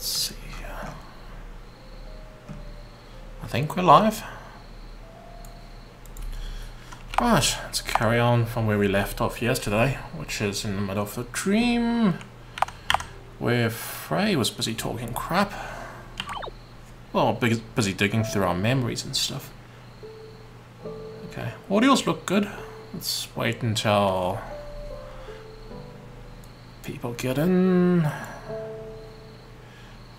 Let's see. I think we're live. Right, let's carry on from where we left off yesterday, which is in the middle of the dream, where Frey was busy talking crap. Well, busy digging through our memories and stuff. Okay, audios look good. Let's wait until people get in.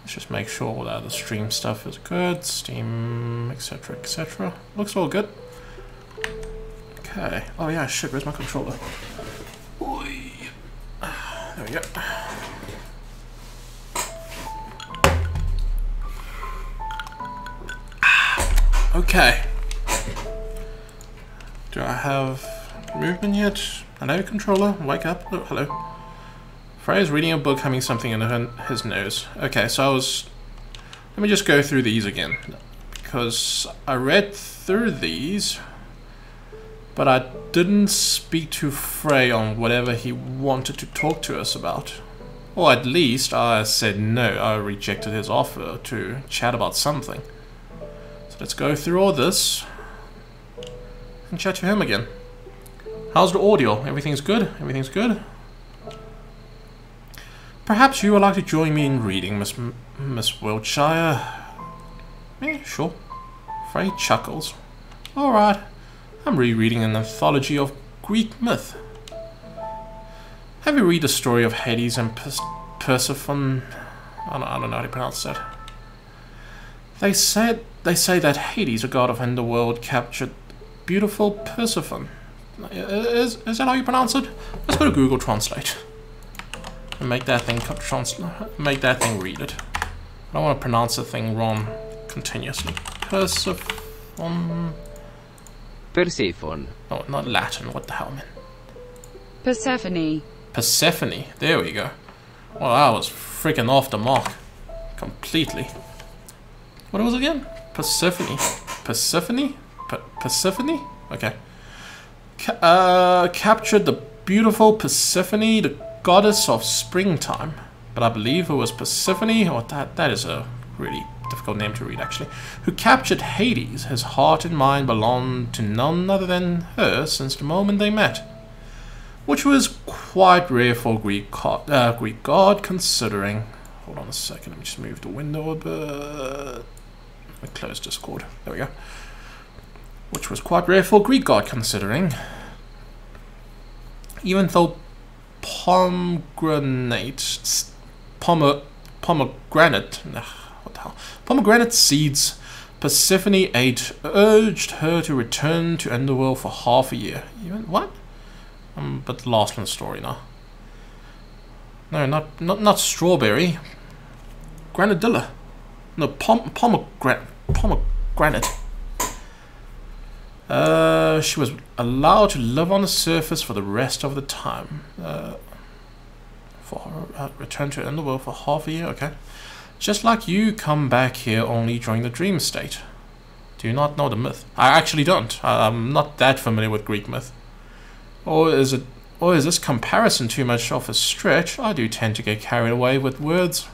Let's just make sure that the stream stuff is good, Steam, etc, etc. Looks all good. Okay. Oh yeah, shit, where's my controller? Oy. There we go. Okay. Do I have movement yet? Hello, controller, wake up. Oh, hello. Frey's reading a book, having something in his nose. Okay, so let me just go through these again, because I read through these, but I didn't speak to Frey on whatever he wanted to talk to us about. Or at least I said no, I rejected his offer to chat about something. So let's go through all this and chat to him again. How's the audio? Everything's good? Everything's good? Perhaps you would like to join me in reading, Miss Wiltshire. Yeah, sure. Frey chuckles. Alright. I'm rereading an anthology of Greek myth. Have you read the story of Hades and Persephone? I don't know how to pronounce that. They say that Hades, a god of underworld, captured beautiful Persephone. Is that how you pronounce it? Let's go to Google Translate and make that thing read it. I don't want to pronounce the thing wrong continuously. Persephone. Persephone. Oh, not Latin. What the hell, man? Persephone. Persephone. There we go. Well, I was freaking off the mark. Completely. What was it again? Persephone. Persephone? Persephone? Okay. Captured the beautiful Persephone, the goddess of springtime. But I believe it was Persephone, or that is a really difficult name to read actually, who captured Hades. His heart and mind belonged to none other than her since the moment they met, which was quite rare for Greek god considering. Hold on a second, let me just move the window a bit. Let me close Discord. There we go. Which was quite rare for Greek god considering, even though pomegranate seeds Persephone ate urged her to return to Underworld for half a year. Even what? But the last one's story now. No, not strawberry. Granadilla. No, pomegranate. She was allowed to live on the surface for the rest of the time. For her return to Underworld for half a year, okay. Just like you come back here only during the dream state. Do you not know the myth? I actually don't. I'm not that familiar with Greek myth. Or is this comparison too much of a stretch? I do tend to get carried away with words.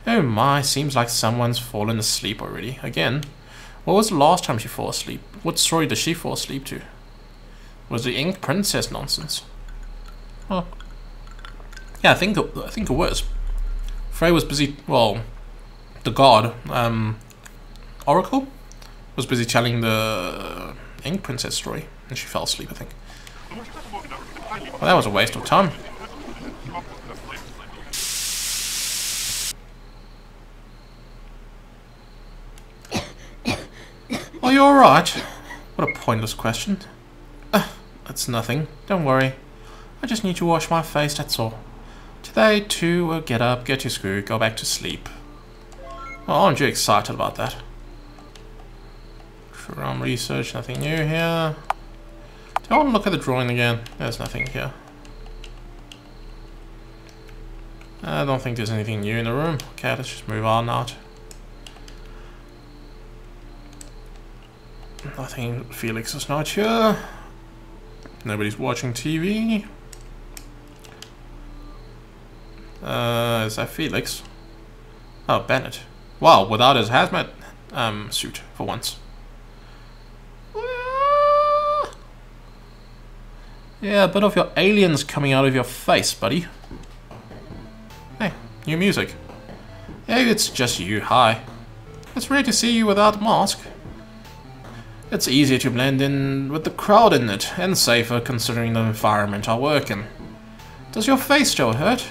Oh my, seems like someone's fallen asleep already. Again. What was the last time she fell asleep? What story did she fall asleep to? Was the Ink Princess nonsense? Oh. Yeah, I think it was. Frey was busy, well, the god, Oracle, was busy telling the Ink Princess story, and she fell asleep, I think. Well, that was a waste of time. Are you alright? What a pointless question. That's nothing. Don't worry. I just need to wash my face, that's all. Today, too, we'll get up, get your screw, go back to sleep. Well, aren't you excited about that? From research, nothing new here. Do I want to look at the drawing again? There's nothing here. I don't think there's anything new in the room. Okay, let's just move on out. Nothing. Felix is not here. Nobody's watching TV. Is that Felix? Oh, Bennett. Well, without his hazmat suit, for once. Yeah, a bit of your aliens coming out of your face, buddy. Hey, new music. Hey, it's just you, hi. It's rare to see you without a mask. It's easier to blend in with the crowd in it, and safer considering the environment I work in. Does your face still hurt?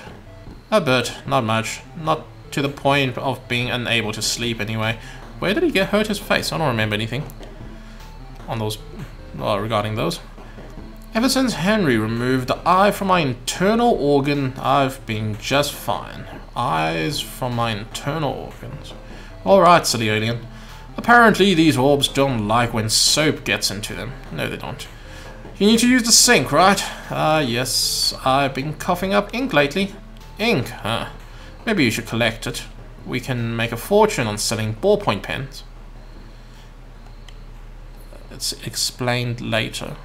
A bit, not much. Not to the point of being unable to sleep anyway. Where did he get hurt his face? I don't remember anything on those, well, regarding those. Ever since Henry removed the eye from my internal organ, I've been just fine. Eyes from my internal organs. Alright, silly alien. Apparently these orbs don't like when soap gets into them. No, they don't. You need to use the sink, right? Yes. I've been coughing up ink lately. Ink, huh? Maybe you should collect it. We can make a fortune on selling ballpoint pens. It's explained later.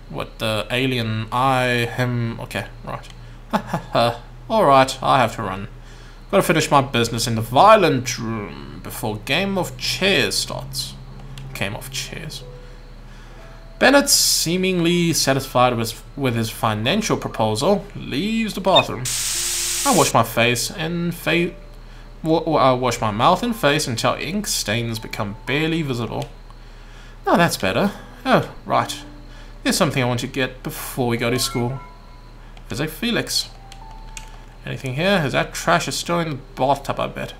What the alien, him... Okay, right. Alright, I have to run. Gotta finish my business in the violent room before Game of Chairs starts. Game of Chairs. Bennett, seemingly satisfied with his financial proposal, leaves the bathroom. I wash my face and I wash my mouth and face until ink stains become barely visible. Oh, that's better. Oh, right. There's something I want to get before we go to school. There's a Felix. Anything here? Is that trash is still in the bathtub, I bet.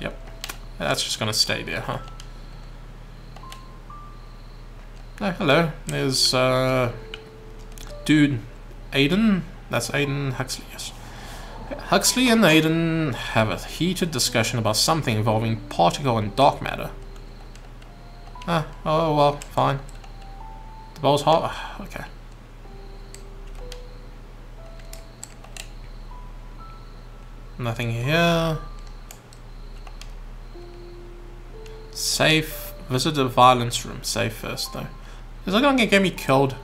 Yep. That's just gonna stay there, huh? Oh, hello. There's, dude, Aiden. That's Aiden Huxley, yes. Huxley and Aiden have a heated discussion about something involving particle and dark matter. Oh well, fine. The bowl's hot? Okay. Nothing here. Safe. Visit the violence room. Save first, though. Is it gonna get me killed?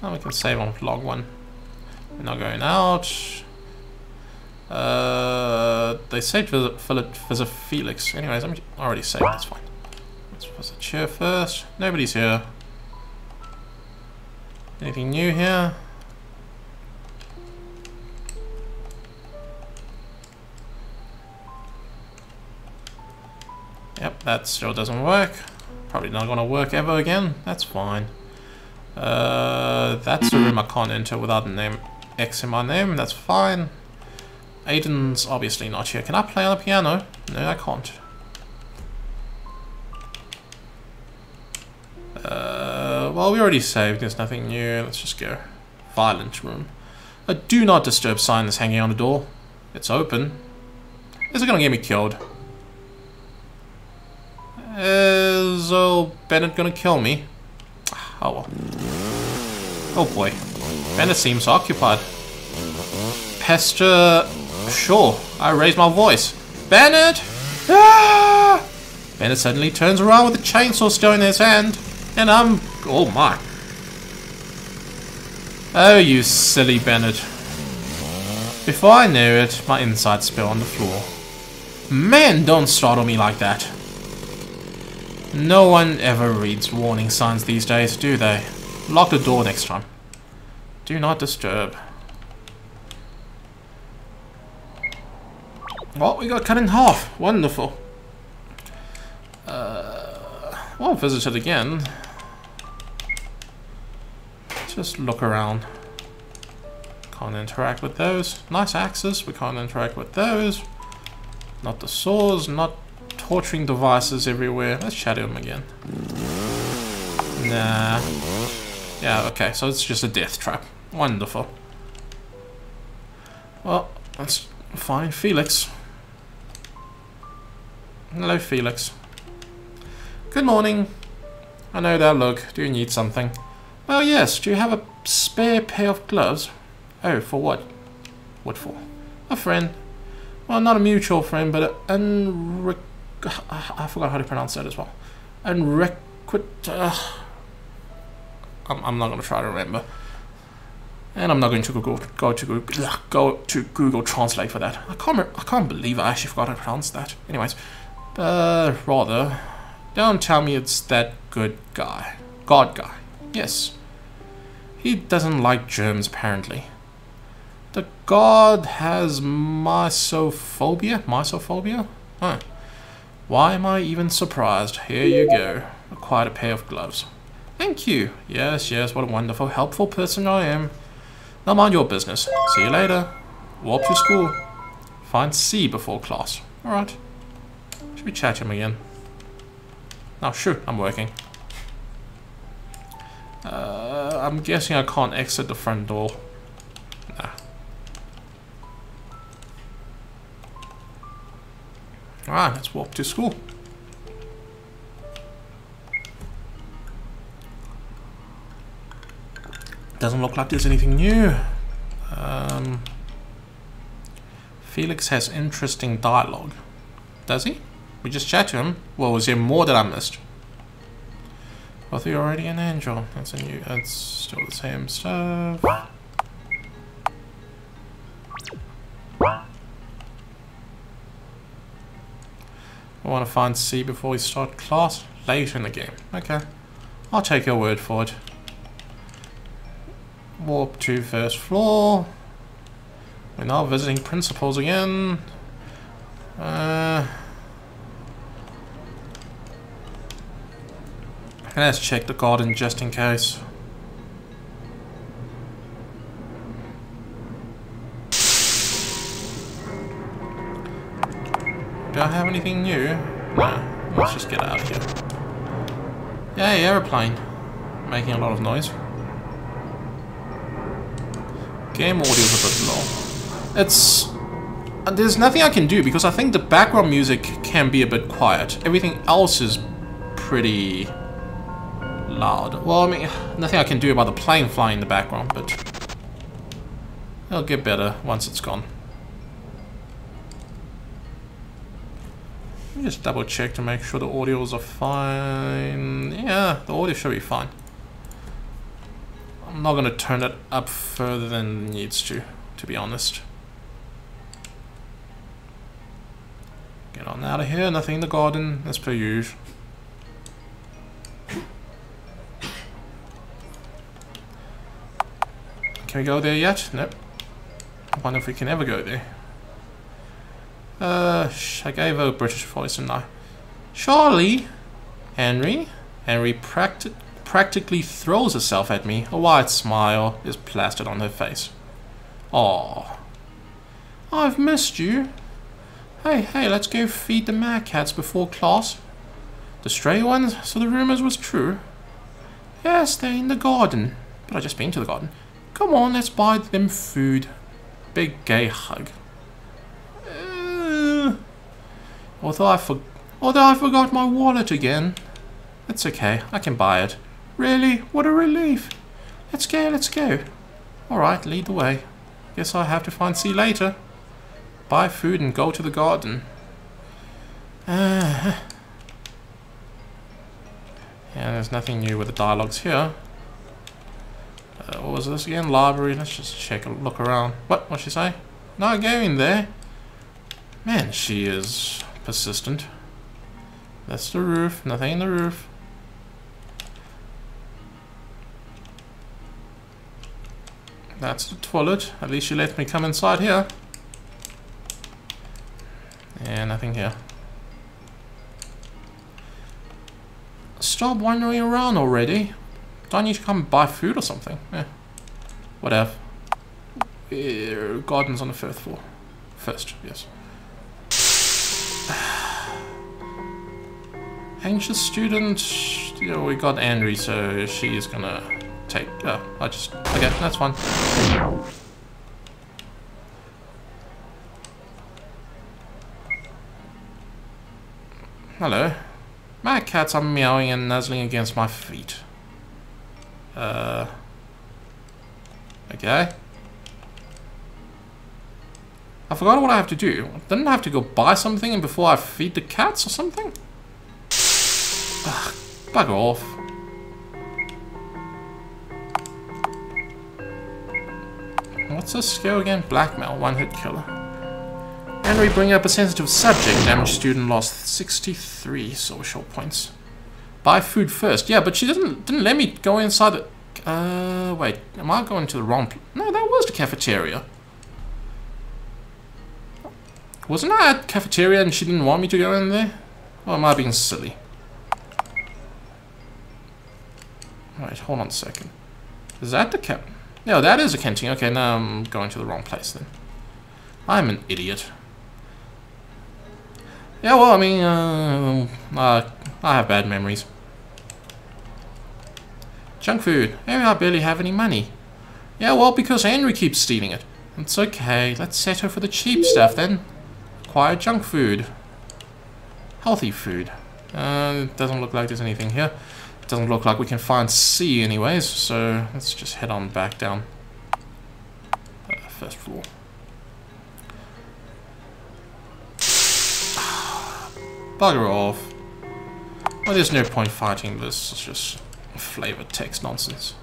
Oh, we can save on log 1. We're not going out. They saved visit Felix. Anyways, I'm already saved. That's fine. Let's visit chair first. Nobody's here. Anything new here? Yep, that still doesn't work. Probably not gonna work ever again. That's fine. That's the room I can't enter without a name X in my name. That's fine. Aiden's obviously not here. Can I play on the piano? No, I can't. Well, we already saved. There's nothing new. Let's just go. Violent room. A do not disturb sign is hanging on the door. It's open. Is it gonna get me killed? Is old Bennett gonna kill me? Oh well. Oh boy. Bennett seems occupied. Pester... Sure, I raise my voice. Bennett! Ah! Bennett suddenly turns around with a chainsaw still in his hand. And I'm... Oh my. Oh, you silly Bennett. Before I knew it, my insides spill on the floor. Man, don't startle me like that. No one ever reads warning signs these days, do they? Lock the door next time. Do not disturb. Well, we got cut in half. Wonderful. Well, visit it again. Just look around. Can't interact with those. Nice axes. We can't interact with those. Not the saws. Not torturing devices everywhere. Let's shadow him again. Nah. Yeah, okay. So it's just a death trap. Wonderful. Well, that's fine. Felix. Hello, Felix. Good morning. I know that look. Do you need something? Well, yes. Do you have a spare pair of gloves? Oh, for what? What for? A friend. Well, not a mutual friend, but I forgot how to pronounce that as well. I'm not going to try to remember. And I'm not going to go to Google Translate for that. I can't believe I actually forgot how to pronounce that. Anyways, rather, don't tell me it's that God guy. Yes, he doesn't like germs apparently. The god has mysophobia? Huh. Why am I even surprised? Here you go. Quite a pair of gloves. Thank you. Yes, what a wonderful, helpful person I am. Now mind your business. See you later. Warp to school. Find C before class. Alright. Should we chat him again? Oh, shoot, I'm working. I'm guessing I can't exit the front door. Nah. Alright, let's walk to school. Doesn't look like there's anything new. Felix has interesting dialogue. Does he? We just chat to him. Well, was there more that I missed? Was he already an angel? That's still the same stuff. I want to find C before we start class later in the game. Okay. I'll take your word for it. Warp to first floor. We're now visiting principals again. Let's check the garden just in case. Do I have anything new? No. Let's just get out of here. Yay, aeroplane. Making a lot of noise. Game audio's a bit low. There's nothing I can do because I think the background music can be a bit quiet. Everything else is pretty loud. Well, I mean, nothing I can do about the plane flying in the background, but it'll get better once it's gone. Let me just double check to make sure the audios are fine. Yeah, the audio should be fine. I'm not going to turn it up further than it needs to be honest. Get on out of here, nothing in the garden, as per usual. Can we go there yet? Nope. I wonder if we can ever go there. I gave her a British voice, didn't I? Charlie? Henry practically throws herself at me. A wide smile is plastered on her face. Aww. I've missed you. Hey, let's go feed the mad cats before class. The stray ones, so the rumors was true. Yes, they're in the garden. But I just been to the garden. Come on, let's buy them food. Big gay hug. Although I forgot my wallet again. It's okay, I can buy it. Really? What a relief. Let's go. Alright, lead the way. Guess I'll have to find C later. Buy food and go to the garden. Yeah, there's nothing new with the dialogues here. What was this again? Library. Let's just check a look around. What'd she say? Not going there. Man, she is persistent. That's the roof. Nothing in the roof. That's the toilet. At least she lets me come inside here. And nothing here. Stop wandering around already. Do I need to come buy food or something? Whatever. Garden's on the first floor. First, yes. Anxious student. You know, we got Andrew, so she's gonna take. Okay, that's fine. Hello. My cats are meowing and nuzzling against my feet. Okay. I forgot what I have to do. Didn't I have to go buy something before I feed the cats or something? Ugh, bugger off. What's this skill again? Blackmail, one-hit killer. And we bring up a sensitive subject. Damaged student lost 63 social points. Buy food first. Yeah, but she didn't let me go inside the... wait. Am I going to the wrong... No, that was the cafeteria. Wasn't I at cafeteria and she didn't want me to go in there? Or am I being silly? Alright, hold on a second. Is that the No, that is a canteen. Okay, now I'm going to the wrong place then. I'm an idiot. Yeah, well, I mean, I have bad memories. Junk food. Oh, I barely have any money. Yeah, well, because Henry keeps stealing it. It's okay. Let's settle for the cheap stuff then. Acquire junk food. Healthy food. It doesn't look like there's anything here. It doesn't look like we can find C anyways, so let's just head on back down. First floor. Bugger off. Well, there's no point fighting this. It's just flavored text nonsense.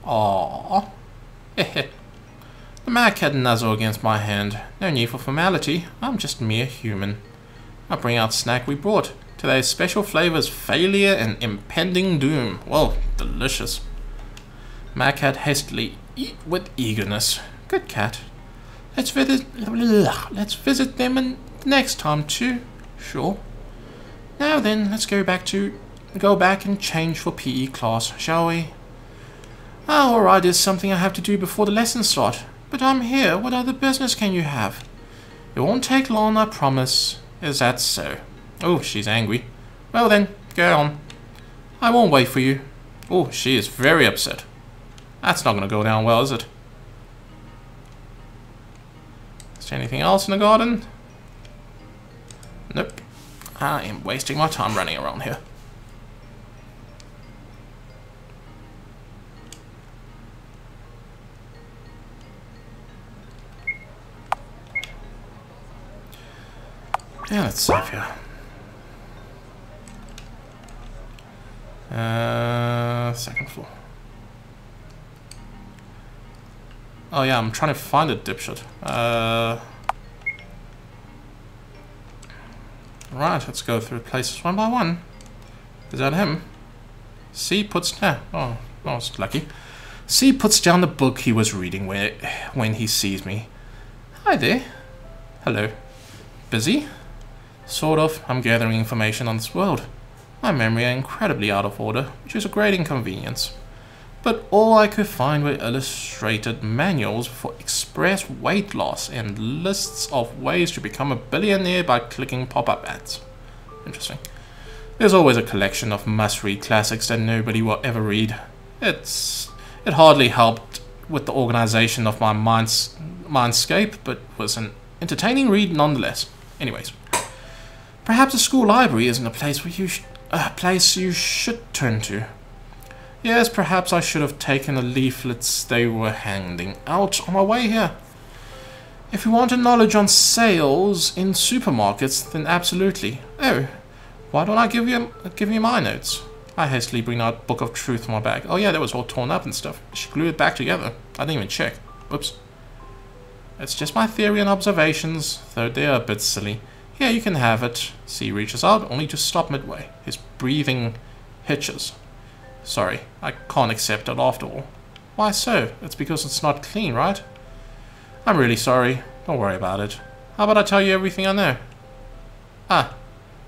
Aww. The Mac had a nuzzle against my hand. No need for formality. I'm just a mere human. I bring out snack we brought. Today's special flavors: failure and impending doom. Well, delicious. Mac had hastily eat with eagerness. Good cat. Let's visit them next time too. Sure. Now then, let's go back and change for PE class, shall we? Oh, alright, there's something I have to do before the lesson start. But I'm here. What other business can you have? It won't take long, I promise. Is that so? Oh, she's angry. Well then, go on. I won't wait for you. Oh, she is very upset. That's not going to go down well, is it? Is there anything else in the garden? Nope. I am wasting my time running around here. Yeah, let's save here. Second floor. Oh yeah, I'm trying to find a dipshit. Right, let's go through places one by one. Is that him? C puts down. Oh, I was lucky. C puts down the book he was reading when he sees me. Hi there. Hello. Busy? Sort of. I'm gathering information on this world. My memory are incredibly out of order, which is a great inconvenience. But all I could find were illustrated manuals for express weight loss and lists of ways to become a billionaire by clicking pop-up ads. Interesting. There's always a collection of must-read classics that nobody will ever read. It hardly helped with the organization of my mindscape, but was an entertaining read nonetheless. Anyways. Perhaps a school library isn't a place you should turn to. Yes, perhaps I should have taken the leaflets they were handing out on my way here. If you wanted knowledge on sales in supermarkets, then absolutely. Oh, why don't I give you my notes? I hastily bring out Book of Truth from my bag. Oh yeah, that was all torn up and stuff. She glued it back together. I didn't even check. Whoops. It's just my theory and observations, though they are a bit silly. Here, you can have it. C reaches out, only to stop midway. His breathing hitches. Sorry, I can't accept it after all. Why so? It's because it's not clean, right? I'm really sorry. Don't worry about it. How about I tell you everything I know? Ah,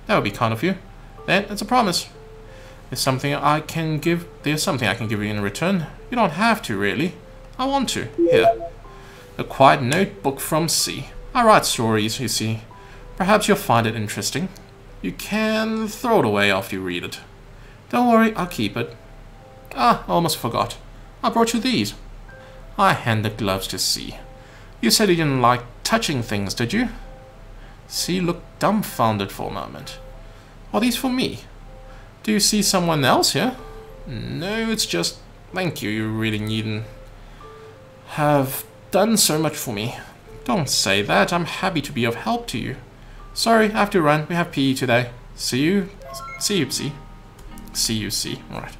that would be kind of you. Then it's a promise. There's something I can give you in return. You don't have to, really. I want to. Here. A quiet notebook from C. I write stories, you see. Perhaps you'll find it interesting. You can throw it away after you read it. Don't worry, I'll keep it. Ah, I almost forgot. I brought you these. I hand the gloves to C. You said you didn't like touching things, did you? C looked dumbfounded for a moment. Are these for me? Do you see someone else here? No, it's just... Thank you, you really needn't have done so much for me. Don't say that, I'm happy to be of help to you. Sorry, I have to run. We have PE today. See you C-U-C. Alright.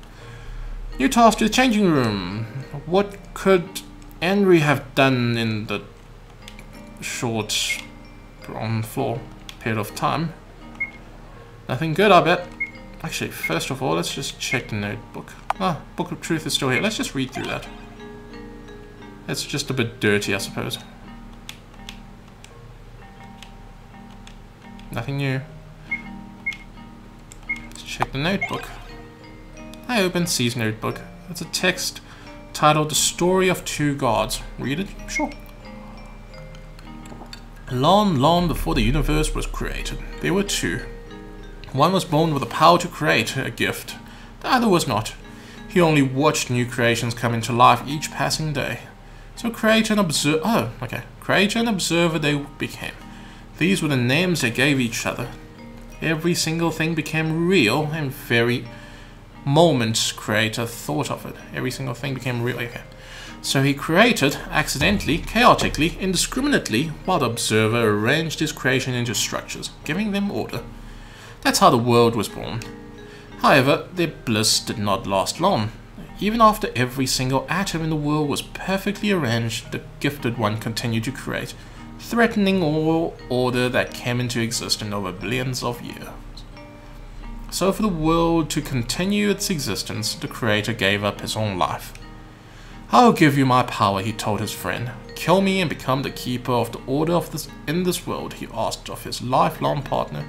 New task to the changing room. What could Henry have done in the short on the floor period of time? Nothing good, I bet. Actually, first of all, let's just check the notebook. Ah, Book of Truth is still here. Let's just read through that. It's just a bit dirty, I suppose. Nothing new. Let's check the notebook. I open C's notebook. It's a text titled The Story of Two Gods. Read it? Sure. Long, long before the universe was created, there were two. One was born with the power to create, a gift. The other was not. He only watched new creations come into life each passing day. So creator and observer they became. These were the names they gave each other. Every single thing became real and very moment creator thought of it. Every single thing became real. Okay. So he created, accidentally, chaotically, indiscriminately, while the observer arranged his creation into structures, giving them order. That's how the world was born. However, their bliss did not last long. Even after every single atom in the world was perfectly arranged, the gifted one continued to create, threatening all order that came into existence over billions of years. So for the world to continue its existence, the creator gave up his own life. "I'll give you my power," he told his friend. "Kill me and become the keeper of the order of in this world," he asked of his lifelong partner.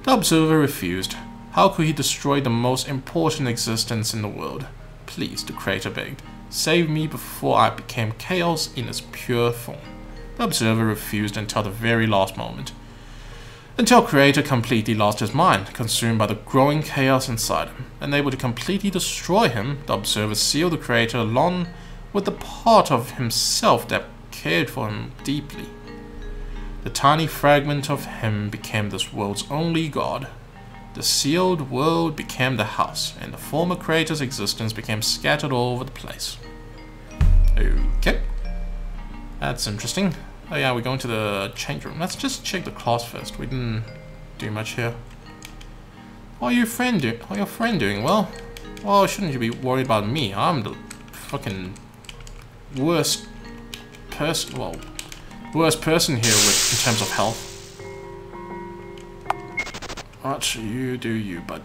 The observer refused. How could he destroy the most important existence in the world? "Please," the creator begged, "save me before I became chaos in its pure form." The observer refused until the very last moment. Until creator completely lost his mind, consumed by the growing chaos inside him. Unable to completely destroy him, the observer sealed the creator along with the part of himself that cared for him deeply. The tiny fragment of him became this world's only god. The sealed world became the house, and the former creator's existence became scattered all over the place. Okay. That's interesting. Oh yeah, we're going to the change room. Let's just check the class first. We didn't do much here. How are your friend doing? Well, shouldn't you be worried about me? I'm the fucking worst person. Well, worst person here in terms of health. What you do, you, bud.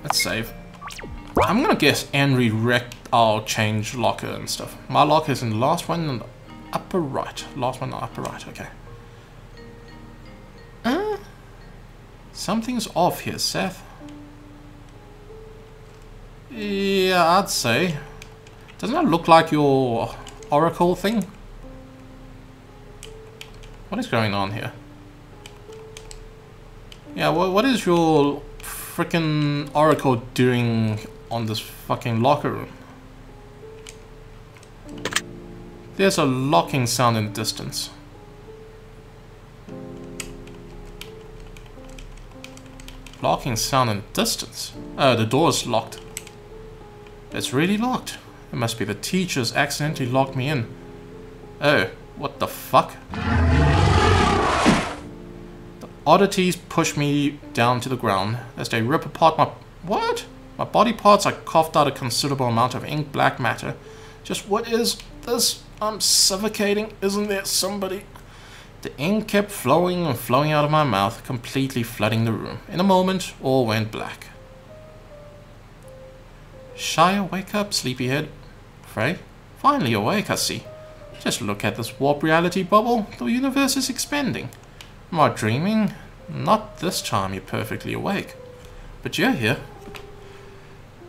Let's save. I'm gonna guess Henry wrecked our change locker and stuff. My locker is in the last one in the upper right. Last one in the upper right, okay. Something's off here, Seth. Yeah, I'd say. Doesn't that look like your oracle thing? What is going on here? Yeah, what is your freaking oracle doing on this fucking locker room? There's a locking sound in the distance. Locking sound in the distance? Oh, the door's locked. It's really locked. It must be the teachers accidentally locked me in. Oh, what the fuck? The oddities push me down to the ground as they rip apart my... What? My body parts. I coughed out a considerable amount of ink black matter. Just what is this? I'm suffocating. Isn't there somebody? The ink kept flowing and flowing out of my mouth, completely flooding the room. In a moment, all went black. Shire, wake up, sleepyhead. Frey? Finally awake, I see. Just look at this warp reality bubble. The universe is expanding. Am I dreaming? Not this time, you're perfectly awake. But you're here.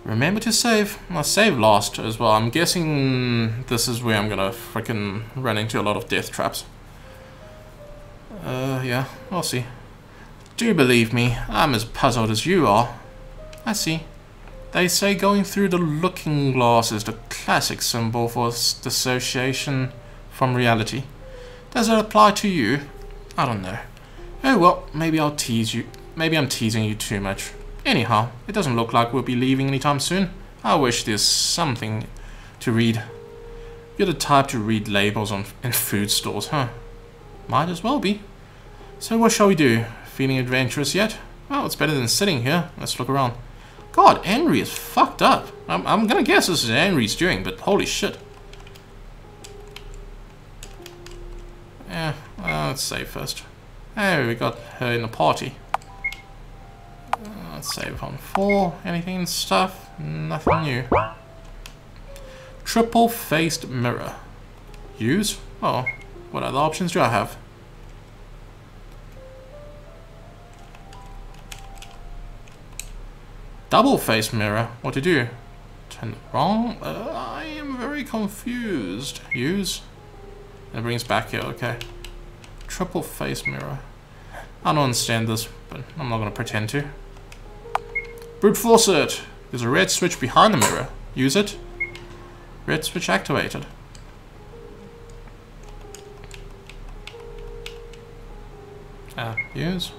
Remember to save. I saved last as well. I'm guessing this is where I'm gonna frickin' run into a lot of death traps. Yeah, we'll see. Do believe me, I'm as puzzled as you are. I see. They say going through the looking glass is the classic symbol for dissociation from reality. Does it apply to you? I don't know. Oh well, maybe I'll tease you. Maybe I'm teasing you too much. Anyhow, it doesn't look like we'll be leaving anytime soon. I wish there's something to read. You're the type to read labels in food stores, huh? Might as well be. So what shall we do? Feeling adventurous yet? Well, it's better than sitting here. Let's look around. God, Henry is fucked up. I'm gonna guess this is Henry's doing, but holy shit. Yeah, let's save first. Hey, we got her in the party. Let's save on 4. Anything stuff? Nothing new. Triple-faced mirror. Use? Oh, what other options do I have? Double-faced mirror. What to do? Turn it wrong? I am very confused. Use? It brings back here, okay. Triple-faced mirror. I don't understand this, but I'm not going to pretend to. Brute force it! There's a red switch behind the mirror. Use it. Red switch activated. Use.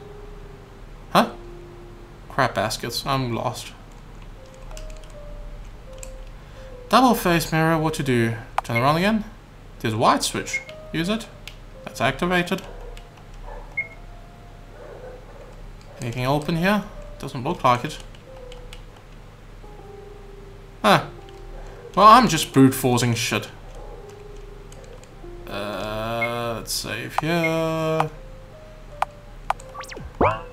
Huh? Crap baskets. I'm lost. Double face mirror. What to do? Turn around again. There's a white switch. Use it. That's activated. Anything open here? Doesn't look like it. Huh. Well, I'm just brute forcing shit. Let's save here. What?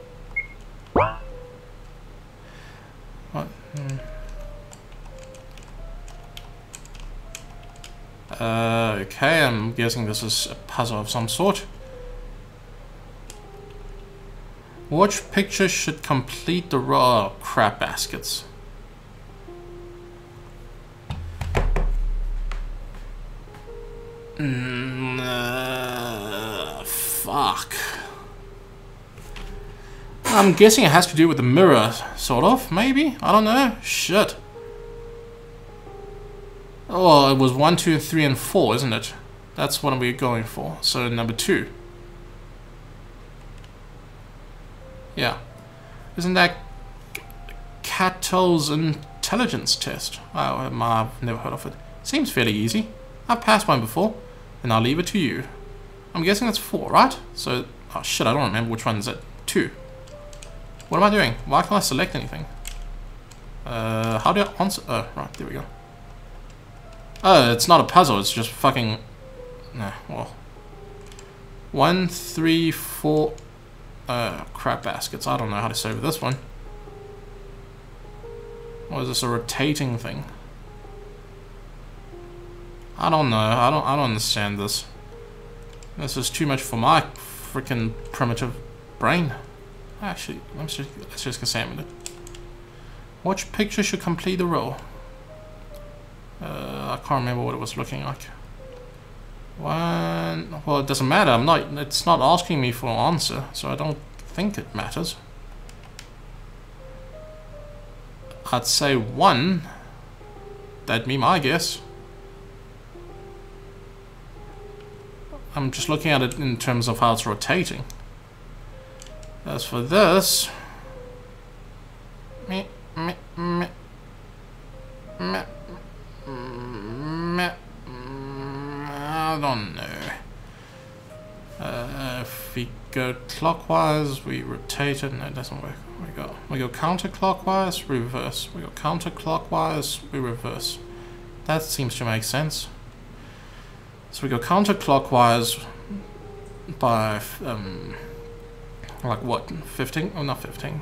Okay, I'm guessing this is a puzzle of some sort. Which picture should complete the row? Oh, crap baskets. Fuck. I'm guessing it has to do with the mirror, sort of, maybe? I don't know. Shit. Oh, it was 1, 2, 3, and 4, isn't it? That's what we're going for. So number 2. Yeah. Isn't that Cato's intelligence test? Oh, I've never heard of it. Seems fairly easy. I've passed one before, and I'll leave it to you. I'm guessing that's 4, right? So, oh shit, I don't remember which one is it. 2. What am I doing? Why can't I select anything? How do I answer? Oh, right, there we go. Oh, it's not a puzzle, it's just fucking... Nah, well... 1, 3, 4... crap baskets. I don't know how to save this one. Or is this a rotating thing? I don't know. I don't understand this. This is too much for my freaking primitive brain. Actually, let's just examine it. Which picture should complete the row? I can't remember what it was looking like. One. Well, it doesn't matter. It's not asking me for an answer, so I don't think it matters. I'd say 1. That'd be my guess. I'm just looking at it in terms of how it's rotating. As for this, I don't know. If we go clockwise, we rotate it. No, it doesn't work. We go counterclockwise, reverse. We go counterclockwise, we reverse. That seems to make sense. So we go counterclockwise by like what, 15? Oh, not 15.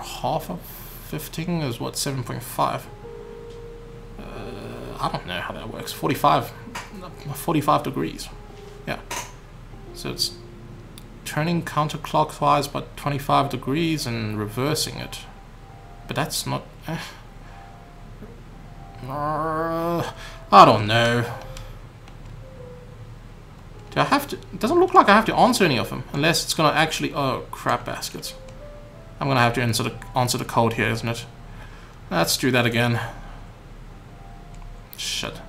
Half of 15 is what, 7.5. I don't know how that works. 45 degrees. Yeah. So it's turning counterclockwise by 25 degrees and reversing it. But that's not... I don't know. Do I have to... It doesn't look like I have to answer any of them. Unless it's going to actually... Oh, crap baskets. I'm going to have to answer the code here, isn't it? Let's do that again. Shit.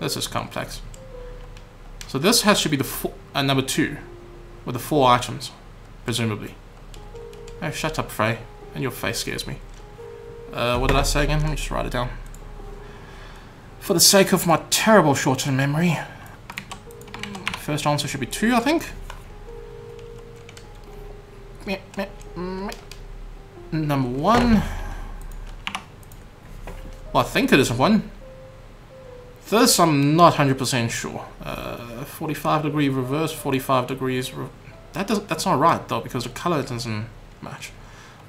This is complex. So this has to be the number 2. With the 4 items. Presumably. Oh, shut up, Frey. And your face scares me. What did I say again? Let me just write it down. For the sake of my terrible short-term memory. First answer should be 2, I think. Number 1. Well, I think it is 1. This I'm not 100% sure. 45 degree reverse, 45 degrees. That's not right though, because the color doesn't match.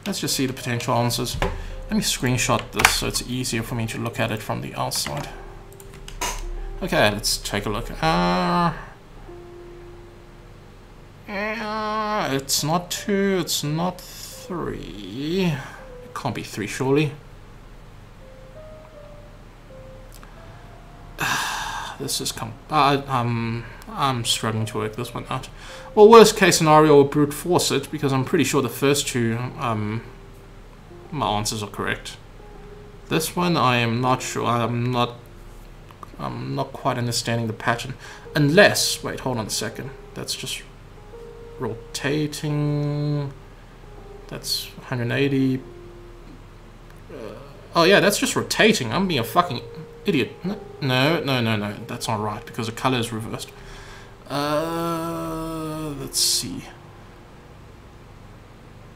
Let's just see the potential answers. Let me screenshot this so it's easier for me to look at it from the outside. Okay, let's take a look. It's not 2, it's not 3. It can't be 3 surely. This is I'm struggling to work this one out. Well, worst case scenario, we'll brute force it, because I'm pretty sure the first 2 my answers are correct. This one I am not sure. I'm not quite understanding the pattern. Unless, wait, hold on a second. That's just rotating. That's 180. Oh yeah, that's just rotating. I'm being a fucking idiot. No. That's not right, because the color is reversed. Let's see.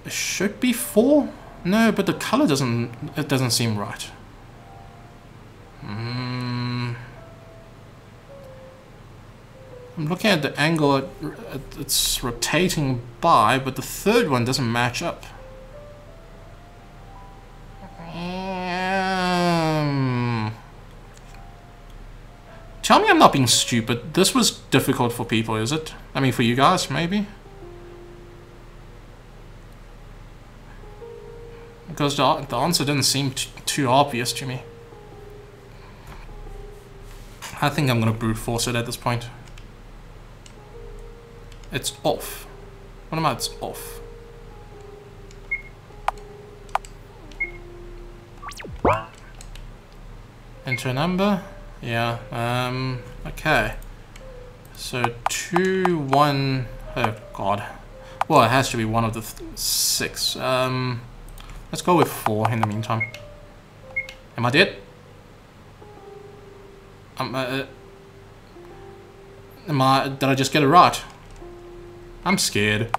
It should be 4. No, but the color doesn't seem right. I'm looking at the angle it's rotating by, but the third one doesn't match up. Tell me I'm not being stupid. This was difficult for people, is it? I mean, for you guys, maybe? Because the answer didn't seem too obvious to me. I think I'm gonna brute force it at this point. It's off. What am I? It's off. Enter a number. Yeah. Okay. So 2, 1. Oh God. Well, it has to be one of the 6. Let's go with 4 in the meantime. Am I dead? Did I just get it right? I'm scared.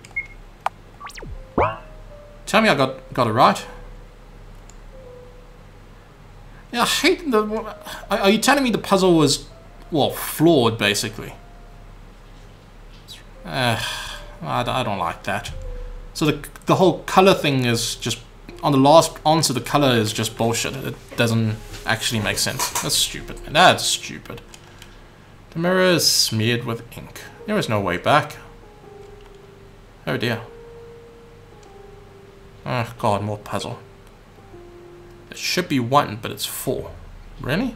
Tell me I got it right. Yeah, I hate the... Are you telling me the puzzle was, well, flawed, basically? I don't like that. So the whole color thing is just... On the last answer, the color is just bullshit. It doesn't actually make sense. That's stupid. That's stupid. The mirror is smeared with ink. There is no way back. Oh dear. Oh God, more puzzle. It should be 1, but it's 4. Really?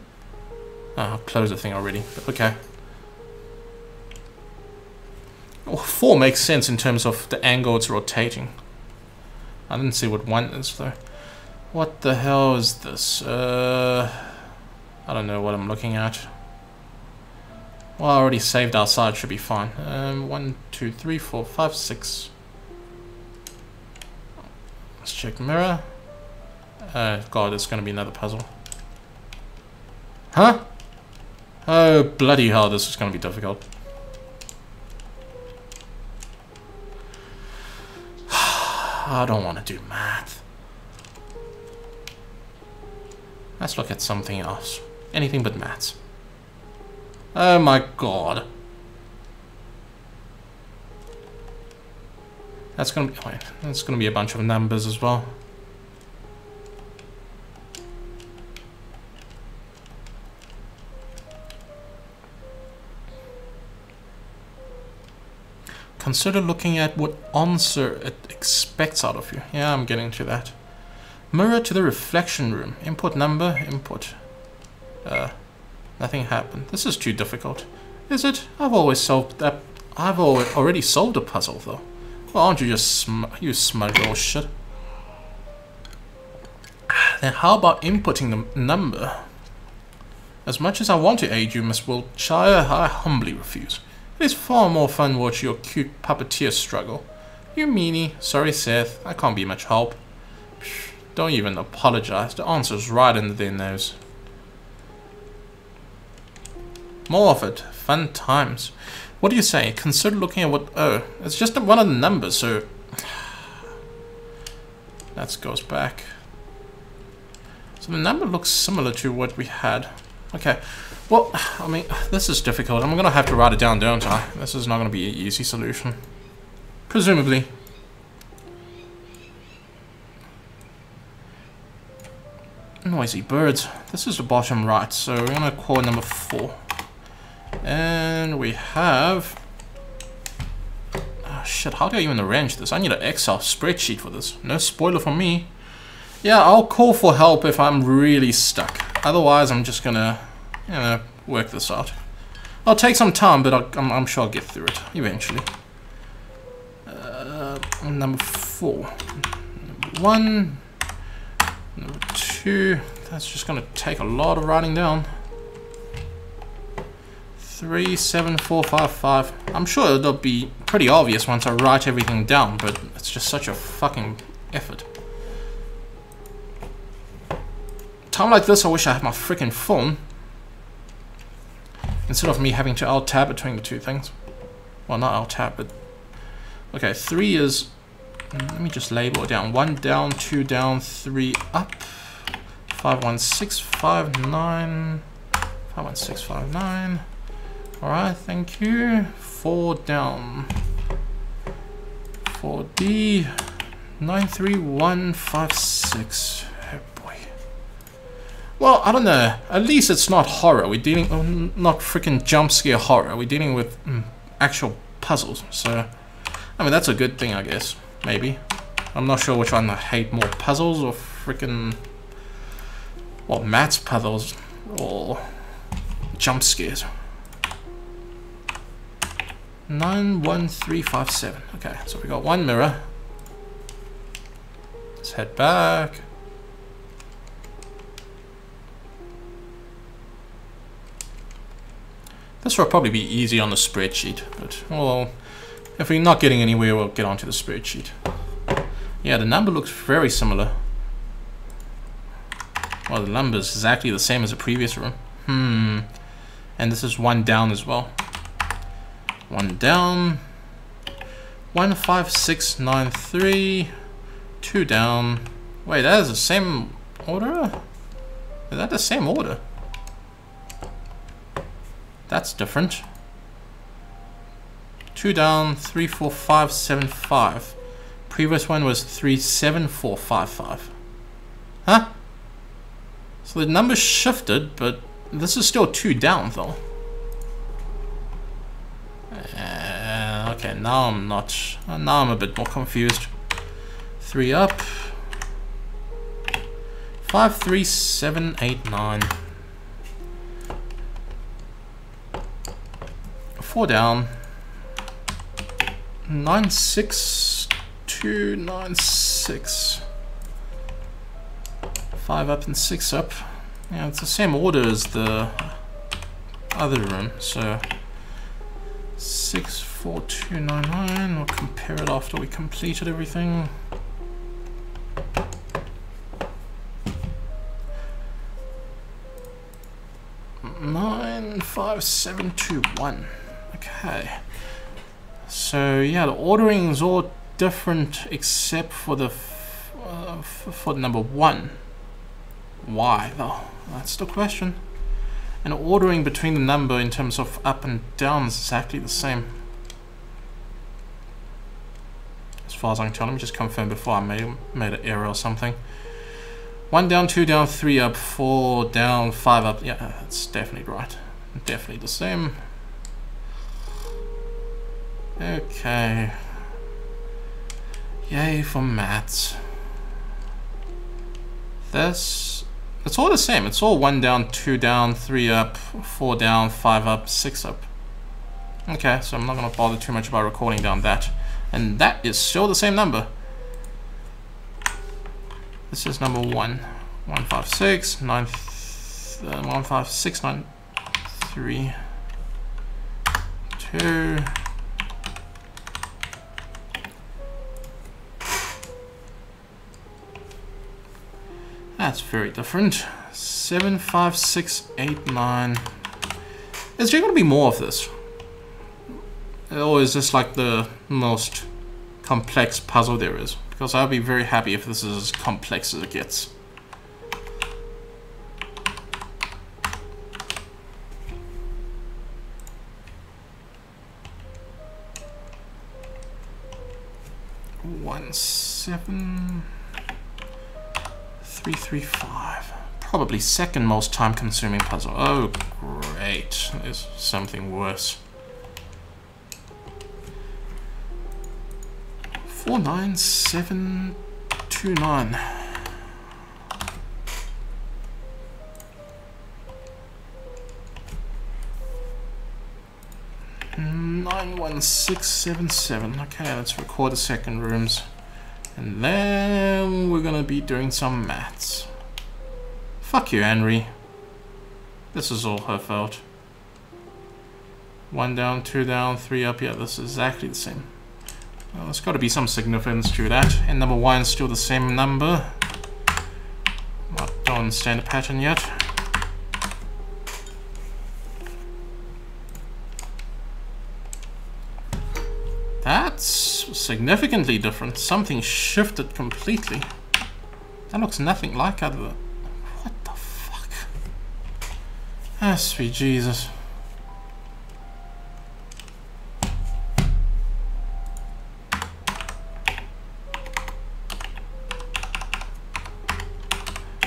Oh, I'll close the thing already, but okay. Well, 4 makes sense in terms of the angle it's rotating. I didn't see what 1 is though. What the hell is this? I don't know what I'm looking at. Well, I already saved our side, should be fine. 1, 2, 3, 4, 5, 6. Let's check mirror. God, it's gonna be another puzzle. Huh? Oh, bloody hell, this is gonna be difficult. I don't want to do math. Let's look at something else. Anything but maths. Oh my God. That's gonna be... Wait, that's gonna be a bunch of numbers as well. Consider looking at what answer it expects out of you. Yeah, I'm getting to that. Mirror to the reflection room. Input number, input. Nothing happened. This is too difficult. Is it? I've always solved that. I've already solved a puzzle though. Well, aren't you just you smug little shit? Then how about inputting the number? As much as I want to aid you, Miss Wiltshire, I humbly refuse. It is far more fun watching your cute puppeteer struggle. You meanie. Sorry, Seth. I can't be much help. Psh, don't even apologize. The answer's right under their nose. More of it. Fun times. What do you say? Consider looking at what... Oh, it's just one of the numbers, so... That goes back. So the number looks similar to what we had. Okay. Well, I mean, this is difficult. I'm going to have to write it down, don't I? This is not going to be an easy solution. Presumably. Noisy birds. This is the bottom right, so we're going to call number 4. And we have... Oh shit, how do I even arrange this? I need an Excel spreadsheet for this. No spoiler for me. Yeah, I'll call for help if I'm really stuck. Otherwise, I'm just gonna, you know, work this out. I'll take some time, but I'm sure I'll get through it eventually. Number 4. Number 1. Number 2. That's just gonna take a lot of writing down. 3, 7, 4, 5, 5. I'm sure it'll be pretty obvious once I write everything down, but it's just such a fucking effort. Time like this, I wish I had my freaking phone instead of me having to alt-tab between the two things. Well, not alt-tab, but... Okay, 3 is... Let me just label it down. 1 down, 2 down, 3 up. 5, 1, 6, 5, 9. 5, 1, 6, 5, 9. Alright, thank you. 4 down. 4D. 9, 3, 1, 5, 6. Oh boy. Well, I don't know. At least it's not horror. We're dealing... not freaking jump scare horror. We're dealing with actual puzzles. So, I mean, that's a good thing, I guess. Maybe. I'm not sure which one I hate more. Puzzles or freaking... Well, maths puzzles. Or... jump scares. 9, 1, 3, 5, 7. Okay, so we got 1 mirror. Let's head back. This will probably be easy on the spreadsheet, but well, if we're not getting anywhere, we'll get onto the spreadsheet. Yeah, the number looks very similar. Well, the number is exactly the same as the previous room. And this is 1 down as well. 1 down. 1, 5, 6, 9, 3. 2 down. Wait, that is the same order? Is that the same order? That's different. 2 down, 3, 4, 5, 7, 5. Previous one was 3, 7, 4, 5, 5. Huh? So the number shifted, but this is still 2 down though. Okay, now I'm not. Now I'm a bit more confused. 3 up. 5, 3, 7, 8, 9. 4 down. 9, 6, 2, 9, 6. 5 up and 6 up. Yeah, it's the same order as the other room, so 6, 4, 2, 9, 9. We'll compare it after we completed everything. Nine, 5, 7, 2, 1. Okay. So yeah, the ordering is all different except for the for number 1. Why though? That's the question. And the ordering between the number in terms of up and down is exactly the same. As far as I can tell, let me just confirm before I made an error or something. 1 down, 2 down, 3 up, 4 down, 5 up. Yeah, that's definitely right. Definitely the same. Okay. Yay for maths. This, it's all the same. It's all 1 down, 2 down, 3 up, 4 down, 5 up, 6 up. Okay, so I'm not going to bother too much about recording down that. And that is still the same number. This is number 1. 1, 5, 6, 9, 1, 5, 6, 9, 3, 2. That's very different. 7, 5, 6, 8, 9. Is there going to be more of this? Or is this like the most complex puzzle there is? Because I'll be very happy if this is as complex as it gets. One 7 3 3 5. Probably second most time consuming puzzle. Oh great, there's something worse. 49729. 91677. Okay, let's record the second rooms. And then we're gonna be doing some maths. Fuck you, Henry. This is all her fault. 1 down, 2 down, 3 up. Yeah, this is exactly the same. Well, there's got to be some significance to that. And number 1 is still the same number. I don't understand the pattern yet. That's significantly different. Something shifted completely. That looks nothing like other. What the fuck? Ah, sweet Jesus.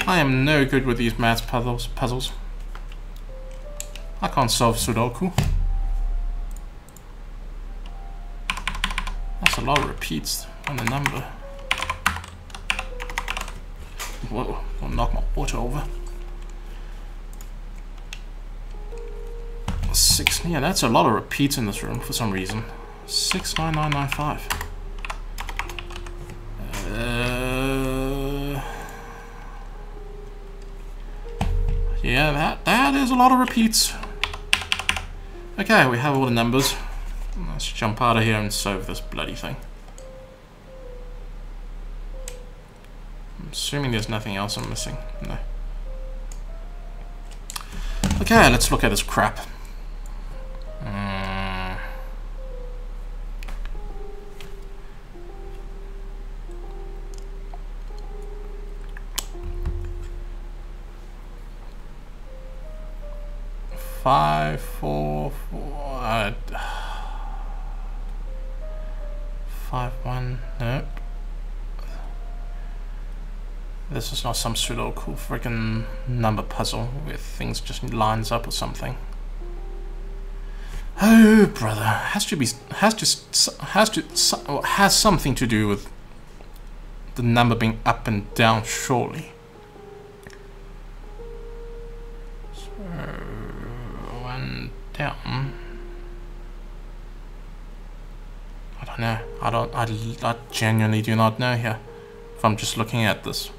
I am no good with these maths puzzles. I can't solve Sudoku. That's a lot of repeats on the number. Whoa, I'll knock my water over. 6, yeah, that's a lot of repeats in this room for some reason. 69995. Yeah, that is a lot of repeats. Okay, we have all the numbers. Let's jump out of here and solve this bloody thing. I'm assuming there's nothing else I'm missing. No. Okay, let's look at this crap. 5 4 4 5 1. Nope. This is not some Sudoku freaking number puzzle where things just lines up or something. Oh brother, has something to do with the number being up and down, surely. So 1 down. I don't know. I genuinely do not know here. If I'm just looking at this.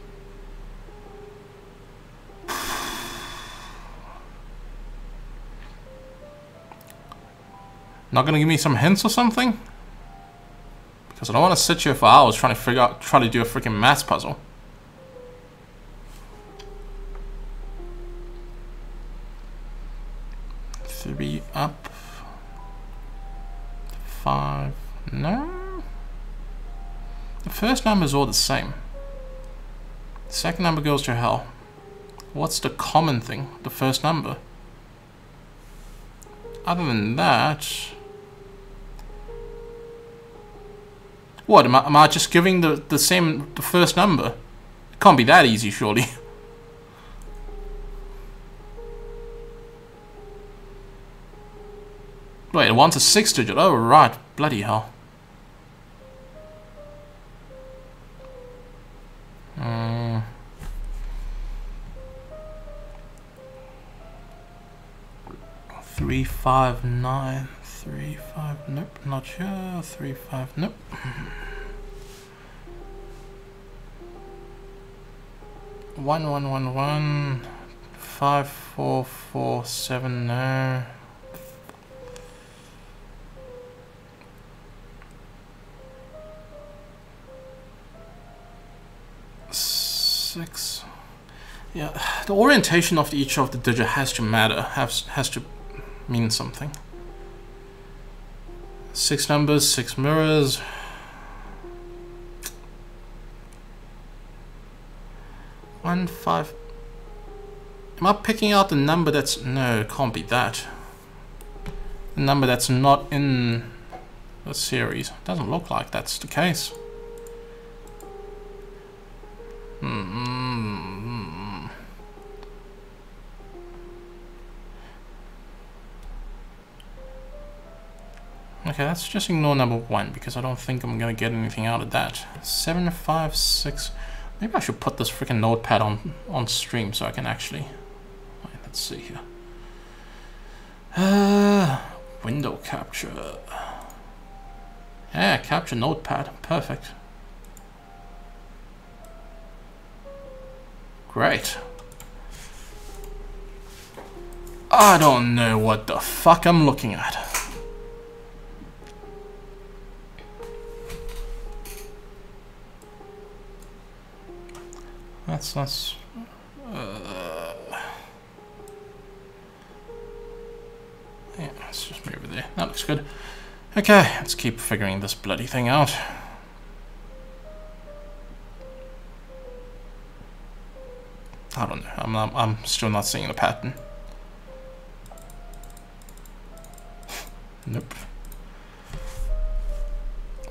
Not gonna give me some hints or something? Because I don't want to sit here for hours trying to do a freaking maths puzzle. Three up. 5. No. The first number is all the same. The second number goes to hell. What's the common thing? The first number. Other than that. What, am I just giving the first number? It can't be that easy, surely. Wait, it wants a 6-digit. Oh, right. Bloody hell. Three, 5, 9. 3, 5, nope, not sure. 3, 5, nope. 1, 1, 1, 1. 5, 4, 4, 7, no. 6. Yeah, the orientation of each of the digit has to matter. Has to mean something. 6 numbers, 6 mirrors. One, 5. Am I picking out the number that's... No, it can't be that. The number that's not in the series. Doesn't look like that's the case. Okay, let's just ignore number 1 because I don't think I'm gonna get anything out of that. 7, 5, 6. Maybe I should put this freaking notepad on stream so I can actually. Wait, let's see here. Window capture. Yeah, capture notepad. Perfect. Great. I don't know what the fuck I'm looking at. That's yeah, let's just move it there. That looks good. Okay, let's keep figuring this bloody thing out. I don't know. I'm still not seeing the pattern. Nope.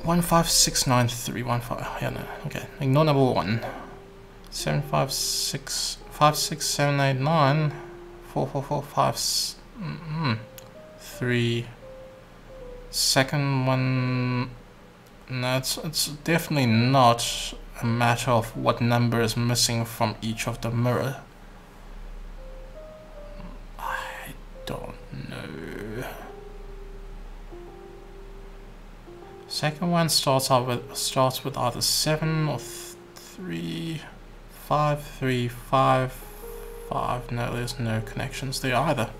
1569315. Yeah, no. Okay. Ignore number 1. 756 56789 444 3. Second one. No, it's definitely not a matter of what number is missing from each of the mirror. I don't know. Second one starts with either 7 or 3, 5, 3, 5, 5. No, there's no connections there either.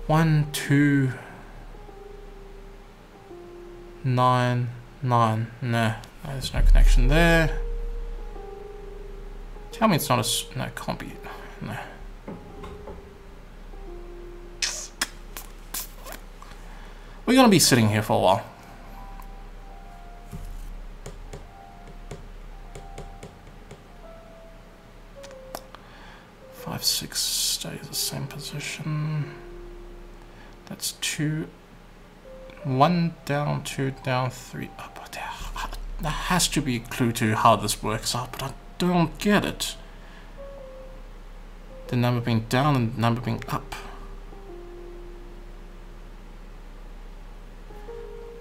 1, 2, 9, 9. No, there's no connection there. Tell me it's not a... No, it can't be. No. We're gonna be sitting here for a while. Five, 6 stays the same position. That's 2. 1 down, 2 down, 3 up. There has to be a clue to how this works out, but I don't get it. The number being down and the number being up.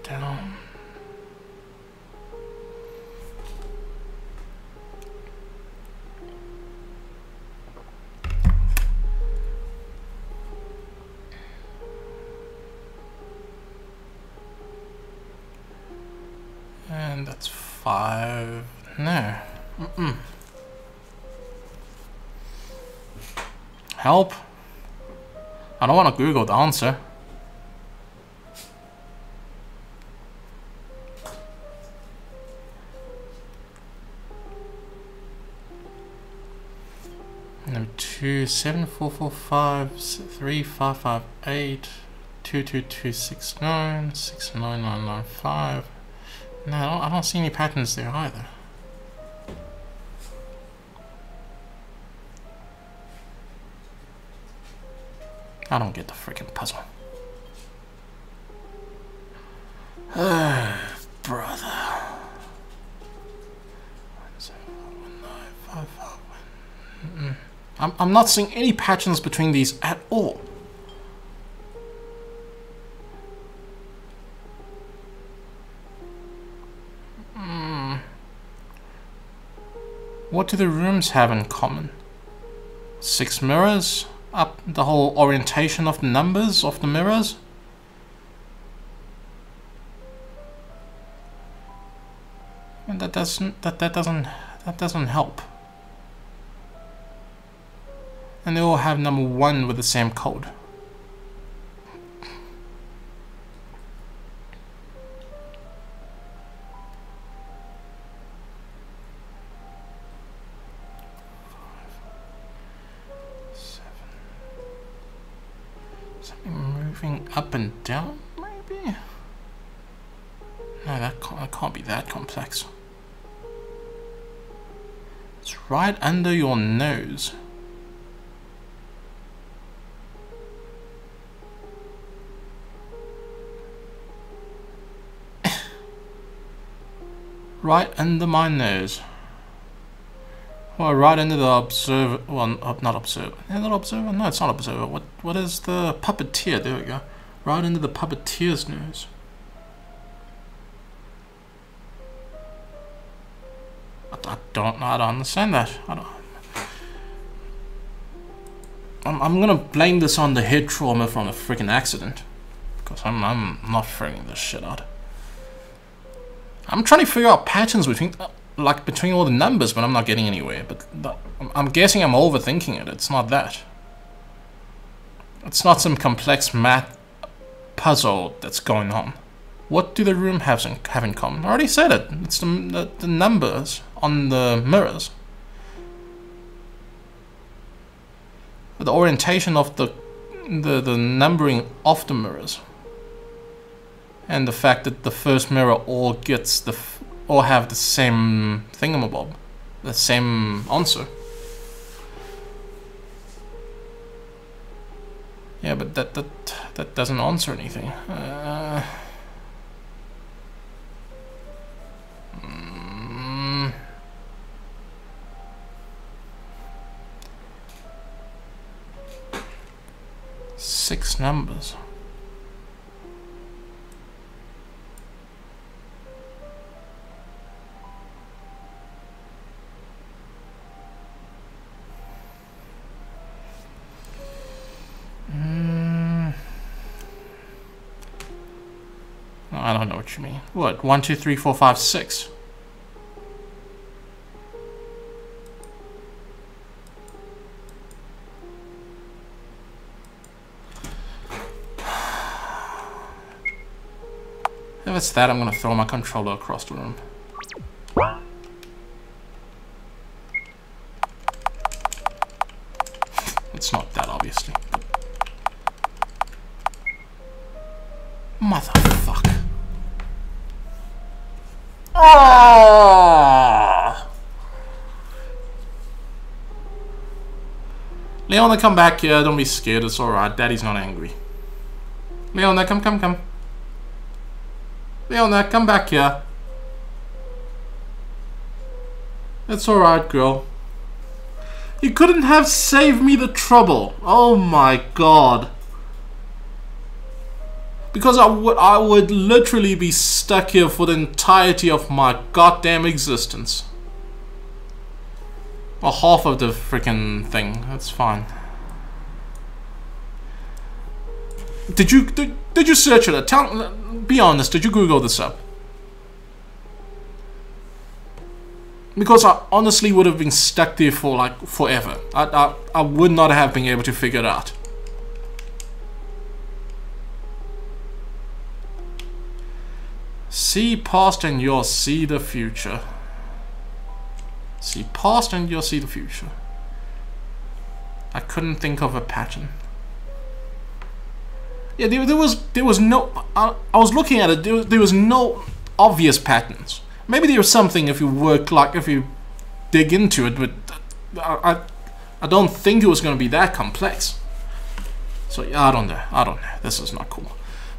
Down. And that's 5. No. Help. I don't want to Google the answer. Number 2, 7, 4, 4, 5, 3, 5, 5, 8, 2, 2, 2, 6, 9, 6, 9, 9, 9, 5. No, I don't see any patterns there either. I don't get the freaking puzzle. Brother. 1, I'm not seeing any patterns between these at all. What do the rooms have in common? 6 mirrors? Up the whole orientation of the numbers of the mirrors? And that doesn't help. And they all have number 1 with the same code. Something moving up and down, maybe? No, that can't be that complex. It's right under your nose. Right under my nose. Well, right under the observer. Well, not observer. Is it observer? No, it's not observer. What is the puppeteer? There we go. Right under the puppeteer's nose. I don't understand that. I'm gonna blame this on the head trauma from the freaking accident, because I'm not figuring this shit out. I'm trying to figure out patterns between all the numbers, but I'm not getting anywhere. But I'm guessing I'm overthinking it. It's not that. It's not some complex math puzzle that's going on. What do the room have in common? I already said it. It's the numbers on the mirrors. The orientation of the numbering of the mirrors. And the fact that the first mirror all have the same thingamabob, the same answer. Yeah, but that doesn't answer anything. 6 numbers. I don't know what you mean. What? 1, 2, 3, 4, 5, 6. If it's that, I'm gonna throw my controller across the room. It's not that, obviously. Motherfucker. Oh! Leona, come back here. Don't be scared. It's alright. Daddy's not angry. Leona, come. Leona, come back here. It's alright, girl. You couldn't have saved me the trouble. Oh my god. Because I would literally be stuck here for the entirety of my goddamn existence. Or half of the freaking thing. That's fine. Did you search it? Be honest. Did you Google this up? Because I honestly would have been stuck there for like forever. I would not have been able to figure it out. See past and you'll see the future. See past and you'll see the future. I couldn't think of a pattern. Yeah, there was no. I was looking at it. There was no obvious patterns. Maybe there was something if you dig into it, but I don't think it was going to be that complex. So yeah, I don't know. This is not cool.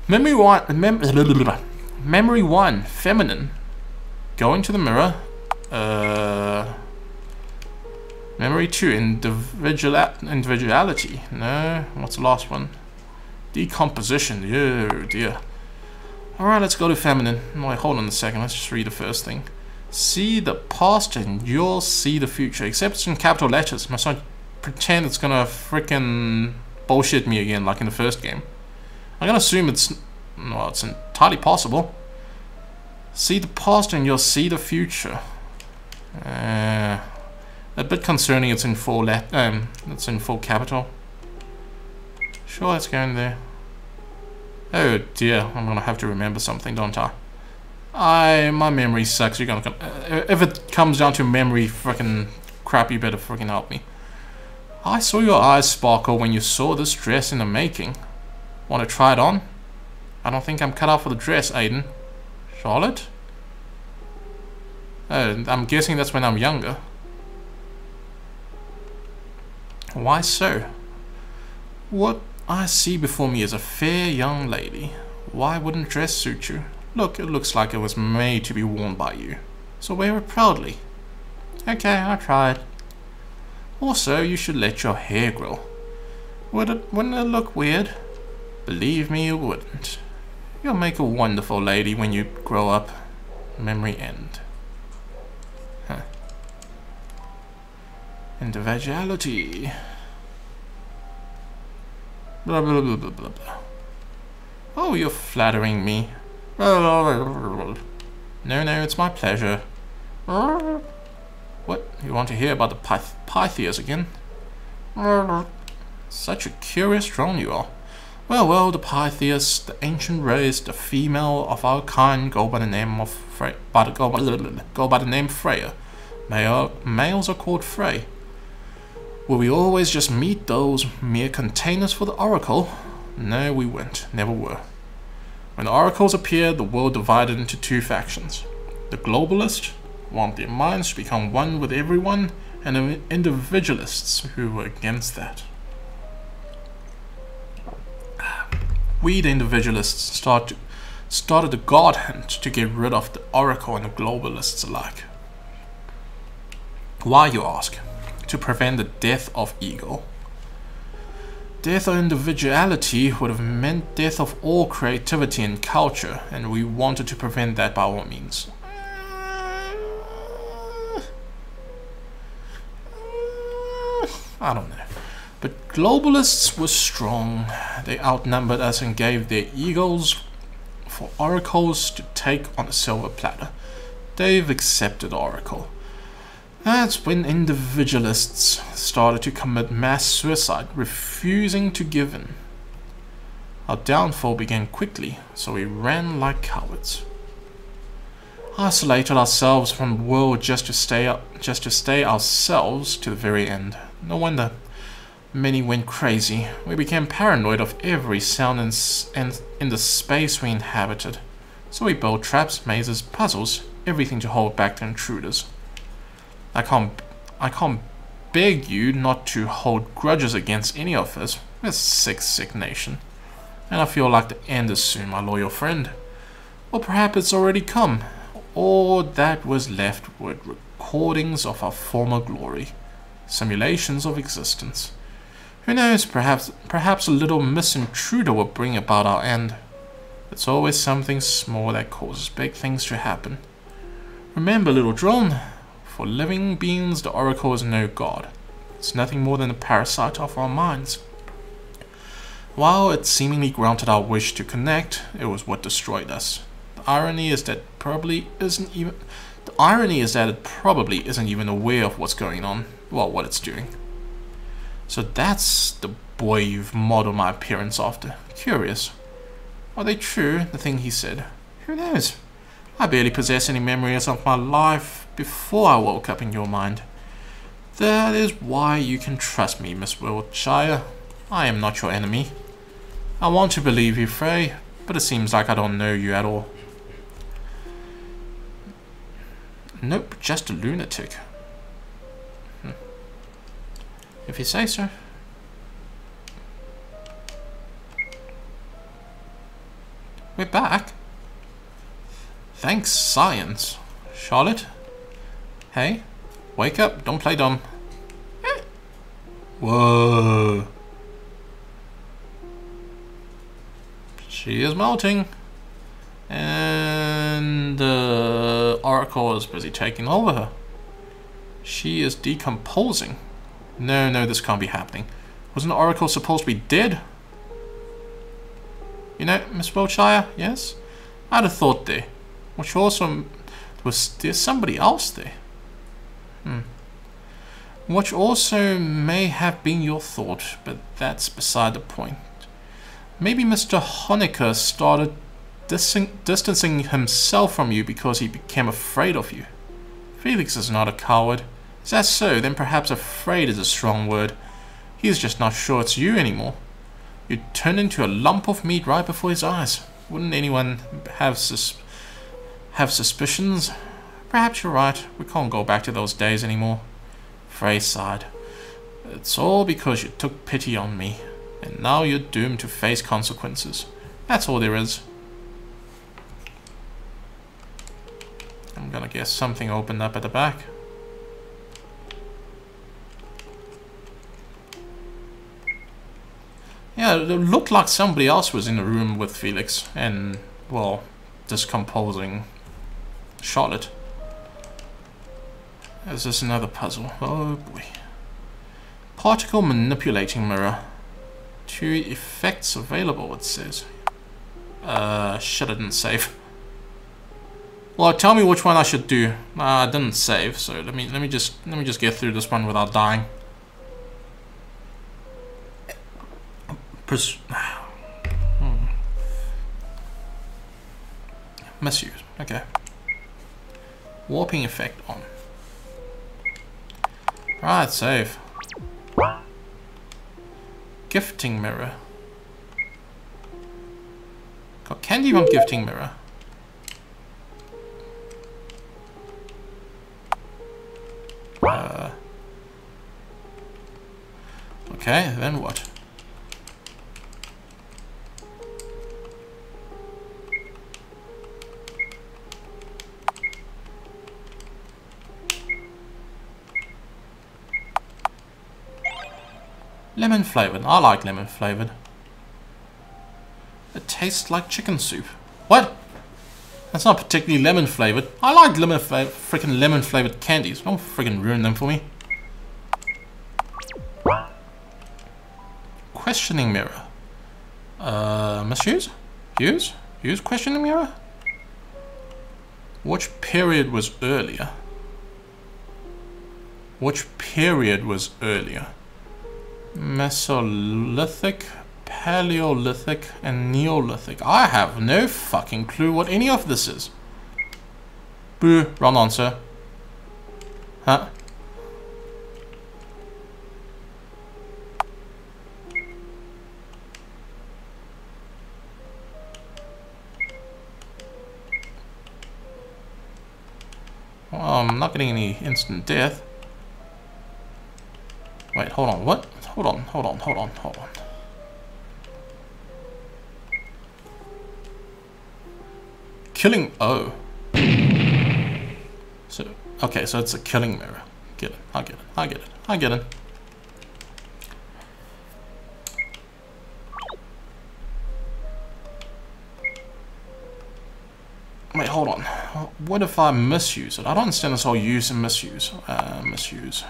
Memory one, feminine. Going to the mirror. Memory 2, individuality. No, what's the last one? Decomposition. Oh dear. Alright, let's go to feminine. Wait, hold on a second. Let's just read the first thing. See the past and you'll see the future. Except it's in capital letters. Must I pretend it's gonna freaking bullshit me again like in the first game? I'm gonna assume it's entirely possible. See the past and you'll see the future. A bit concerning. It's in full capital. Sure, let's go in there. Oh dear, I'm gonna have to remember something, don't I? My memory sucks. You're gonna if it comes down to memory freaking crap, you better freaking help me. I saw your eyes sparkle when you saw this dress in the making. Want to try it on? I don't think I'm cut out for the dress, Aiden. Charlotte? Oh, I'm guessing that's when I'm younger. Why so? What I see before me is a fair young lady. Why wouldn't dress suit you? Look, it looks like it was made to be worn by you. So wear it proudly. Okay, I tried. Also, you should let your hair grow. Wouldn't it look weird? Believe me, it wouldn't. You'll make a wonderful lady when you grow up. Memory end. Huh. Individuality. Blah blah blah blah blah blah. Oh, you're flattering me. No, it's my pleasure. What? You want to hear about the Pythias again? Such a curious drone you are. Well, the Pythias, the ancient race, the female of our kind go by the name of go by the name Freya. Males are called Frey. Will we always just meet those mere containers for the Oracle? No, we weren't. Never were. When the Oracles appeared, the world divided into two factions. The globalists want their minds to become one with everyone, and the individualists who were against that. We, the individualists, started the God Hunt to get rid of the Oracle and the globalists alike. Why, you ask? To prevent the death of ego. Death of individuality would have meant death of all creativity and culture, and we wanted to prevent that by all means. I don't know. But globalists were strong. They outnumbered us and gave their egos for oracles to take on a silver platter. They've accepted Oracle. That's when individualists started to commit mass suicide, refusing to give in. Our downfall began quickly, so we ran like cowards. Isolated ourselves from the world just to stay ourselves to the very end. No wonder many went crazy. We became paranoid of every sound in the space we inhabited. So we built traps, mazes, puzzles, everything to hold back the intruders. I can't beg you not to hold grudges against any of us. We're a sick nation. And I feel like the end is soon, my loyal friend. Or perhaps it's already come. All that was left were recordings of our former glory. Simulations of existence. Who knows, perhaps a little misintruder will bring about our end. It's always something small that causes big things to happen. Remember, little drone, for living beings the Oracle is no god. It's nothing more than a parasite of our minds. While it seemingly granted our wish to connect, it was what destroyed us. The irony is that it probably isn't even aware of what's going on, well, what it's doing. So that's the boy you've modeled my appearance after. Curious. Are they true, the thing he said? Who knows? I barely possess any memories of my life before I woke up in your mind. That is why you can trust me, Miss Wiltshire. I am not your enemy. I want to believe you, Frey, but it seems like I don't know you at all. Nope, just a lunatic. If you say so. We're back. Thanks, science. Charlotte? Hey, wake up, don't play dumb. Whoa. She is melting. And the Oracle is busy taking over her. She is decomposing. No, this can't be happening. Wasn't the Oracle supposed to be dead? You know, Miss Wiltshire, yes? I'd have thought there. Which also was there's somebody else there. Which also may have been your thought, but that's beside the point. Maybe Mr. Honecker started distancing himself from you because he became afraid of you. Felix is not a coward. Is that so? Then perhaps afraid is a strong word. He's just not sure it's you anymore. You turned into a lump of meat right before his eyes. Wouldn't anyone have have suspicions. Perhaps you're right. We can't go back to those days anymore. Frey sighed. It's all because you took pity on me, and now you're doomed to face consequences. That's all there is. I'm gonna guess something opened up at the back. Yeah, it looked like somebody else was in the room with Felix and, well, discomposing Charlotte. Is this another puzzle? Oh boy. Particle manipulating mirror. 2 effects available, it says. Shit, I didn't save. Well, tell me which one I should do. I didn't save, so let me just get through this one without dying. Misuse. Okay. Warping effect on. Right, save. Gifting mirror. Got candy on gifting mirror. Okay, then what? Lemon flavored. I like lemon flavored. It tastes like chicken soup. What? That's not particularly lemon flavored. I like freaking lemon flavored candies. Don't freaking ruin them for me. Questioning mirror. Misuse? Use questioning mirror? Which period was earlier? Which period was earlier? Mesolithic, Paleolithic, and Neolithic. I have no fucking clue what any of this is. Boo, wrong answer. Huh? Well, I'm not getting any instant death. Wait, hold on, what? Hold on. Killing, oh. So, okay, so it's a killing mirror. Get it, I get it. Wait, hold on. What if I misuse it? I don't understand this whole use and misuse. Misuse.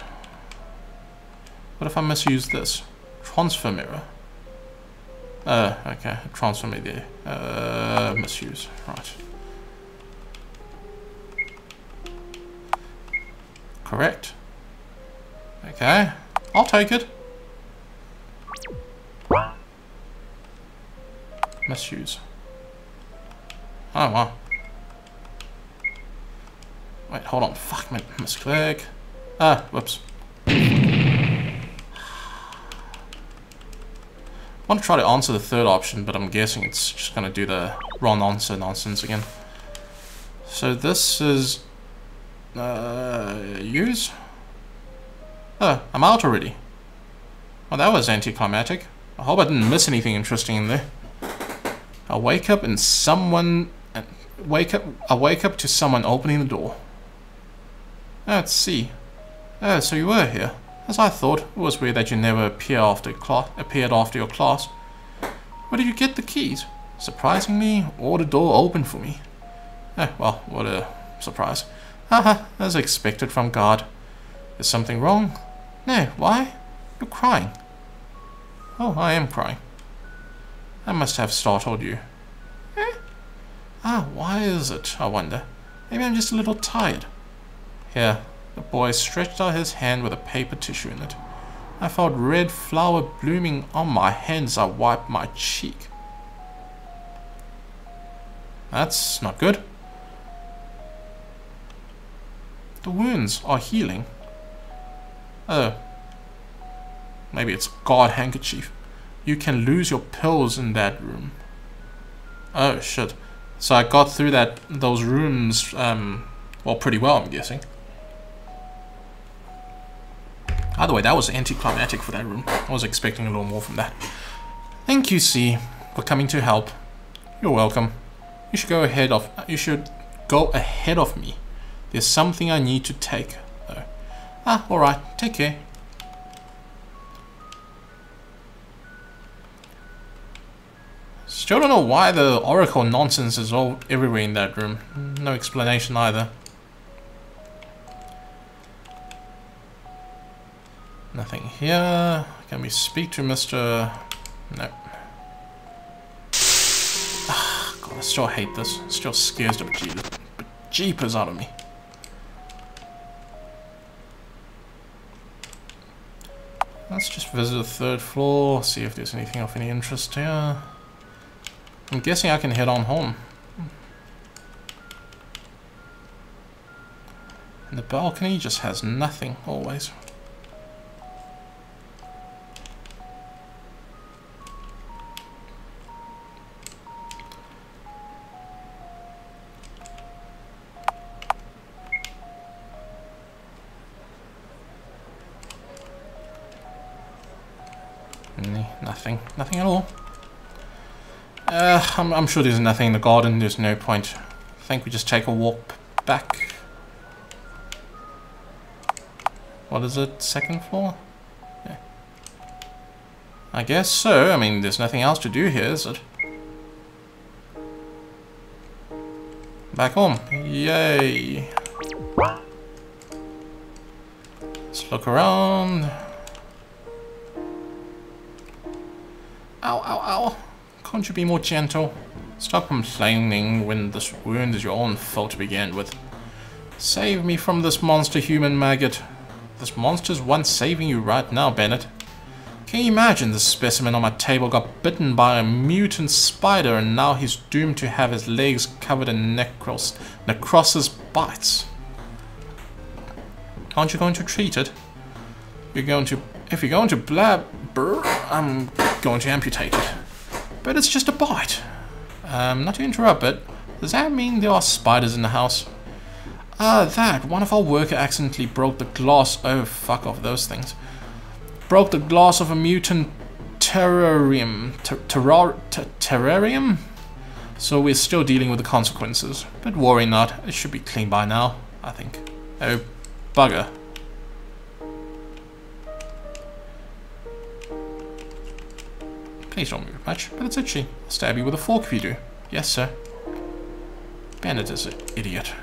What if I misuse this? Transfer mirror. Okay. Transfer me there. Misuse. Right. Correct. Okay. I'll take it. Misuse. Oh, wow. Wait, hold on. Fuck, misclick. Whoops. I want to try to answer the third option, but I'm guessing it's just going to do the wrong answer nonsense again. So this is... use? Oh, I'm out already. Well, that was anticlimactic. I hope I didn't miss anything interesting in there. I wake up and someone... I wake up to someone opening the door. Let's see. Oh, so you were here. As I thought, it was weird that you never appeared after your class. Where did you get the keys? Surprisingly, all the door opened for me. Well, what a surprise. Haha, as expected from God. Is something wrong? No, why? You're crying. Oh, I am crying. I must have startled you. Why is it, I wonder? Maybe I'm just a little tired. Here. The boy stretched out his hand with a paper tissue in it. I felt red flower blooming on my hand as I wiped my cheek. That's not good. The wounds are healing. Oh. Maybe it's guard handkerchief. You can lose your pills in that room. Oh shit. So I got through those rooms, well, pretty well, I'm guessing. Either way, that was anticlimactic for that room. I was expecting a little more from that. Thank you, C, for coming to help. You're welcome. You should go ahead of me. There's something I need to take, though. Ah, alright. Take care. Still don't know why the Oracle nonsense is all everywhere in that room. No explanation either. Nothing here. Can we speak to Mr... No. God, I still hate this. It still scares the jeepers out of me. Let's just visit the 3rd floor, see if there's anything of any interest here. I'm guessing I can head on home. And the balcony just has nothing, always. Nothing at all. I'm sure there's nothing in the garden. There's no point. I think we just take a walk back. What is it? 2nd floor? Yeah. I guess so. I mean, there's nothing else to do here, is it? Back home. Yay. Let's look around. Ow, ow, ow. Can't you be more gentle? Stop complaining when this wound is your own fault to begin with. Save me from this monster human maggot. This monster's one saving you right now, Bennett. Can you imagine this specimen on my table got bitten by a mutant spider and now he's doomed to have his legs covered in necrosis bites? Aren't you going to treat it? If you're going to blabber, I'm going to amputate it. But it's just a bite. Not to interrupt, but does that mean there are spiders in the house? One of our workers accidentally broke the glass. Oh, fuck off those things. Broke the glass of a mutant terrarium. Terrarium? So we're still dealing with the consequences. But worry not, it should be clean by now, I think. Oh, bugger. Please don't move much, but it's itchy. I'll stab you with a fork if you do. Yes, sir. Bennett is an idiot.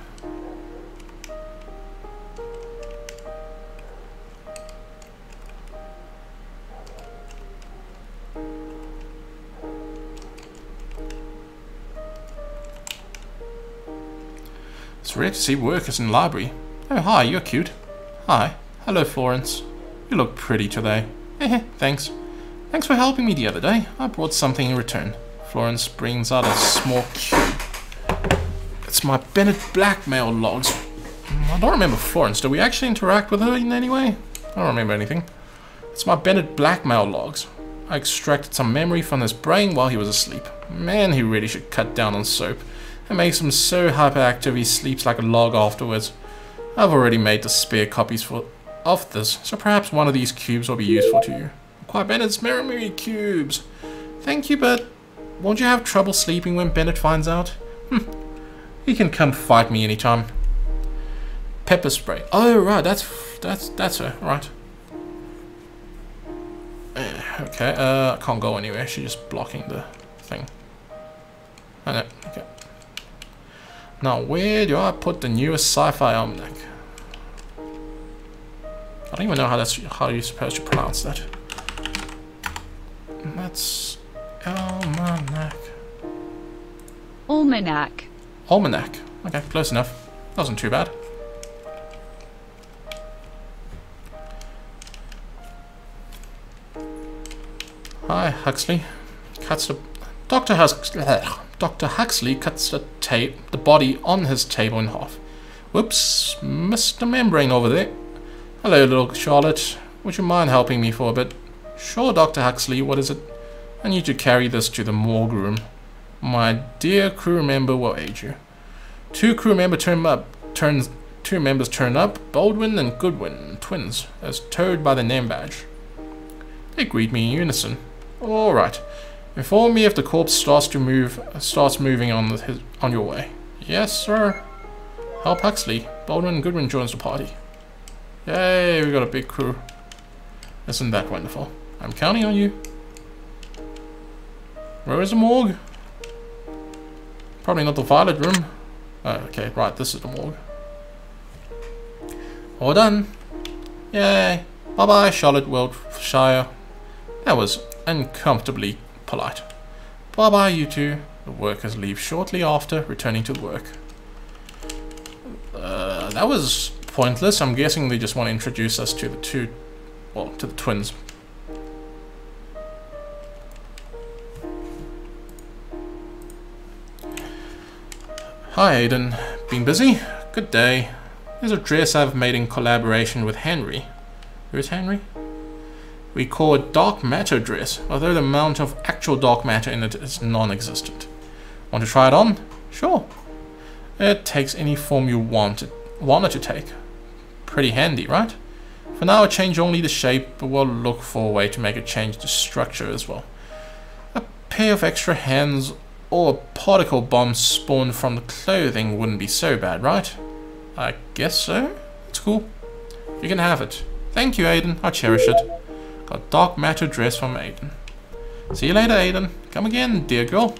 It's rare to see workers in the library. Oh, hi, you're cute. Hi. Hello, Florence. You look pretty today. Thanks. Thanks for helping me the other day. I brought something in return. Florence brings out a small cube. It's my Bennett blackmail logs. I don't remember Florence. Did we actually interact with her in any way? I don't remember anything. It's my Bennett blackmail logs. I extracted some memory from his brain while he was asleep. Man, he really should cut down on soap. It makes him so hyperactive he sleeps like a log afterwards. I've already made the spare copies of this, so perhaps one of these cubes will be useful to you. Acquire Bennett's memory cubes. Thank you, but won't you have trouble sleeping when Bennett finds out? He can come fight me anytime. Pepper spray. Oh right, that's her, right. Okay, I can't go anywhere. She's just blocking the thing. I know. Okay. Now, where do I put the newest sci-fi almanac? I don't even know how you're supposed to pronounce that. That's almanac. Almanac. Almanac. Okay, close enough. Wasn't too bad. Hi, Huxley. Dr. Huxley cuts the body on his table in half. Whoops, missed the membrane over there. Hello, little Charlotte. Would you mind helping me for a bit? Sure, Dr. Huxley, what is it? I need to carry this to the morgue room. My dear crew member will aid you. Two members turn up, Baldwin and Goodwin, twins, as towed by the name badge. They greet me in unison. Alright. Inform me if the corpse starts moving on your way. Yes, sir. Help Huxley. Baldwin and Goodwin joins the party. Yay, we got a big crew. Isn't that wonderful? I'm counting on you. Where is the morgue? Probably not the violet room. Oh, okay, right, this is the morgue. All done. Yay. Bye-bye, Charlotte Wiltshire. That was uncomfortably polite. Bye-bye, you two. The workers leave shortly after returning to work. That was pointless. I'm guessing they just want to introduce us to to the twins. Hi, Aiden. Been busy? Good day. Here's a dress I've made in collaboration with Henry. Who's Henry? We call it dark matter dress, although the amount of actual dark matter in it is non-existent. Want to try it on? Sure. It takes any form you want it to take. Pretty handy, right? For now, I change only the shape, but we'll look for a way to make it change the structure as well. A pair of extra hands or a particle bomb spawned from the clothing wouldn't be so bad, right? I guess so. It's cool. You can have it. Thank you, Aiden. I cherish it. Got dark matter dress from Aiden. See you later, Aiden. Come again, dear girl.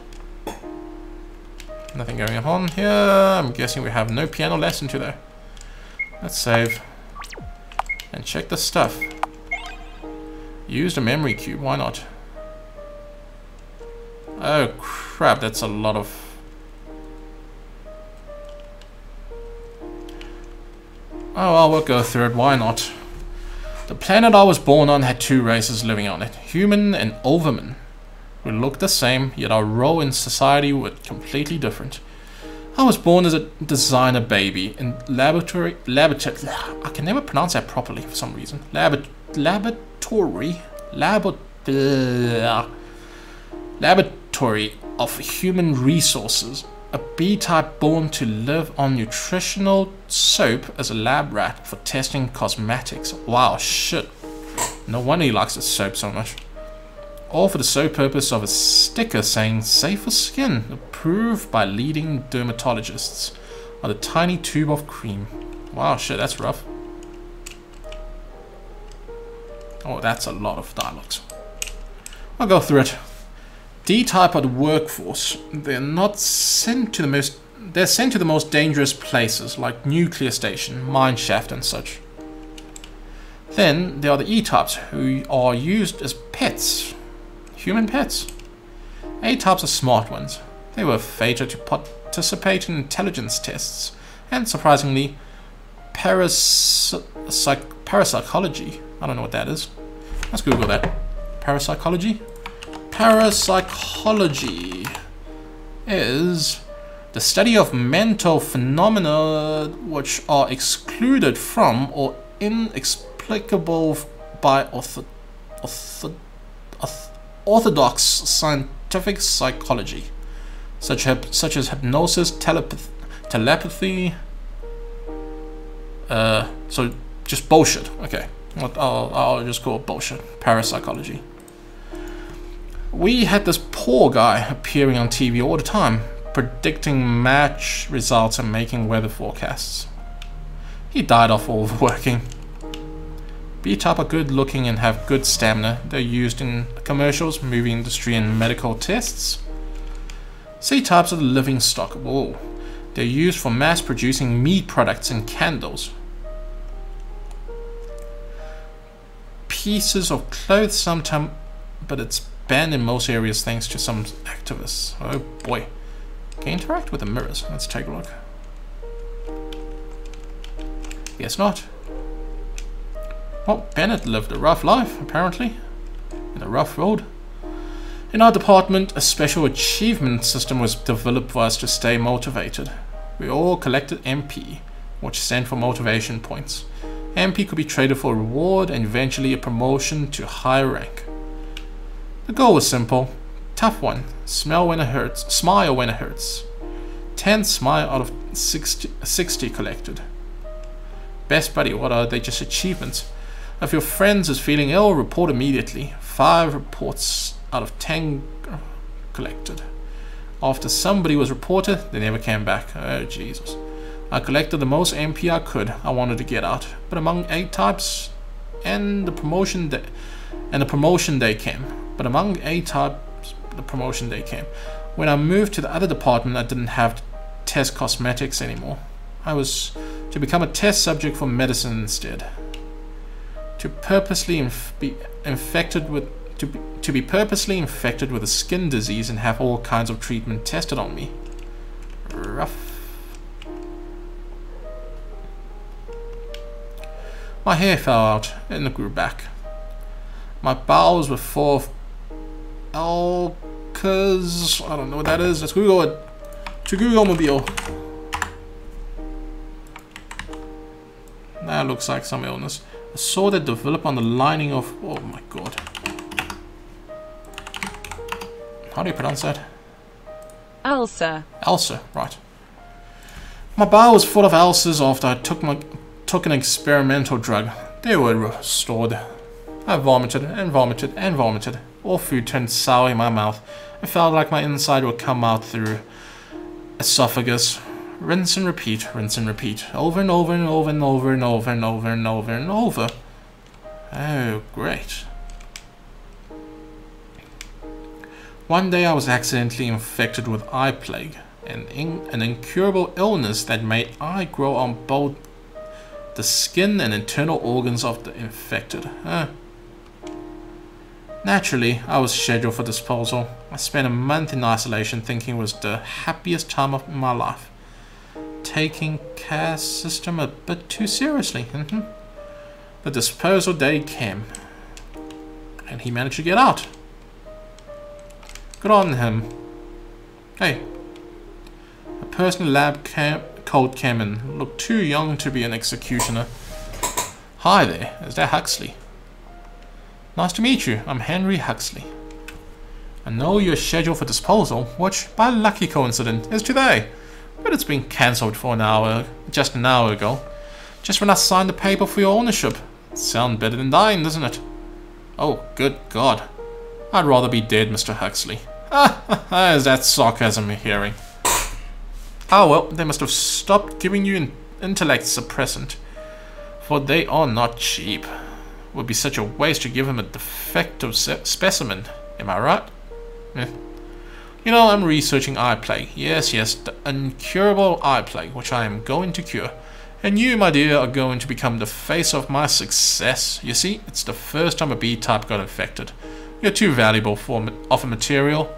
Nothing going on here. I'm guessing we have no piano lesson today. Let's save. And check the stuff. Use the memory cube. Why not? Oh crap, that's a lot of... Oh well, we'll go through it. Why not? The planet I was born on had two races living on it. Human and Overman. We looked the same, yet our role in society was completely different. I was born as a designer baby in laboratory. I can never pronounce that properly for some reason. Laboratory of human resources. A B-type born to live on nutritional soap as a lab rat for testing cosmetics. Wow, shit. No wonder he likes the soap so much. All for the sole purpose of a sticker saying safe for skin, approved by leading dermatologists, on a tiny tube of cream. Wow, shit, that's rough. Oh, that's a lot of dialogues. I'll go through it. D-type are the workforce. They're sent to the most dangerous places, like nuclear station, mine shaft and such. Then there are the E-types, who are used as pets. Human pets. A-types are smart ones. They were fated to participate in intelligence tests, and surprisingly, parapsychology. I don't know what that is. Let's Google that. Parapsychology? Parapsychology is the study of mental phenomena which are excluded from or inexplicable by orthodox scientific psychology, such as hypnosis, telepathy. So just bullshit. Okay, I'll just call it bullshit. Parapsychology. We had this poor guy appearing on TV all the time, predicting match results and making weather forecasts. He died off overworking. B-type are good looking and have good stamina. They're used in commercials, movie industry and medical tests. C-types are the living stock. Whoa. They're used for mass producing meat products and candles. Pieces of clothes sometimes, but it's banned in most areas thanks to some activists. Oh boy. Can you interact with the mirrors? Let's take a look. Guess not. Well, Bennett lived a rough life, apparently. In a rough road. In our department, a special achievement system was developed for us to stay motivated. We all collected MP, which stand for motivation points. MP could be traded for a reward and eventually a promotion to higher rank. The goal was simple. Tough one. Smile when it hurts. Smile when it hurts. 10 smile out of 60 collected. Best buddy, what are they? Just achievements. If your friends is feeling ill, report immediately. 5 reports out of 10 collected. After somebody was reported, they never came back. Oh Jesus. I collected the most MP I could. I wanted to get out. But among 8 types and the promotion day came. But among 8 types, the promotion day came. When I moved to the other department, I didn't have to test cosmetics anymore. I was to become a test subject for medicine instead. To purposely be infected with a skin disease and have all kinds of treatment tested on me. Rough. My hair fell out and it grew back. My bowels were full of alkers. I don't know what that is. Let's Google it. To Google Mobile. That looks like some illness. A sore that developed on the lining of... Oh my god. How do you pronounce that? Ulcer. Ulcer, right. My bowel was full of ulcers after I took an experimental drug. They were restored. I vomited and vomited and vomited. All food turned sour in my mouth. It felt like my inside would come out through esophagus. Rinse and repeat, over and over and over and over and over and over and over and over. Oh, great. One day I was accidentally infected with eye plague, an incurable illness that made eye grow on both the skin and internal organs of the infected. Naturally, I was scheduled for disposal. I spent a month in isolation thinking it was the happiest time of my life. Taking caste system a bit too seriously. The disposal day came, and he managed to get out. Good on him. Hey, a person in the lab coat came in. Looked too young to be an executioner. Hi there, is that Huxley? Nice to meet you. I'm Henry Huxley. I know you're scheduled for disposal, which, by lucky coincidence, is today. But it's been cancelled for just an hour ago. Just when I signed the paper for your ownership. Sounds better than dying, doesn't it? Oh, good God. I'd rather be dead, Mr. Huxley. Is that sarcasm you're hearing? Ah well, they must have stopped giving you an intellect suppressant. For they are not cheap. It would be such a waste to give him a defective specimen. Am I right? You know, I'm researching eye plague. Yes, the incurable eye plague, which I am going to cure. And you, my dear, are going to become the face of my success. You see, it's the first time a B-type got infected. You're too valuable of a material.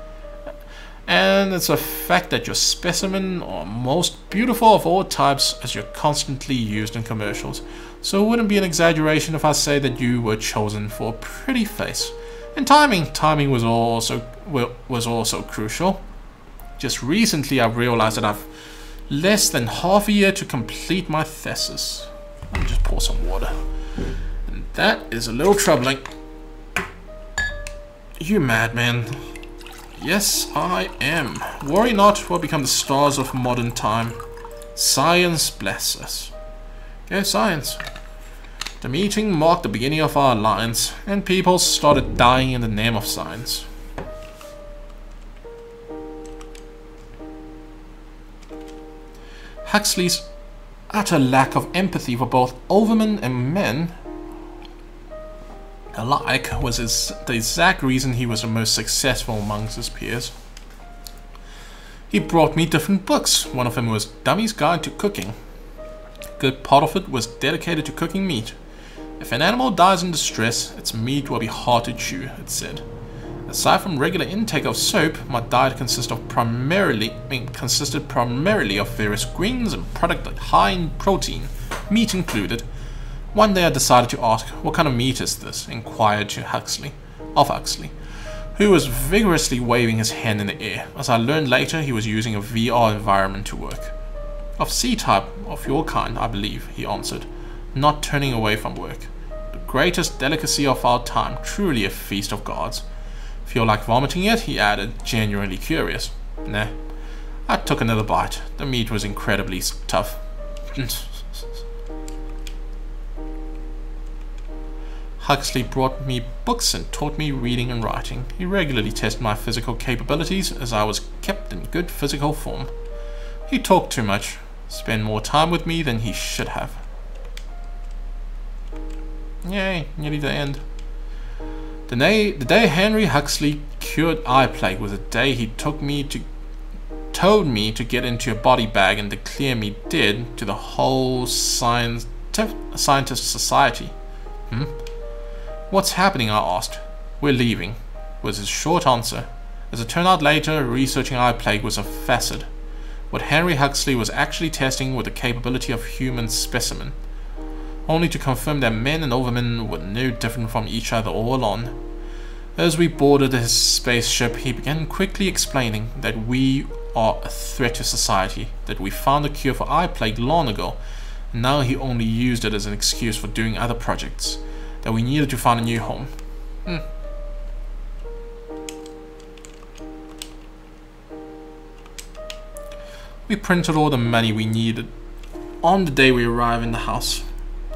And it's a fact that your specimen are most beautiful of all types as you're constantly used in commercials. So it wouldn't be an exaggeration if I say that you were chosen for a pretty face. And timing was also crucial. Just recently I've realized that I've less than half a year to complete my thesis. Let me just pour some water. And that is a little troubling. You madman. Yes, I am. Worry not, we'll become the stars of modern time. Science bless us. Go science. The meeting marked the beginning of our alliance, and people started dying in the name of science. Huxley's utter lack of empathy for both overmen and men alike was the exact reason he was the most successful amongst his peers. He brought me different books. One of them was Dummy's Guide to Cooking. A good part of it was dedicated to cooking meat. If an animal dies in distress, its meat will be hard to chew, it said. Aside from regular intake of soap, my diet consisted primarily of various greens and products high in protein, meat included. One day I decided to ask, what kind of meat is this? Inquired of Huxley, who was vigorously waving his hand in the air. As I learned later, he was using a VR environment to work. Of C-type, of your kind, I believe, he answered, not turning away from work. The greatest delicacy of our time, truly a feast of gods. Feel like vomiting yet? He added, genuinely curious. Nah. I took another bite. The meat was incredibly tough. Huxley brought me books and taught me reading and writing. He regularly tested my physical capabilities as I was kept in good physical form. He talked too much, spent more time with me than he should have. Yay, nearly the end. The day Henry Huxley cured eye plague was the day he told me to get into a body bag and declare me dead to the whole scientist society. What's happening? I asked. We're leaving, was his short answer. As it turned out later, researching eye plague was a facet. What Henry Huxley was actually testing was the capability of human specimen, only to confirm that men and overmen were no different from each other all along. As we boarded his spaceship, he began quickly explaining that we are a threat to society, that we found a cure for eye plague long ago, and now he only used it as an excuse for doing other projects, that we needed to find a new home. We printed all the money we needed on the day we arrived in the house.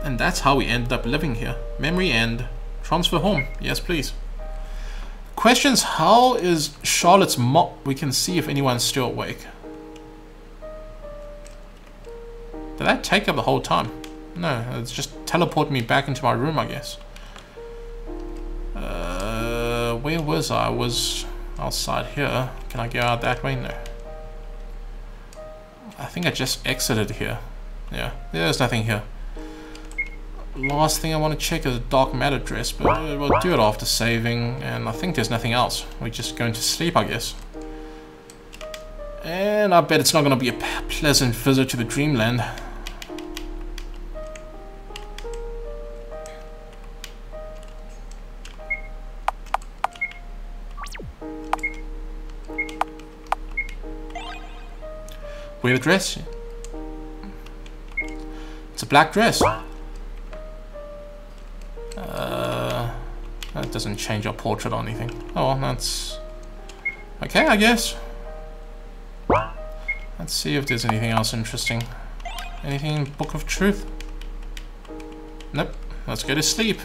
And that's how we ended up living here. Memory end. Transfer home. Yes, please. Questions: how is Charlotte's mom? We can see if anyone's still awake. Did that take up the whole time? No, it's just teleported me back into my room, I guess. Where was I? I was outside here. Can I go out that way? No. I think I just exited here. Yeah, there's nothing here. Last thing I want to check is a dark matter dress, but we'll do it after saving, and I think there's nothing else. We're just going to sleep, I guess. And I bet it's not going to be a pleasant visit to the dreamland. Wear the dress. It's a black dress. That doesn't change our portrait or anything. Oh, well, that's okay, I guess. Let's see if there's anything else interesting. Anything in Book of Truth? Nope. Let's go to sleep.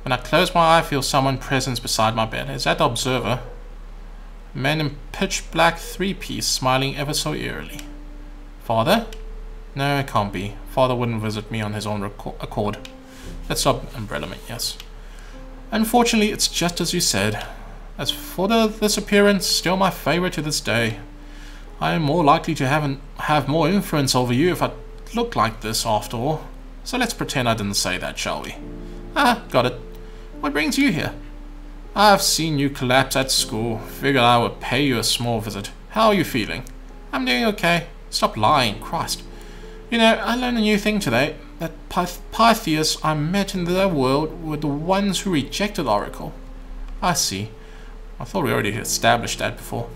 When I close my eye, I feel someone present beside my bed. Is that the observer? A man in pitch black three-piece, smiling ever so eerily. Father? No, it can't be. Father wouldn't visit me on his own accord. That's not Umbrella Mate, yes. Unfortunately, it's just as you said. As for this appearance, still my favorite to this day. I am more likely to have more influence over you if I look like this after all. So let's pretend I didn't say that, shall we? Ah, got it. What brings you here? I've seen you collapse at school. Figured I would pay you a small visit. How are you feeling? I'm doing okay. Stop lying, Christ. You know, I learned a new thing today. That Pythias I met in the world were the ones who rejected Oracle. I see. I thought we already established that before.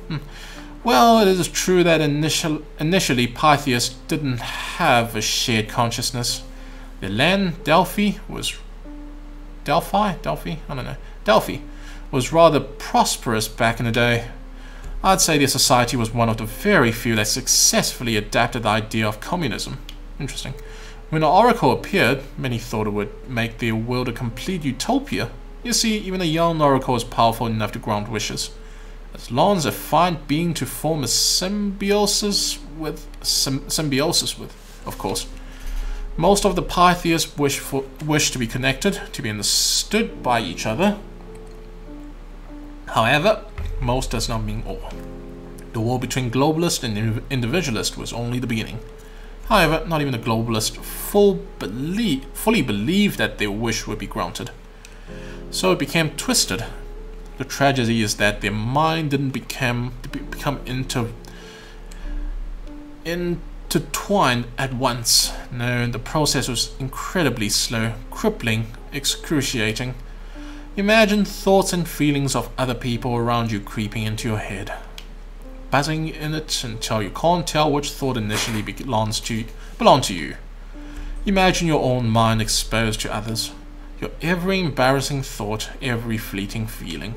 Well, it is true that initially Pythias didn't have a shared consciousness. The land, Delphi? I don't know. Delphi was rather prosperous back in the day. I'd say their society was one of the very few that successfully adapted the idea of communism. Interesting. When the Oracle appeared, many thought it would make their world a complete utopia. You see, even a young Oracle is powerful enough to grant wishes, as long as they find being to form a symbiosis with, of course. Most of the Pythias wish to be connected, to be understood by each other. However, most does not mean all. The war between globalist and individualist was only the beginning. However, not even the globalist fully believed that their wish would be granted. So it became twisted. The tragedy is that their mind didn't become intertwined at once. No, the process was incredibly slow, crippling, excruciating. Imagine thoughts and feelings of other people around you creeping into your head, buzzing in it until you can't tell which thought initially belonged to you. Imagine your own mind exposed to others. Your every embarrassing thought, every fleeting feeling.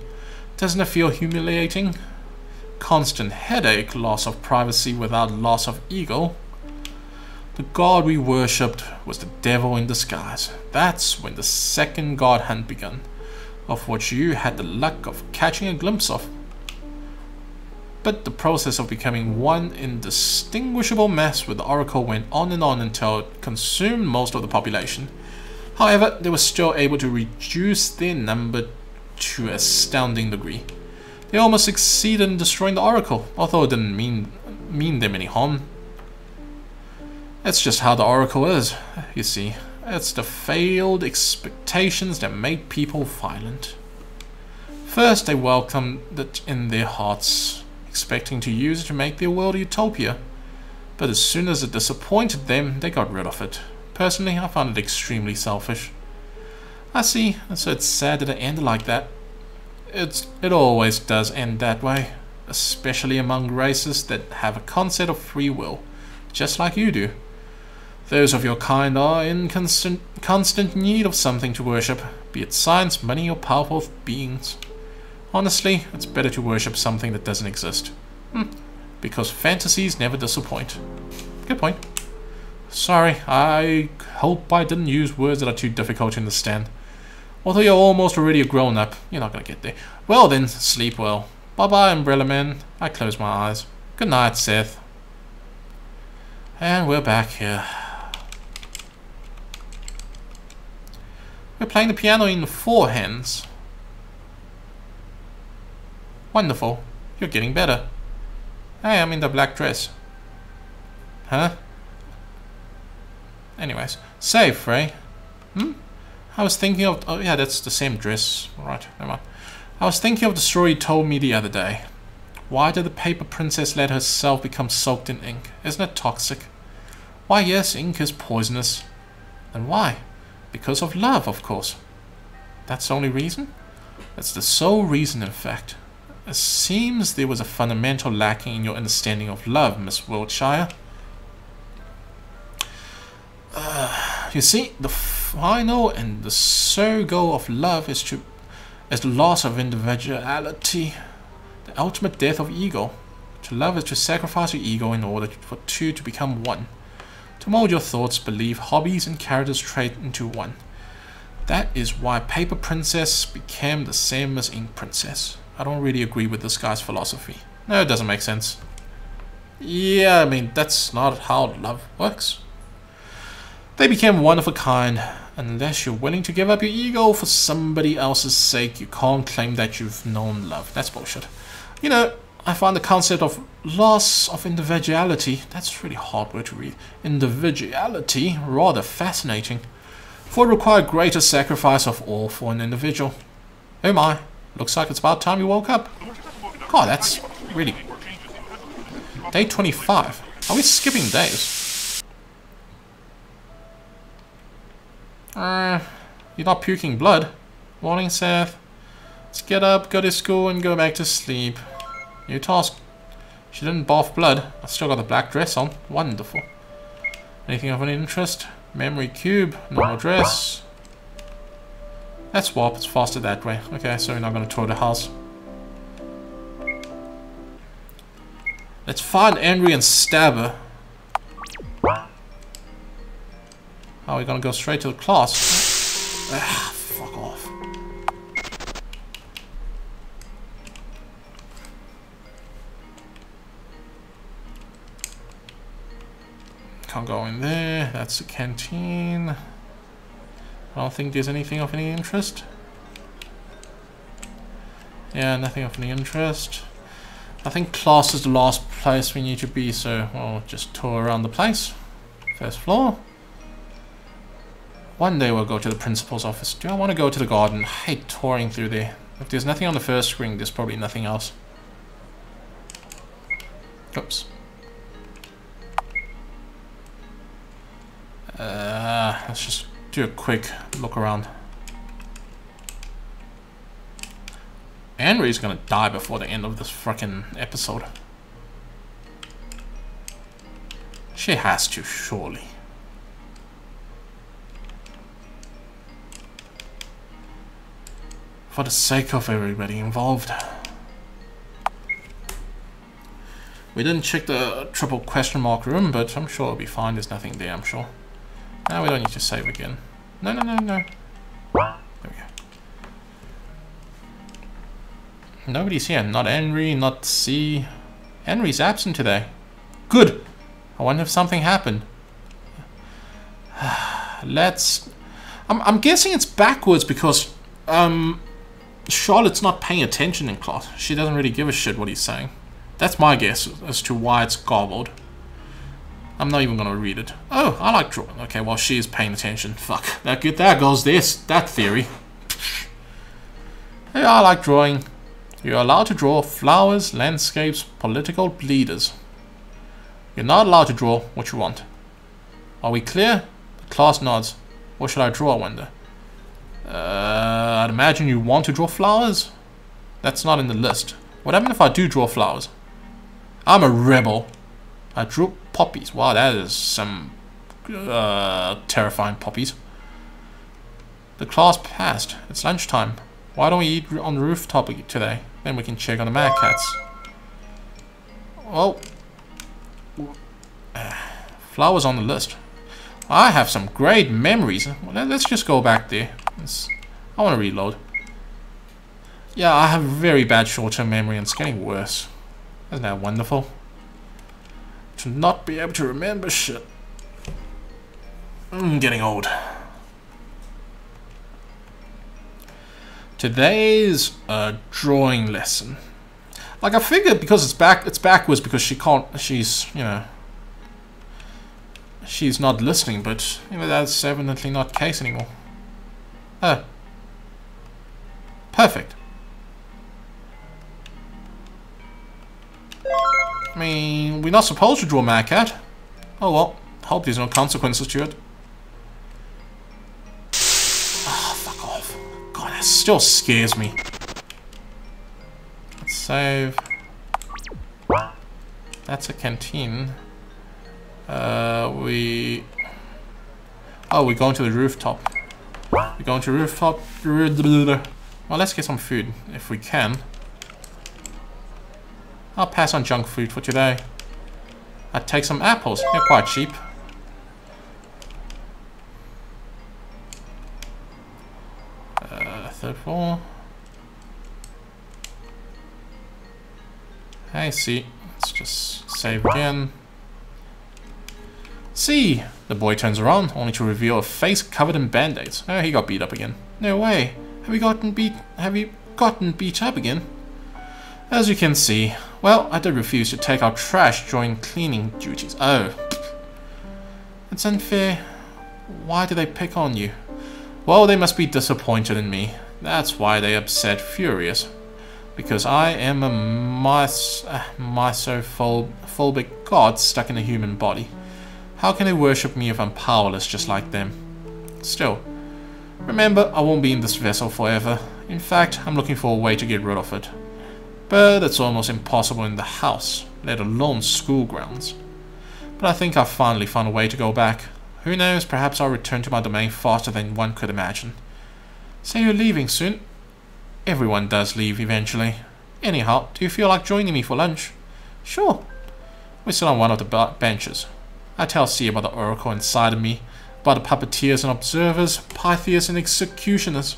Doesn't it feel humiliating? Constant headache, loss of privacy without loss of ego. The god we worshipped was the devil in disguise. That's when the second god hunt began, of which you had the luck of catching a glimpse of. But the process of becoming one indistinguishable mass with the oracle went on until it consumed most of the population. However, they were still able to reduce their number to an astounding degree. They almost succeeded in destroying the oracle, although it didn't mean them any harm. That's just how the oracle is, you see. It's the failed expectations that made people violent. First, they welcomed it in their hearts, expecting to use it to make their world a utopia. But as soon as it disappointed them, they got rid of it. Personally, I found it extremely selfish. I see, so it's sad that it ended like that. It always does end that way, especially among races that have a concept of free will, just like you do. Those of your kind are in constant need of something to worship, be it science, money, or powerful beings. Honestly, it's better to worship something that doesn't exist. Because fantasies never disappoint. Good point. Sorry, I hope I didn't use words that are too difficult to understand. Although you're almost already a grown-up, you're not gonna get there. Well then, sleep well. Bye-bye, Umbrella Man. I close my eyes. Good night, Seth. And we're back here. We're playing the piano in 4 hands. Wonderful. You're getting better. Hey, I'm in the black dress. Huh? Anyways. Say, Frey. I was thinking of... Oh, yeah, that's the same dress. Right, never mind. I was thinking of the story you told me the other day. Why did the paper princess let herself become soaked in ink? Isn't it toxic? Why, yes, ink is poisonous. And why? Because of love, of course. That's the only reason? That's the sole reason, in fact. It seems there was a fundamental lacking in your understanding of love, Miss Wiltshire. You see, the final and the sole goal of love is the loss of individuality, the ultimate death of ego. To love is to sacrifice your ego in order for two to become one. To mold your thoughts, belief, hobbies, and characters trait into one. That is why Paper Princess became the same as Ink Princess. I don't really agree with this guy's philosophy. No, it doesn't make sense. Yeah, I mean, that's not how love works. They became one of a kind. Unless you're willing to give up your ego for somebody else's sake, you can't claim that you've known love. That's bullshit. You know, I find the concept of loss of individuality, that's a really hard word to read, individuality, rather fascinating. For it required greater sacrifice of all for an individual. Oh my, looks like it's about time you woke up. God, that's really... Day 25. Are we skipping days? You're not puking blood. Morning, Seth. Let's get up, go to school, and go back to sleep. New task. She didn't bath blood. I still got the black dress on. Wonderful. Anything of any interest? Memory cube. Normal dress. Let's swap. It's faster that way. Okay, so we're not going to tour the house. Let's find Henry and stab her. Are we gonna go straight to the class? Ah, fuck off. Can't go in there. That's the canteen. I don't think there's anything of any interest. Yeah, nothing of any interest. I think class is the last place we need to be, so we'll just tour around the place. First floor. One day we'll go to the principal's office. Do I want to go to the garden? I hate touring through there. If there's nothing on the first screen, there's probably nothing else. Oops. Let's just do a quick look around. Henry's gonna die before the end of this frickin' episode. She has to, surely. For the sake of everybody involved. We didn't check the triple question mark room, but I'm sure it'll be fine. There's nothing there, I'm sure. Now we don't need to save again. No. There we go. Nobody's here. Not Henry, not C. Henry's absent today. Good. I wonder if something happened. Let's... I'm guessing it's backwards because Charlotte's not paying attention in class. She doesn't really give a shit what he's saying. That's my guess as to why it's garbled. I'm not even going to read it. Oh, I like drawing. Okay, well, she is paying attention. Fuck. There goes that theory. Hey, I like drawing. You're allowed to draw flowers, landscapes, political leaders. You're not allowed to draw what you want. Are we clear? The class nods. What should I draw, I wonder? I'd imagine you want to draw flowers? That's not in the list. What happens if I do draw flowers? I'm a rebel. I drew poppies. Wow, that is some terrifying poppies. The class passed. It's lunchtime. Why don't we eat on the rooftop today? Then we can check on the mad cats. Well, flowers on the list. I have some great memories. Well, let's just go back there. I want to reload. Yeah, I have very bad short-term memory and it's getting worse. Isn't that wonderful? To not be able to remember shit. I'm getting old. Today's drawing lesson. Like I figured because it's backwards because she's she's not listening, but that's evidently not the case anymore. Perfect. I mean, we're not supposed to draw Mad Cat. Oh well, hope there's no consequences to it. Ah, fuck off. God, that still scares me. Let's save. That's a canteen. We're going to the rooftop. We're going to the rooftop. Well, let's get some food if we can. I'll pass on junk food for today. I'd take some apples. They're quite cheap. Third floor. Hey, see. Let's just save again. See! The boy turns around, only to reveal a face covered in band-aids. Oh, he got beat up again. No way. Have you gotten beat up again? As you can see, well, I did refuse to take out trash during cleaning duties. Oh. It's unfair. Why do they pick on you? Well, they must be disappointed in me. That's why they upset furious. Because I am a misophobic god stuck in a human body. How can they worship me if I'm powerless just like them? Still, remember, I won't be in this vessel forever. In fact, I'm looking for a way to get rid of it. But it's almost impossible in the house, let alone school grounds. But I think I've finally found a way to go back. Who knows, perhaps I'll return to my domain faster than one could imagine. So you're leaving soon? Everyone does leave eventually. Anyhow, do you feel like joining me for lunch? Sure. We sit on one of the benches. I tell C about the oracle inside of me, about the puppeteers and observers, Pythias and executioners.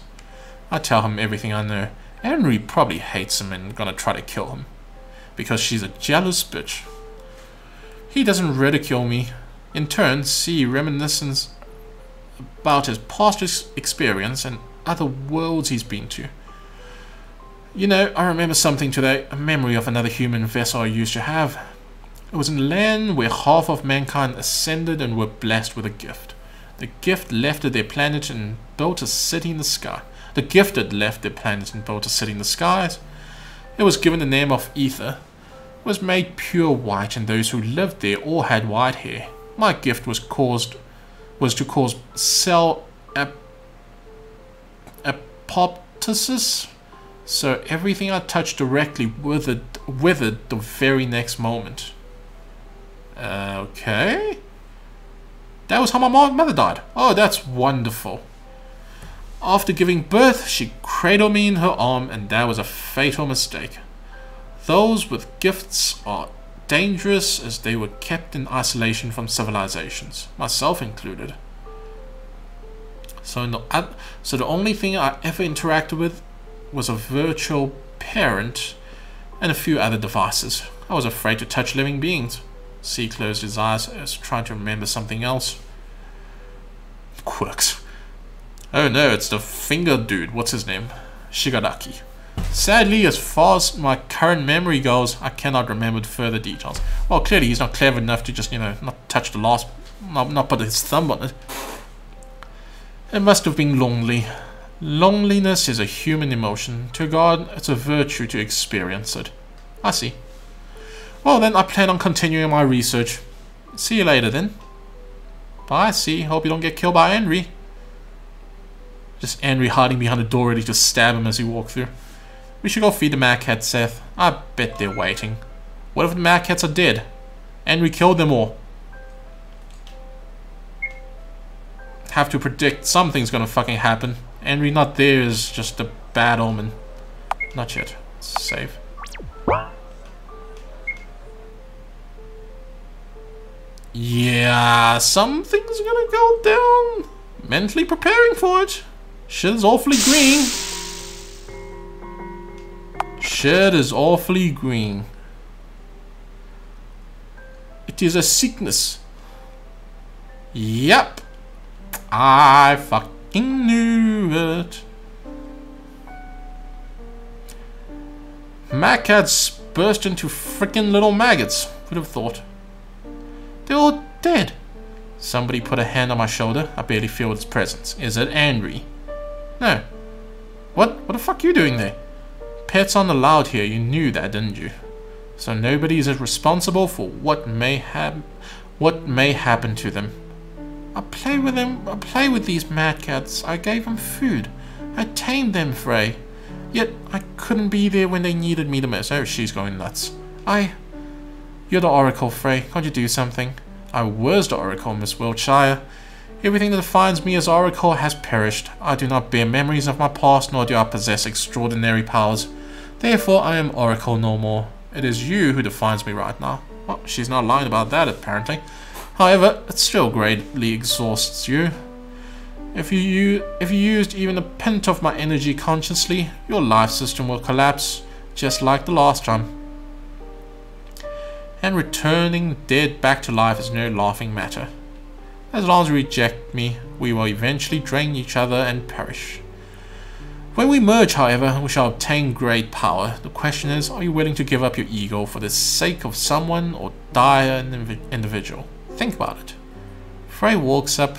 I tell him everything I know. Henry probably hates him and gonna try to kill him. Because she's a jealous bitch. He doesn't ridicule me. In turn, C reminisces about his past experience and other worlds he's been to. You know, I remember something today, a memory of another human vessel I used to have. It was in a land where half of mankind ascended and were blessed with a gift. The gift left their planet and built a city in the sky. The gifted left their planet and built a city in the skies. It was given the name of Ether. It was made pure white, and those who lived there all had white hair. My gift was to cause cell apoptosis, so everything I touched directly withered the very next moment. Okay. That was how my mother died. Oh, that's wonderful. After giving birth, she cradled me in her arm, and that was a fatal mistake. Those with gifts are dangerous as they were kept in isolation from civilizations, myself included. So the only thing I ever interacted with was a virtual parent and a few other devices. I was afraid to touch living beings. C closed his eyes as trying to remember something else. Quirks. Oh no, it's the finger dude. What's his name? Shigaraki. Sadly, as far as my current memory goes, I cannot remember further details. Well, clearly he's not clever enough to just, not touch the last... Not put his thumb on it. It must have been lonely. Loneliness is a human emotion. To God, it's a virtue to experience it. I see. Well then, I plan on continuing my research. See you later then. Bye, C. Hope you don't get killed by Henry. Just Henry hiding behind the door ready to stab him as he walks through. We should go feed the mad cats, Seth. I bet they're waiting. What if the mad cats are dead? Henry killed them all. Have to predict something's gonna fucking happen. Henry not there is just a bad omen. Not yet. Save. Yeah, something's gonna go down. Mentally preparing for it. Shit is awfully green. Shit is awfully green. It is a sickness. Yep. I fucking knew it. Magcats burst into freaking little maggots. Would have thought. They're all dead. Somebody put a hand on my shoulder. I barely feel its presence. Is it Henry? No. What the fuck are you doing there? Pets aren't allowed here. You knew that, didn't you? So nobody is responsible for what may happen to them. I play with them. I play with these mad cats. I gave them food. I tamed them, Frey. Yet I couldn't be there when they needed me the most. Oh, she's going nuts. You're the Oracle, Frey. Can't you do something? I was the Oracle, Miss Wiltshire. Everything that defines me as Oracle has perished. I do not bear memories of my past, nor do I possess extraordinary powers. Therefore, I am Oracle no more. It is you who defines me right now. Well, she's not lying about that, apparently. However, it still greatly exhausts you. If you used even a pint of my energy consciously, your life system will collapse, just like the last time. And returning dead back to life is no laughing matter. As long as you reject me, we will eventually drain each other and perish. When we merge, however, we shall obtain great power. The question is, are you willing to give up your ego for the sake of someone or die an individual? Think about it. Frey walks up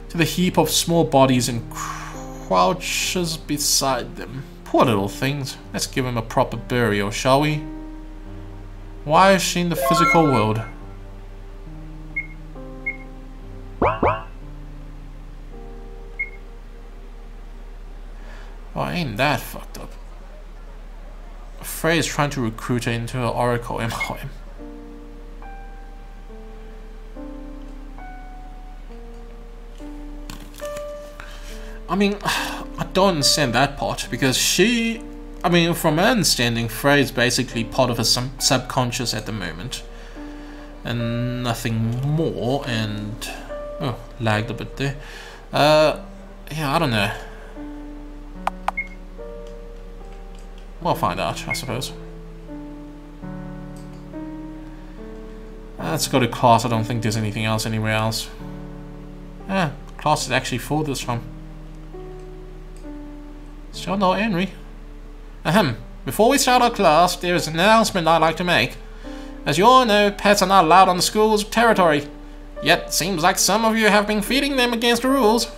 to the heap of small bodies and crouches beside them. Poor little things. Let's give him a proper burial, shall we? Why is she in the physical world? Oh, ain't that fucked up. Frey is trying to recruit her into her Oracle empire. I mean, I don't understand that part, because she... I mean, from my understanding, Frey is basically part of her subconscious at the moment. And nothing more, and... Oh, lagged a bit there. Yeah, I don't know. We'll find out, I suppose. Let's go to class. I don't think there's anything else anywhere else. Yeah, class is actually full this time. Still no Henry. Ahem. Before we start our class, there is an announcement I'd like to make. As you all know, pets are not allowed on the school's territory. Yet, it seems like some of you have been feeding them against the rules.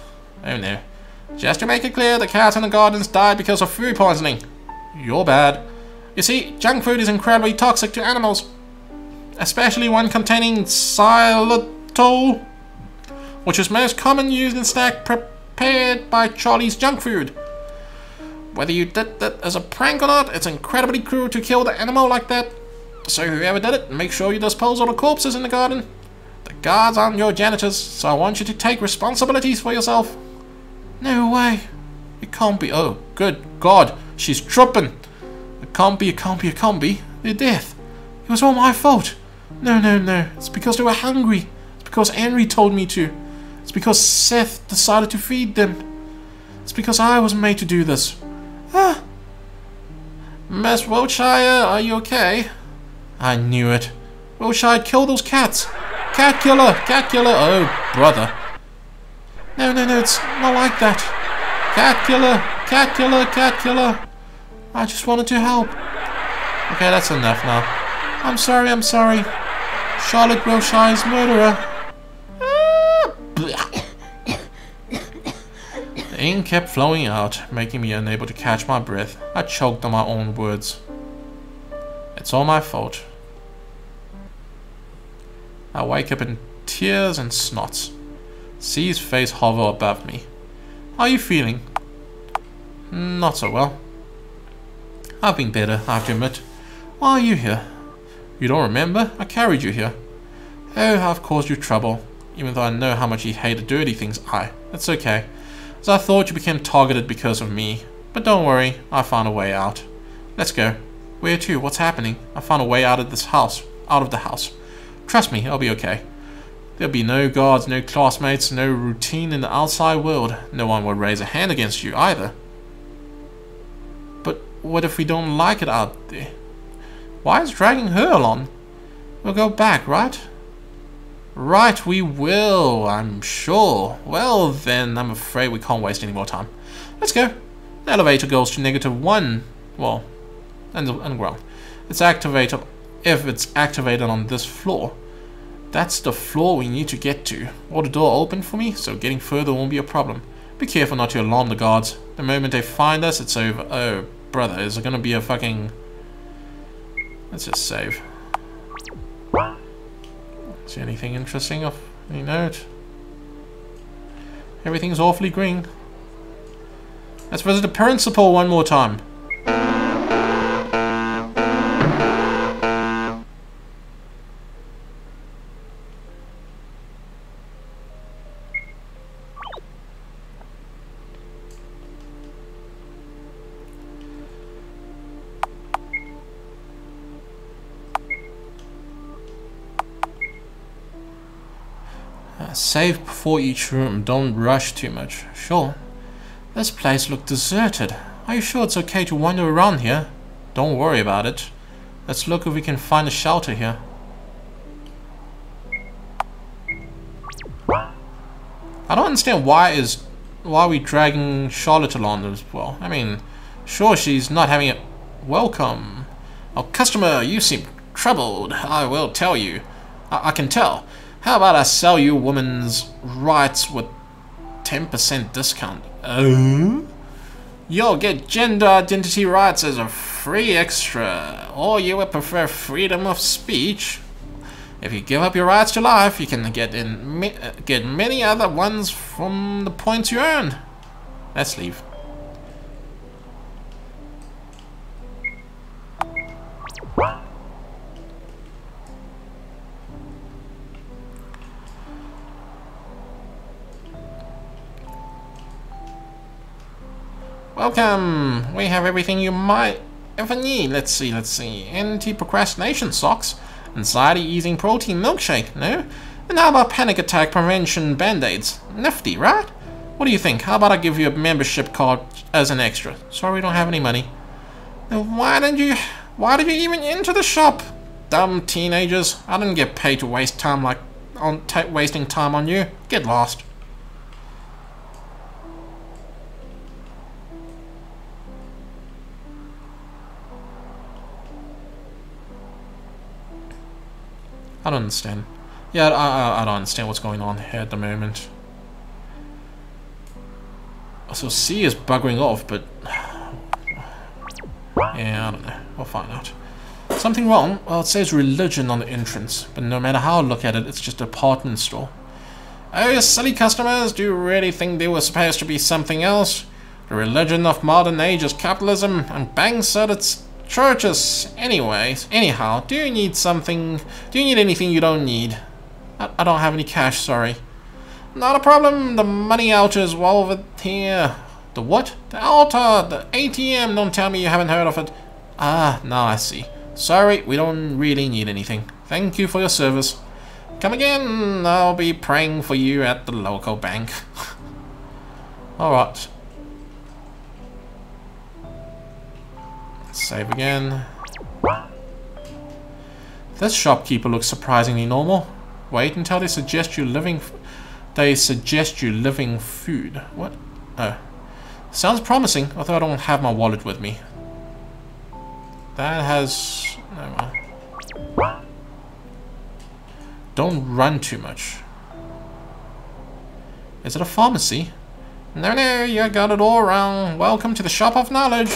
Oh no. Just to make it clear, the cat in the gardens died because of food poisoning. You're bad. You see, junk food is incredibly toxic to animals. Especially one containing xylitol, which is most common used in snack prepared by Charlie's junk food. Whether you did that as a prank or not, it's incredibly cruel to kill the animal like that. So whoever did it, make sure you dispose all the corpses in the garden. The guards aren't your janitors, so I want you to take responsibilities for yourself. No way. It can't be. Oh, good God. She's tripping. It can't be, it can't be, it can't be. Their death. It was all my fault. No, no, no. It's because they were hungry. It's because Henry told me to. It's because Seth decided to feed them. It's because I was made to do this. Ah. Miss Wiltshire, are you okay? I knew it. Wiltshire, kill those cats. Cat killer, cat killer. Oh, brother. No, no, no, it's not like that. Cat killer, cat killer, cat killer. I just wanted to help. Okay, that's enough now. I'm sorry, I'm sorry. Charlotte Wilshire's murderer. The ink kept flowing out, making me unable to catch my breath. I choked on my own words. It's all my fault. I wake up in tears and snots. See his face hover above me. How are you feeling? Not so well. I've been better, I have to admit. Why are you here? You don't remember? I carried you here. Oh, I've caused you trouble. Even though I know how much you hated dirty things, That's okay. As I thought you became targeted because of me. But don't worry, I found a way out. Let's go. Where to? What's happening? I found a way out of this house. Out of the house. Trust me, I'll be okay. There'll be no guards, no classmates, no routine in the outside world. No one will raise a hand against you either. But what if we don't like it out there? Why is dragging her along? We'll go back, right? Right, we will, I'm sure. Well, then, I'm afraid we can't waste any more time. Let's go. The elevator goes to -1. Well, underground. It's activated. If it's activated on this floor, that's the floor we need to get to. Or the door open for me, so getting further won't be a problem. Be careful not to alarm the guards. The moment they find us, it's over. Oh, brother, is it gonna be a fucking... Let's just save. See anything interesting of any note? Everything's awfully green. Let's visit the principal one more time. Save before each room, don't rush too much. Sure. This place looked deserted. Are you sure it's okay to wander around here? Don't worry about it. Let's look if we can find a shelter here. I don't understand why are we dragging Charlotte along as well. I mean, sure, she's not having it. Welcome. Oh, customer, you seem troubled. I will tell you. I can tell. How about I sell you woman's rights with 10% discount? Oh? You'll get gender identity rights as a free extra. Or you would prefer freedom of speech. If you give up your rights to life, you can get many other ones from the points you earn. Let's leave. Welcome! We have everything you might ever need. Let's see. Anti-procrastination socks. Anxiety-easing protein milkshake, no? And how about panic attack prevention band-aids? Nifty, right? What do you think? How about I give you a membership card as an extra? Sorry, we don't have any money. Then why did you even enter the shop? Dumb teenagers. I didn't get paid to waste time wasting time on you. Get lost. I don't understand. Yeah, I don't understand what's going on here at the moment. So C is buggering off, but... yeah, I don't know. We'll find out. Something wrong? Well, it says religion on the entrance, but no matter how I look at it, it's just a department store. Oh, you silly customers, do you really think they were supposed to be something else? The religion of modern age is capitalism, and banks said it's churches. Anyhow, do you need anything you don't need? I don't have any cash, sorry. Not a problem, the money ouch is well over here. The what? The altar! The ATM! Don't tell me you haven't heard of it. Ah, now I see. Sorry, we don't really need anything. Thank you for your service. Come again, I'll be praying for you at the local bank. Alright. Save again. This shopkeeper looks surprisingly normal. Wait until they suggest you living food. What? Oh. Sounds promising, although I don't have my wallet with me. That has... no, well. Don't run too much. Is it a pharmacy? No, you got it all wrong. Welcome to the shop of knowledge.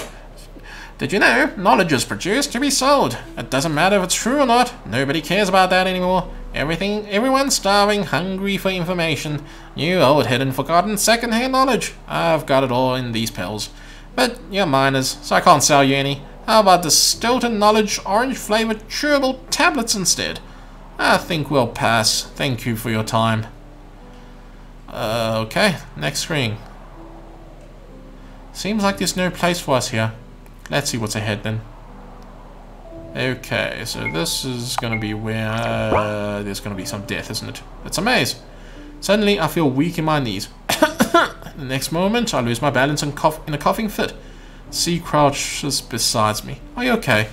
Did you know knowledge is produced to be sold? It doesn't matter if it's true or not. Nobody cares about that anymore. Everyone's starving, hungry for information. New, old, hidden, forgotten, second-hand knowledge. I've got it all in these pills. But you're minors, so I can't sell you any. How about the Stilton Knowledge orange-flavored chewable tablets instead? I think we'll pass. Thank you for your time. Okay, next screen. Seems like there's no place for us here. Let's see what's ahead then. Okay, so this is gonna be where there's gonna be some death, isn't it? It's a maze. Suddenly, I feel weak in my knees. The next moment, I lose my balance and cough in a coughing fit. C crouches beside me. Are you okay?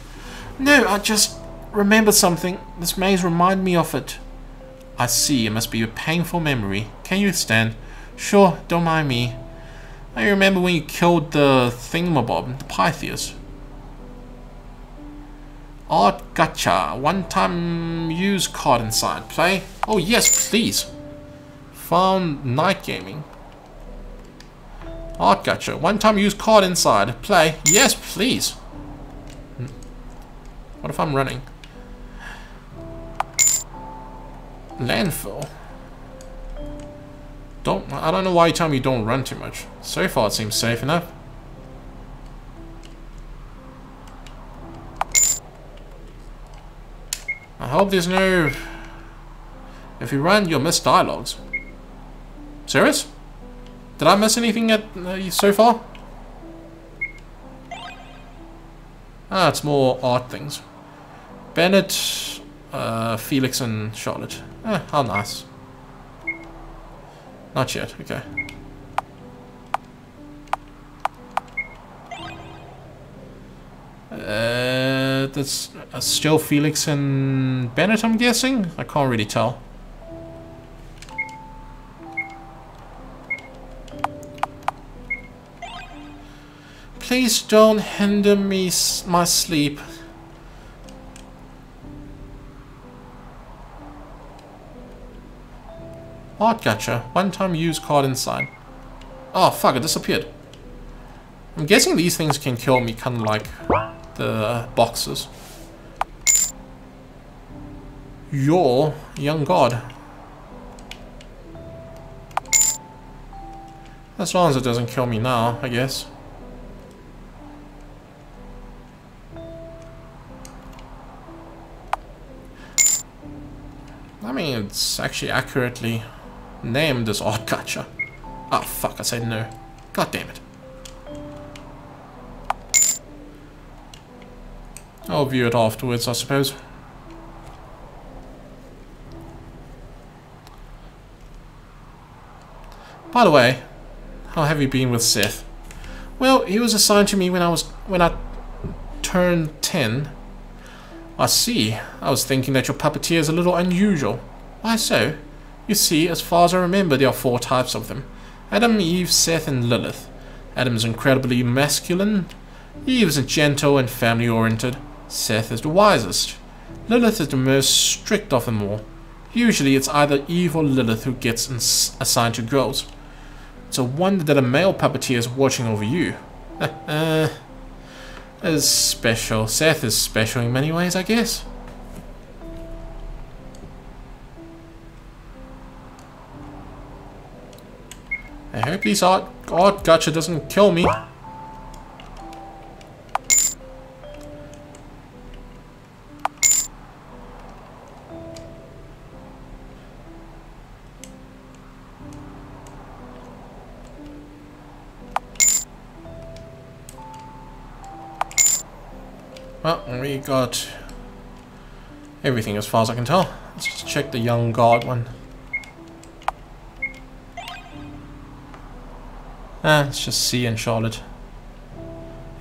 No, I just remembered something. This maze reminded me of it. I see, it must be a painful memory. Can you stand? Sure, don't mind me. I remember when you killed the thingamabob, the Pythias. Art Gacha. One-time use card inside. Play? Oh yes, please. Found night gaming. Art Gacha. One-time use card inside. Play? Yes, please. What if I'm running? Landfill. I don't know why you tell me you don't run too much. So far it seems safe enough. I hope there's no... If you run, you'll miss dialogues. Serious? Did I miss anything so far? Ah, it's more art things. Bennett, Felix and Charlotte. How nice. Not yet, okay. That's still Felix and Bennett, I'm guessing? I can't really tell. Please don't hinder my sleep. Art Gacha. One-time use card inside. Oh, fuck, it disappeared. I'm guessing these things can kill me, kind of like the boxes. You're young god. As long as it doesn't kill me now, I guess. I mean, it's actually accurately named as Art Gacha. Oh fuck, I said no. God damn it. I'll view it afterwards, I suppose. By the way, how have you been with Seth? Well, he was assigned to me when I turned 10. I see. I was thinking that your puppeteer is a little unusual. Why so? You see, as far as I remember, there are 4 types of them. Adam, Eve, Seth, and Lilith. Adam is incredibly masculine. Eve is gentle and family-oriented. Seth is the wisest. Lilith is the most strict of them all. Usually it's either Eve or Lilith who gets assigned to girls. It's a wonder that a male puppeteer is watching over you. Is special. Seth is special in many ways, I guess. I hope this art gacha doesn't kill me. Well, we got everything as far as I can tell. Let's just check the young guard one. It's just C and Charlotte.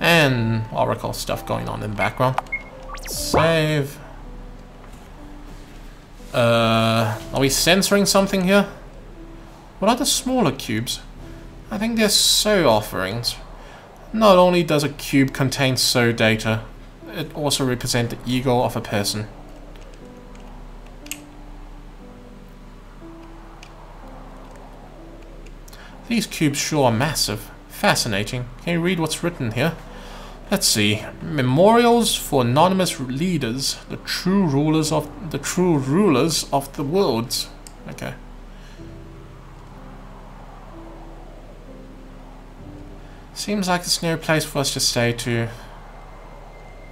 And Oracle stuff going on in the background. Save. Are we censoring something here? What are the smaller cubes? I think they're SO offerings. Not only does a cube contain SO data, it also represents the ego of a person. These cubes sure are massive. Fascinating. Can you read what's written here? Let's see. Memorials for anonymous leaders, the true rulers of the worlds. Okay. Seems like it's no place for us to stay to.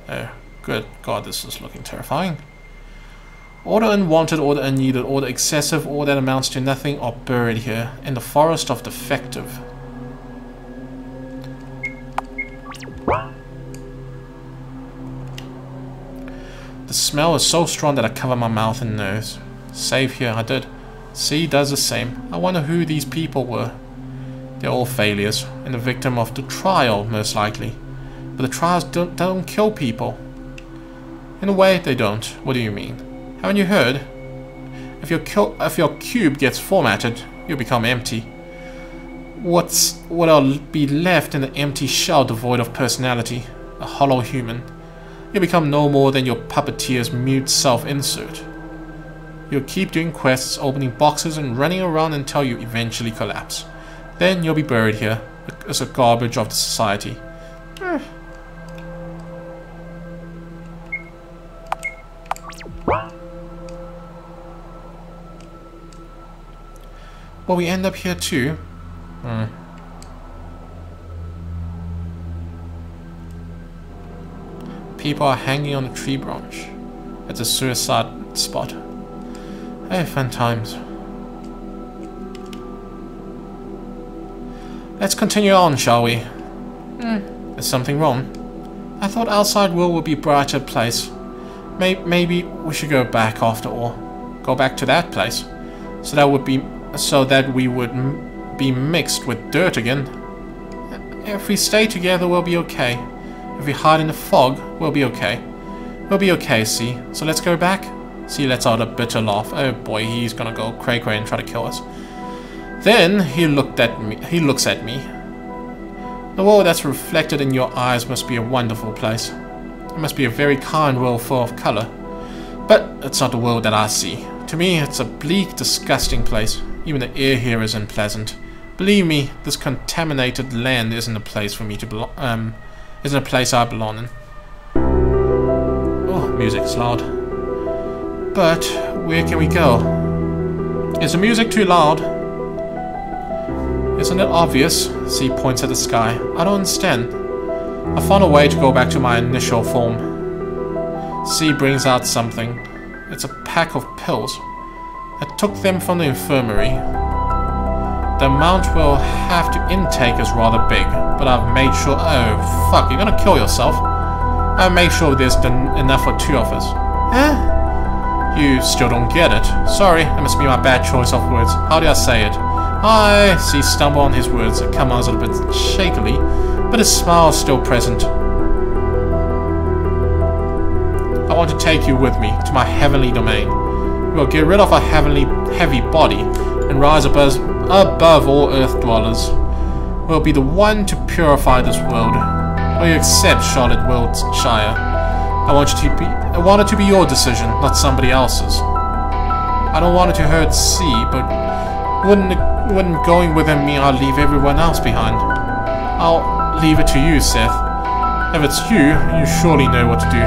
Oh, good God, this is looking terrifying. Order unwanted, order unneeded, order excessive, or that amounts to nothing are buried here in the forest of defective. The smell is so strong that I cover my mouth and nose. Save here, I did. C does the same. I wonder who these people were. They're all failures, and the victim of the trial, most likely. But the trials don't kill people. In a way, they don't. What do you mean? Haven't you heard? If your cube gets formatted, you'll become empty. What'll be left in the empty shell devoid of personality? A hollow human. You'll become no more than your puppeteer's mute self-insert. You'll keep doing quests, opening boxes, and running around until you eventually collapse. Then you'll be buried here as a garbage of the society. Will we end up here too? People are hanging on a tree branch. It's a suicide spot. Hey, fun times. Let's continue on, shall we? Is something wrong? I thought outside world would be a brighter place. Maybe we should go back after all. Go back to that place. So that we would be mixed with dirt again. If we stay together, we'll be okay. If we hide in the fog, we'll be okay. We'll be okay, see? So let's go back? See lets out a bitter laugh. Oh boy, he's gonna go cray-cray and try to kill us. Then he looks at me. The world that's reflected in your eyes must be a wonderful place. It must be a very kind world full of color. But it's not the world that I see. To me, it's a bleak, disgusting place. Even the air here isn't pleasant. Believe me, this contaminated land isn't a place for me to isn't a place I belong in. Oh, music's loud. But where can we go? Is the music too loud? Isn't it obvious? C points at the sky. I don't understand. I found a way to go back to my initial form. C brings out something. It's a pack of pills. I took them from the infirmary. The amount we'll have to intake is rather big, but I've made sure... Oh, fuck, you're gonna kill yourself. I've made sure there's enough for 2 of us. Eh? You still don't get it. Sorry, that must be my bad choice of words. How do I say it? I see stumble on his words. It comes out a bit shakily, but his smile is still present. I want to take you with me to my heavenly domain. We'll get rid of our heavy body and rise above all earth dwellers. We'll be the one to purify this world. Will you accept, Charlotte Wiltshire? I want it to be your decision, not somebody else's. I don't want it to hurt C, but wouldn't going with him mean I'll leave everyone else behind? I'll leave it to you, Seth. If it's you surely know what to do.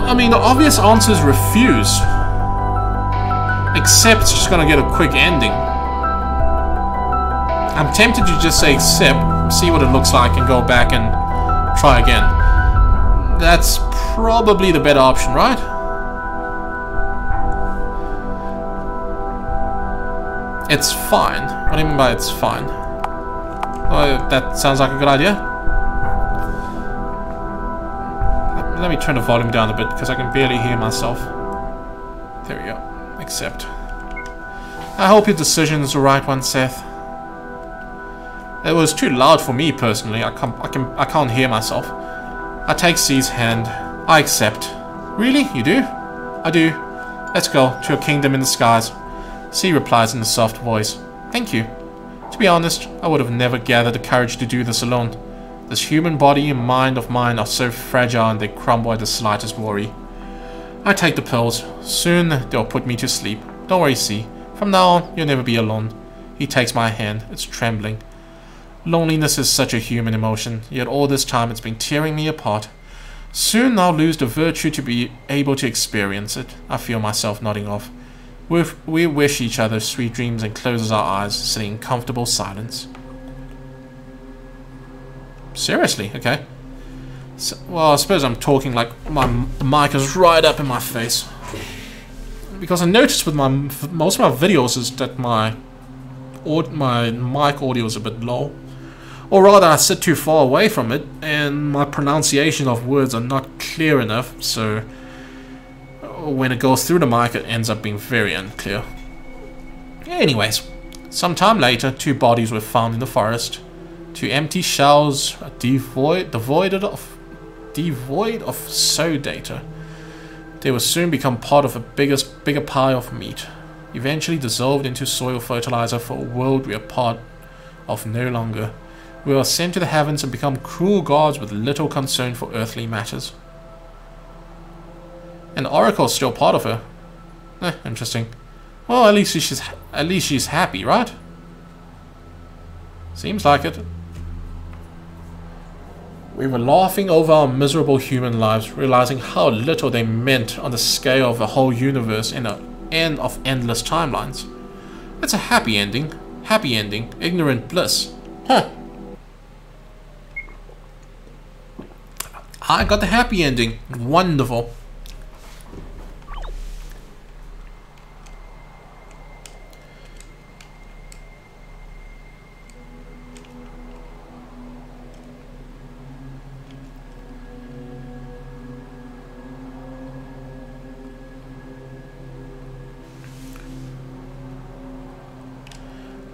I mean, the obvious answer is refuse. Accept, it's just gonna get a quick ending. I'm tempted to just say accept, see what it looks like, and go back and try again. That's probably the better option, right? It's fine. What do you mean by it's fine? Oh, that sounds like a good idea. Let me turn the volume down a bit because I can barely hear myself. There we go. Accept. I hope your decision is the right one, Seth. It was too loud for me personally. I can't hear myself. I take C's hand. I accept. Really? You do? I do. Let's go to your kingdom in the skies. C replies in a soft voice. Thank you. To be honest, I would have never gathered the courage to do this alone. This human body and mind of mine are so fragile and they crumble at the slightest worry. I take the pills. Soon they'll put me to sleep. Don't worry, C. From now on, you'll never be alone. He takes my hand. It's trembling. Loneliness is such a human emotion, yet all this time it's been tearing me apart. Soon I'll lose the virtue to be able to experience it. I feel myself nodding off. We wish each other sweet dreams and closes our eyes, sitting in comfortable silence. Seriously? Okay. So, well, I suppose I'm talking like the mic is right up in my face. Because I noticed with most of my videos is that my mic audio is a bit low. Or rather, I sit too far away from it, and my pronunciation of words are not clear enough, so when it goes through the mic, it ends up being very unclear. Anyways, sometime later, 2 bodies were found in the forest. 2 empty shells, devoid of sow data. They will soon become part of a bigger pile of meat, eventually dissolved into soil fertilizer for a world we are part of no longer. We are sent to the heavens and become cruel gods with little concern for earthly matters. And the Oracle's still part of her. Interesting. Well, at least she's happy, right? Seems like it. We were laughing over our miserable human lives, realizing how little they meant on the scale of the whole universe in an end of endless timelines. It's a happy ending. Happy ending. Ignorant bliss. Huh. I got the happy ending. Wonderful.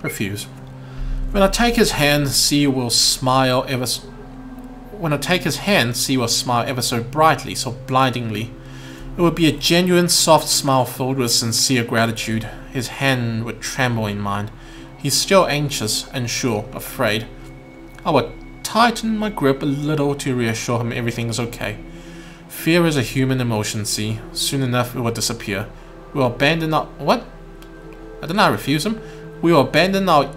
Refuse. When I take his hand, C will smile ever so... When I take his hand, C will smile ever so brightly, so blindingly. It would be a genuine, soft smile filled with sincere gratitude. His hand would tremble in mine. He's still anxious, unsure, afraid. I would tighten my grip a little to reassure him everything is okay. Fear is a human emotion, C. Soon enough it will disappear. We will abandon our... What? Didn't I refuse him? We will abandon our...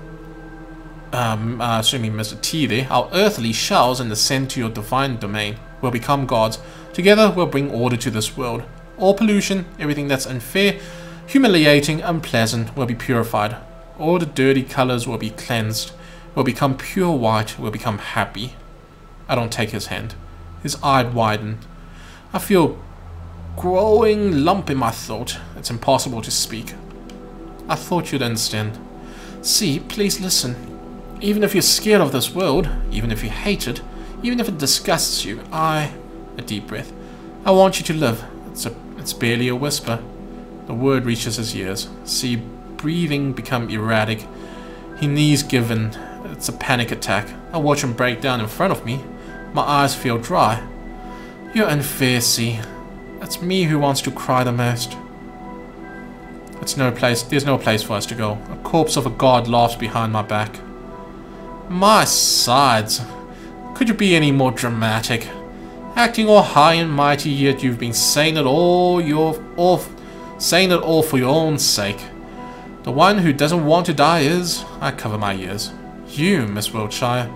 assuming Mr. T there, our earthly shells and descend to your divine domain. We'll become gods. Together we'll bring order to this world. All pollution, everything that's unfair, humiliating, unpleasant, will be purified. All the dirty colors will be cleansed. We'll become pure white. We'll become happy. I don't take his hand. His eye widened. I feel growing lump in my throat. It's impossible to speak. I thought you'd understand. See, please listen. Even if you're scared of this world, even if you hate it, even if it disgusts you, a deep breath, I want you to live. It's barely a whisper. The word reaches his ears. See, breathing become erratic. His knees give in. It's a panic attack. I watch him break down in front of me. My eyes feel dry. You're unfair, C. It's me who wants to cry the most. There's no place for us to go. A corpse of a god laughs behind my back. My sides. Could you be any more dramatic? Acting all high and mighty, yet you've been saying it all for your own sake. The one who doesn't want to die is... I cover my ears. You, Miss Wiltshire.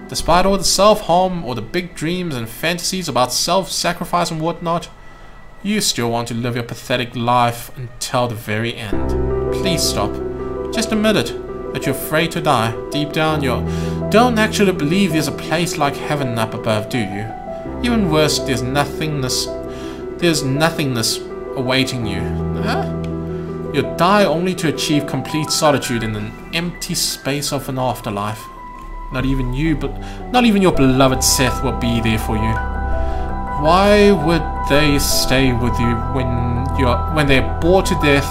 Despite all the self-harm, or the big dreams and fantasies about self-sacrifice and whatnot, you still want to live your pathetic life until the very end. Please stop. Just admit it, that you're afraid to die. Deep down, you don't actually believe there's a place like heaven up above, do you? Even worse, there's nothingness awaiting you. Huh? You'll die only to achieve complete solitude in an empty space of an afterlife. Not even your beloved Seth will be there for you. Why would they stay with you when they're bored to death,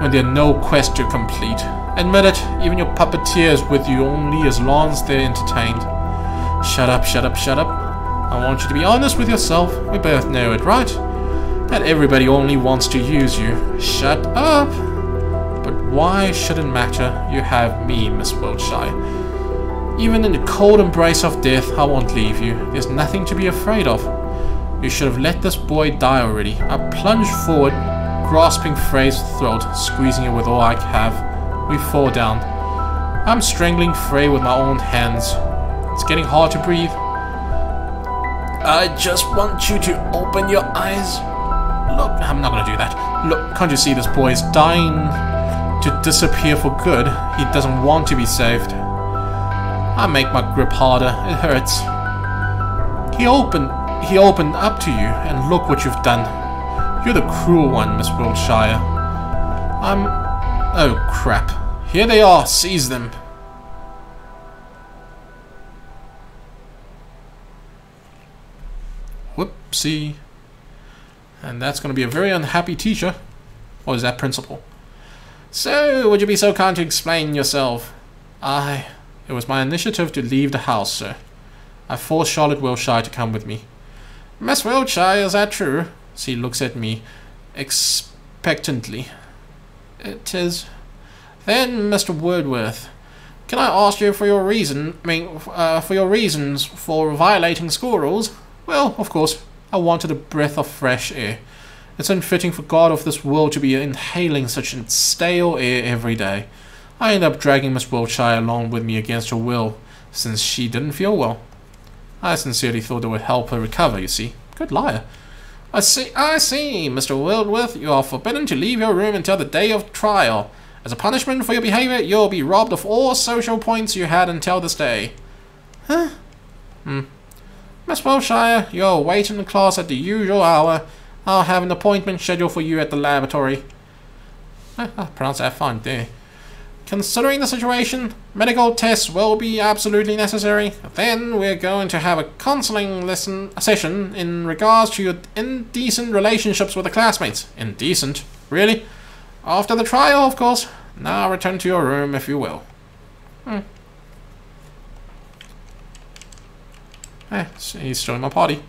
when there's no quest to complete? Admit it, even your puppeteer is with you only as long as they're entertained. Shut up, shut up, shut up. I want you to be honest with yourself. We both know it, right? That everybody only wants to use you. Shut up. But why should it matter? You have me, Miss Wiltshire. Even in the cold embrace of death, I won't leave you. There's nothing to be afraid of. You should have let this boy die already. I plunged forward, grasping Frey's throat, squeezing it with all I have. We fall down. I'm strangling Frey with my own hands. It's getting hard to breathe. I just want you to open your eyes. Look, I'm not gonna do that. Look, can't you see this boy is dying to disappear for good? He doesn't want to be saved. I make my grip harder. It hurts. He opened up to you, and look what you've done. You're the cruel one, Miss Wiltshire. Oh, crap. Here they are. Seize them. Whoopsie. And that's going to be a very unhappy teacher. Or is that principal? So, would you be so kind to explain yourself? It was my initiative to leave the house, sir. I forced Charlotte Wiltshire to come with me. Miss Wiltshire, is that true? She looks at me expectantly. It is. Then, Mr. Wordworth, can I ask you for your for your reasons for violating school rules? Well, of course, I wanted a breath of fresh air. It's unfitting for God of this world to be inhaling such stale air every day. I ended up dragging Miss Wiltshire along with me against her will, since she didn't feel well. I sincerely thought it would help her recover, you see. Good liar. I see, Mr. Wildworth, you are forbidden to leave your room until the day of trial. As a punishment for your behavior, you'll be robbed of all social points you had until this day. Huh? Miss Wiltshire, you'll wait in the class at the usual hour. I'll have an appointment scheduled for you at the laboratory. I pronounced that fine there. Considering the situation, medical tests will be absolutely necessary. Then we're going to have a counseling session in regards to your indecent relationships with the classmates. Indecent? Really? After the trial, of course. Now return to your room, if you will. He's showing my party.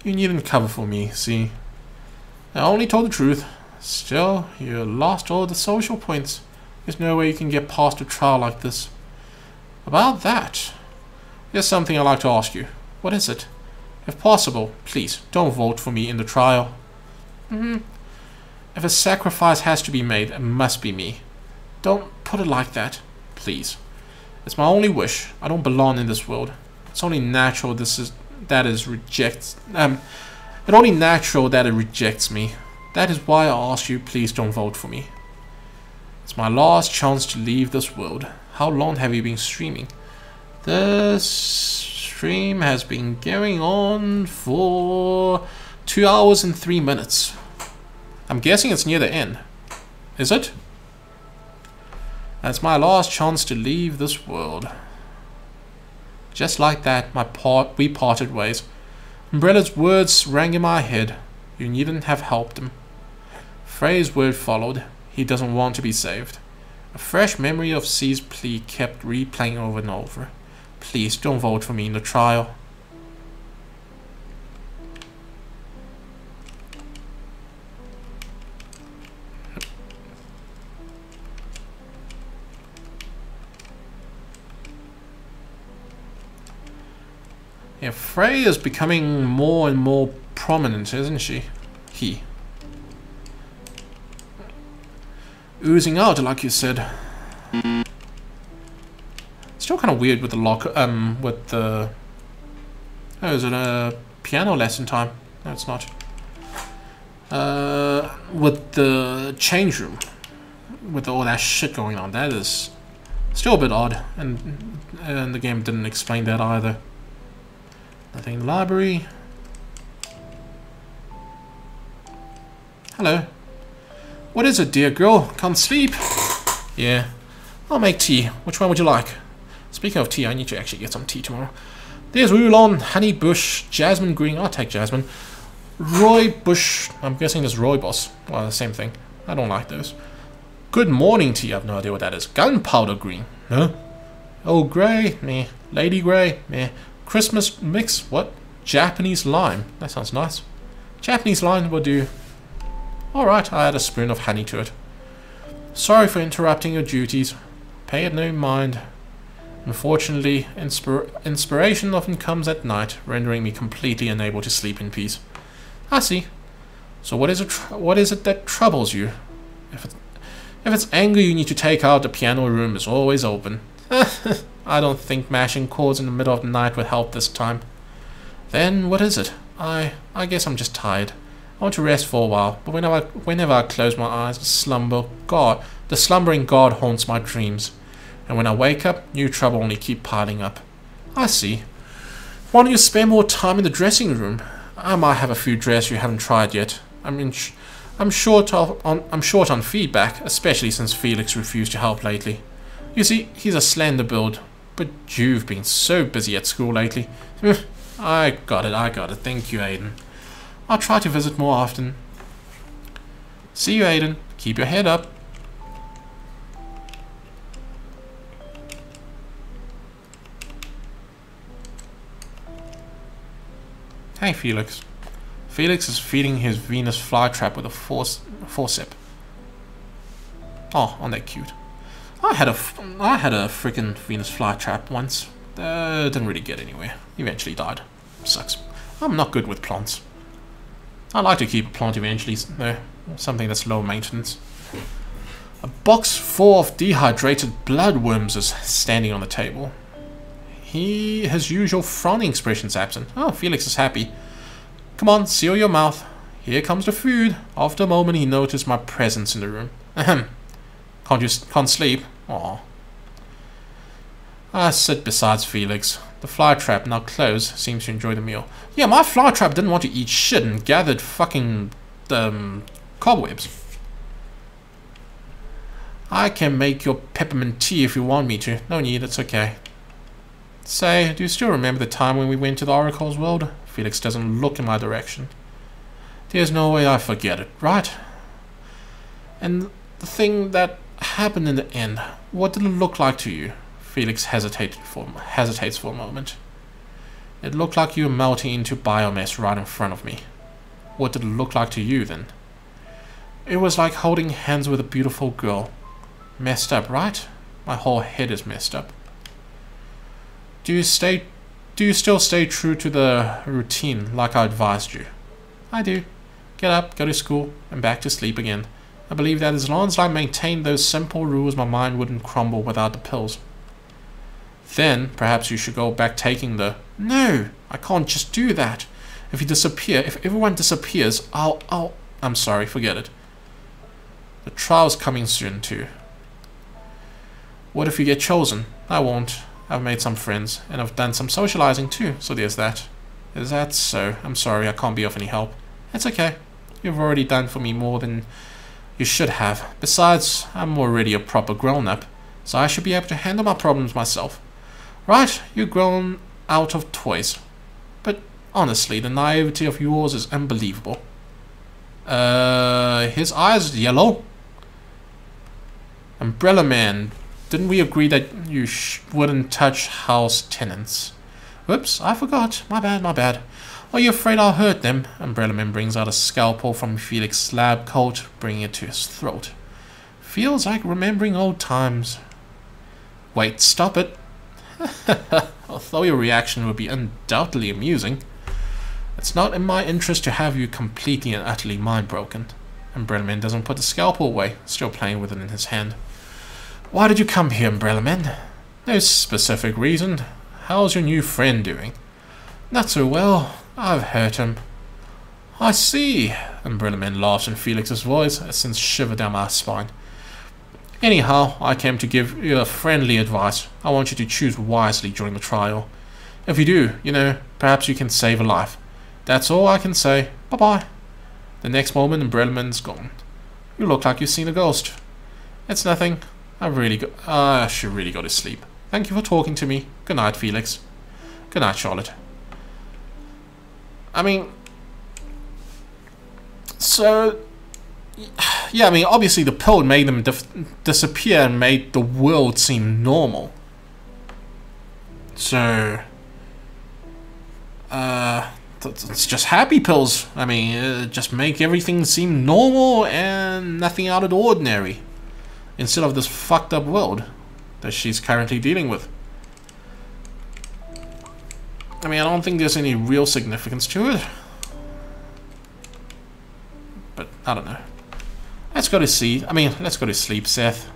You needn't cover for me, see? I only told the truth. Still, you lost all the social points. There's no way you can get past a trial like this. About that, there's something I'd like to ask you. What is it? If possible, please, don't vote for me in the trial. If a sacrifice has to be made, it must be me. Don't put it like that, please. It's my only wish. I don't belong in this world. It's only natural it only natural that it rejects me. That is why I ask you, please don't vote for me. It's my last chance to leave this world. How long have you been streaming? The stream has been going on for 2 hours and 3 minutes. I'm guessing it's near the end. Is it? That's my last chance to leave this world. Just like that, we parted ways. Umbrella's words rang in my head. You needn't have helped him. Frey's word followed. He doesn't want to be saved. A fresh memory of C's plea kept replaying over and over. Please don't vote for me in the trial. Yeah, Frey is becoming more and more prominent, isn't she? Oozing out, like you said. Still kind of weird with the with the... Oh, is it a piano lesson time? No, it's not. With the change room. With all that shit going on, that is still a bit odd. And the game didn't explain that either. Nothing in the library. Hello. What is it, dear girl? Can't sleep? Yeah. I'll make tea. Which one would you like? Speaking of tea, I need to actually get some tea tomorrow. There's oolong, honey bush, jasmine green. I'll take jasmine. Roy bush. I'm guessing this rooibos. Well, the same thing. I don't like those. Good morning tea. I have no idea what that is. Gunpowder green. Huh? Oh, grey. Meh. Lady grey. Meh. Christmas mix. What? Japanese lime. That sounds nice. Japanese lime will do. Alright, I add a spoon of honey to it. Sorry for interrupting your duties. Pay it no mind. Unfortunately, inspiration often comes at night, rendering me completely unable to sleep in peace. I see. So what is it that troubles you? If it's anger you need to take out, the piano room is always open. I don't think mashing chords in the middle of the night would help this time. Then what is it? I guess I'm just tired. I want to rest for a while, but whenever I close my eyes, the slumbering god haunts my dreams. And when I wake up, new trouble only keep piling up. I see. Why don't you spend more time in the dressing room? I might have a few dresses you haven't tried yet. I'm short on feedback, especially since Felix refused to help lately. You see, he's a slender build, but you've been so busy at school lately. I got it. Thank you, Aiden. I'll try to visit more often. See you, Aiden. Keep your head up. Hey, Felix. Felix is feeding his Venus flytrap with a forceps. Oh, aren't they cute? I had a freaking Venus flytrap once. Didn't really get anywhere. Eventually died. Sucks. I'm not good with plants. I like to keep a plant eventually, though. Something that's low maintenance. A box full of dehydrated bloodworms is standing on the table. His usual frowning expression's absent. Oh, Felix is happy. Come on, seal your mouth. Here comes the food. After a moment, he noticed my presence in the room. Ahem. Can't sleep? Aw. I sit beside Felix. The flytrap, now closed, seems to enjoy the meal. Yeah, my flytrap didn't want to eat shit and gathered fucking cobwebs. I can make your peppermint tea if you want me to. No need, it's okay. Say, do you still remember the time when we went to the Oracle's world? Felix doesn't look in my direction. There's no way I forget it, right? And the thing that happened in the end, what did it look like to you? Felix hesitates for a moment. It looked like you were melting into biomass right in front of me. What did it look like to you then? It was like holding hands with a beautiful girl. Messed up, right? My whole head is messed up. Do you still stay true to the routine like I advised you? I do. Get up, go to school, and back to sleep again. I believe that as long as I maintain those simple rules, my mind wouldn't crumble without the pills. Then, perhaps you should go back taking the... No! I can't just do that. If you disappear, if everyone disappears, I'm sorry, forget it. The trial's coming soon, too. What if you get chosen? I won't. I've made some friends, and I've done some socializing too, so there's that. Is that so? I'm sorry, I can't be of any help. It's okay. You've already done for me more than you should have. Besides, I'm already a proper grown-up, so I should be able to handle my problems myself. Right, you've grown out of toys. But honestly, the naivety of yours is unbelievable. His eyes yellow? Umbrella Man. Didn't we agree that you wouldn't touch house tenants? Whoops, I forgot. My bad. Are you afraid I'll hurt them? Umbrella Man brings out a scalpel from Felix's lab coat, bringing it to his throat. Feels like remembering old times. Wait, stop it. Although your reaction would be undoubtedly amusing, it's not in my interest to have you completely and utterly mind-broken. Umbrella Man doesn't put the scalpel away, still playing with it in his hand. Why did you come here, Umbrella Man? No specific reason. How's your new friend doing? Not so well. I've hurt him. I see. Umbrella Man laughs in Felix's voice, and sends shiver down my spine. Anyhow, I came to give you a friendly advice. I want you to choose wisely during the trial. If you do, perhaps you can save a life. That's all I can say. Bye-bye. The next moment, Umbrella Man's gone. You look like you've seen a ghost. It's nothing. I should really go to sleep. Thank you for talking to me. Good night, Felix. Good night, Charlotte. I mean, so yeah, I mean, obviously the pill made them disappear and made the world seem normal. So it's just happy pills. I mean, just make everything seem normal and nothing out of the ordinary, instead of this fucked up world that she's currently dealing with. I mean, I don't think there's any real significance to it, but I don't know. Let's go to sleep. Let's go to sleep, Seth.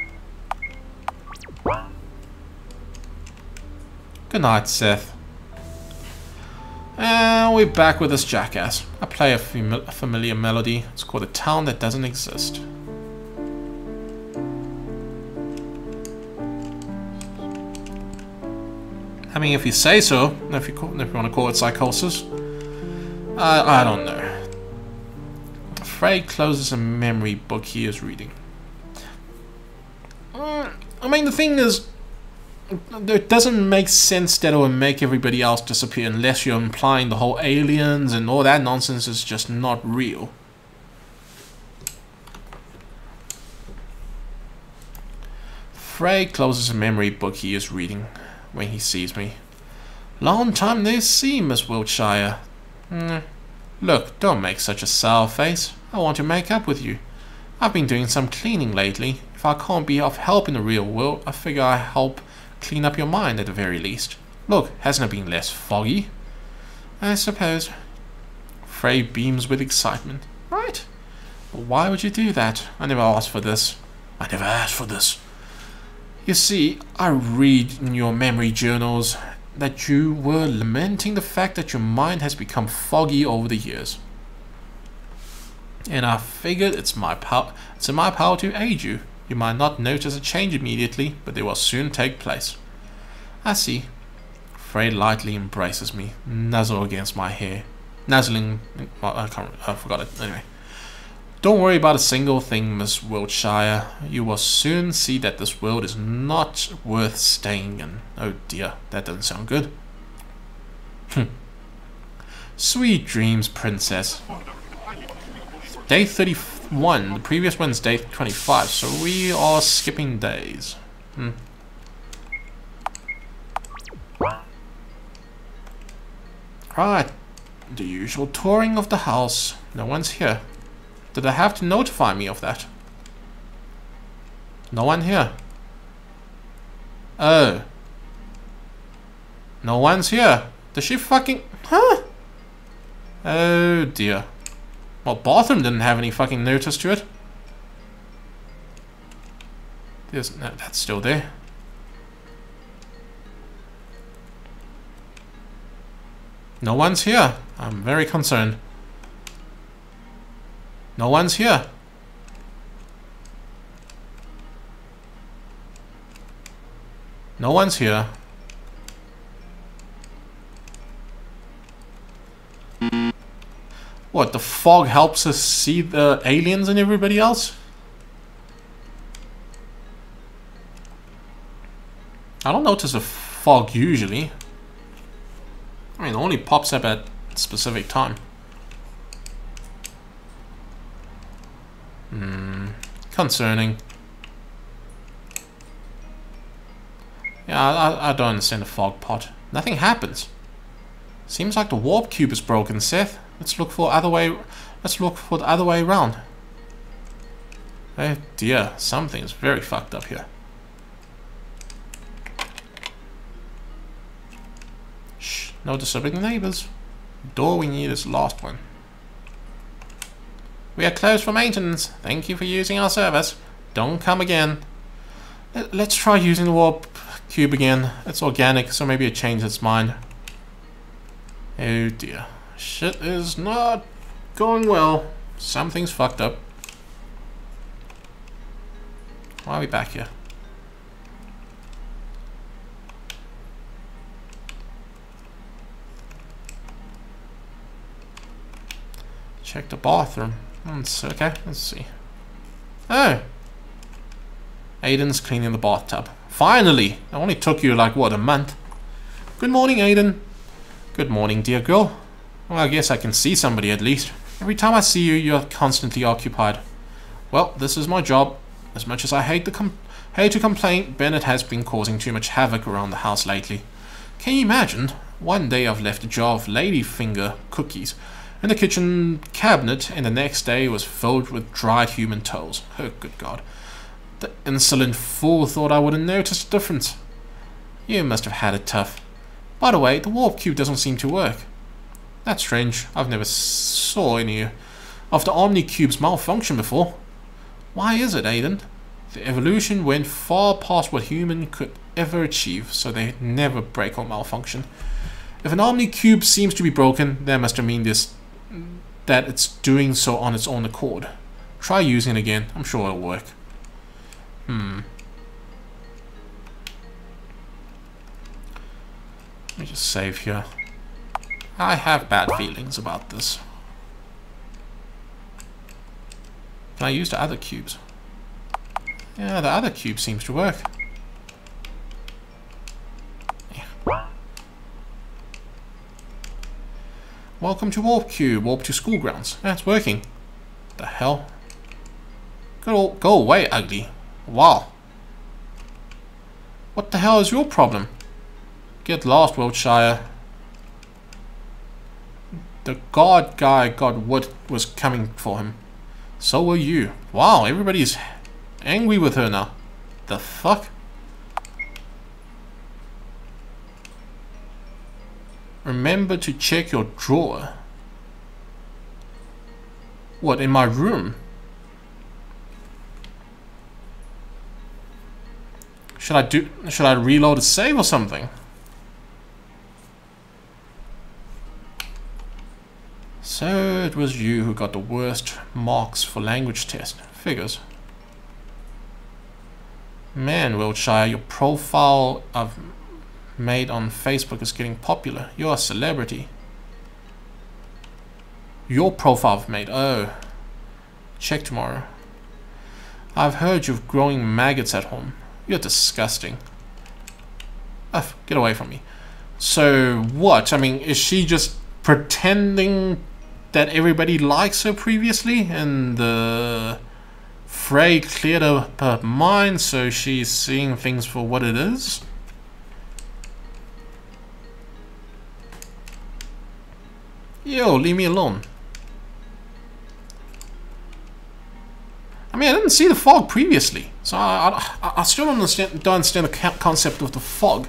Good night, Seth. And we're back with this jackass. I play a familiar melody. It's called A Town That Doesn't Exist. I mean, if you say so, if you want to call it psychosis, I don't know. Frey closes a memory book he is reading. I mean, the thing is, it doesn't make sense that it will make everybody else disappear unless you're implying the whole aliens and all that nonsense is just not real. Frey closes a memory book he is reading when he sees me. Long time no see, Miss Wiltshire. Look, don't make such a sour face. I want to make up with you. I've been doing some cleaning lately. If I can't be of help in the real world, I figure I help clean up your mind at the very least. Look, hasn't it been less foggy? I suppose. Frey beams with excitement. Right. But why would you do that? I never asked for this. I never asked for this. You see, I read in your memory journals that you were lamenting the fact that your mind has become foggy over the years. And I figured it's in my power to aid you. You might not notice a change immediately, but they will soon take place. I see. Frey lightly embraces me, nuzzle against my hair. Nuzzling, I forgot it. Anyway. Don't worry about a single thing, Miss Wiltshire. You will soon see that this world is not worth staying in. Oh dear, that doesn't sound good. Sweet dreams, princess. Day 31. The previous one's day 25, so we are skipping days. Right. The usual touring of the house. No one's here. Did I have to notify me of that? No one here. Oh. No one's here. Does she fucking... Huh? Oh dear. Well, bathroom didn't have any fucking notice to it. There's... No, that's still there. No one's here. I'm very concerned. No one's here. No one's here. What, the fog helps us see the aliens and everybody else? I don't notice a fog usually. I mean, it only pops up at a specific time. Concerning. Yeah, I don't understand the fog pot. Nothing happens. Seems like the warp cube is broken, Seth. Let's look for other way. Let's look for the other way around. Oh dear, something's very fucked up here. Shh, no disturbing neighbors. The door we need is the last one. We are closed for maintenance. Thank you for using our service. Don't come again. Let's try using the warp cube again. It's organic, so maybe it changed its mind. Oh dear. Shit is not going well. Something's fucked up. Why are we back here? Check the bathroom. Okay, let's see. Oh! Aiden's cleaning the bathtub. Finally! It only took you like, what, a month? Good morning, Aiden. Good morning, dear girl. Well, I guess I can see somebody at least. Every time I see you, you're constantly occupied. Well, this is my job. As much as I hate to complain, Bennett has been causing too much havoc around the house lately. Can you imagine? One day I've left a jar of ladyfinger cookies in the kitchen cabinet, and the next day it was filled with dried human toes. Oh, good God. The insolent fool thought I wouldn't notice the difference. You must have had it tough. By the way, the warp cube doesn't seem to work. That's strange. I've never saw any of the Omni cubes malfunction before. Why is it, Aiden? The evolution went far past what human could ever achieve, so they never break or malfunction. If an Omni cube seems to be broken, that must mean that it's doing so on its own accord. Try using it again. I'm sure it'll work. Let me just save here. I have bad feelings about this. Can I use the other cubes? Yeah, the other cube seems to work. Yeah. Welcome to Warp Cube. Warp to school grounds. That's working. The hell? Go away, ugly. Wow. What the hell is your problem? Get lost, Wiltshire. The guard guy got what was coming for him. So were you. Wow, everybody's angry with her now. The fuck? Remember to check your drawer. What, in my room? Should I reload a save or something? So it was you who got the worst marks for language test. Figures. Man, Wiltshire, your profile I've made on Facebook is getting popular. You're a celebrity. Your profile I've made. Oh. Check tomorrow. I've heard you've growing maggots at home. You're disgusting. Ugh, get away from me. So what? I mean, is she just pretending that everybody likes her previously and the Frey cleared her mind, so she's seeing things for what it is? Yo, leave me alone. I mean, I didn't see the fog previously, so I still don't understand the concept of the fog.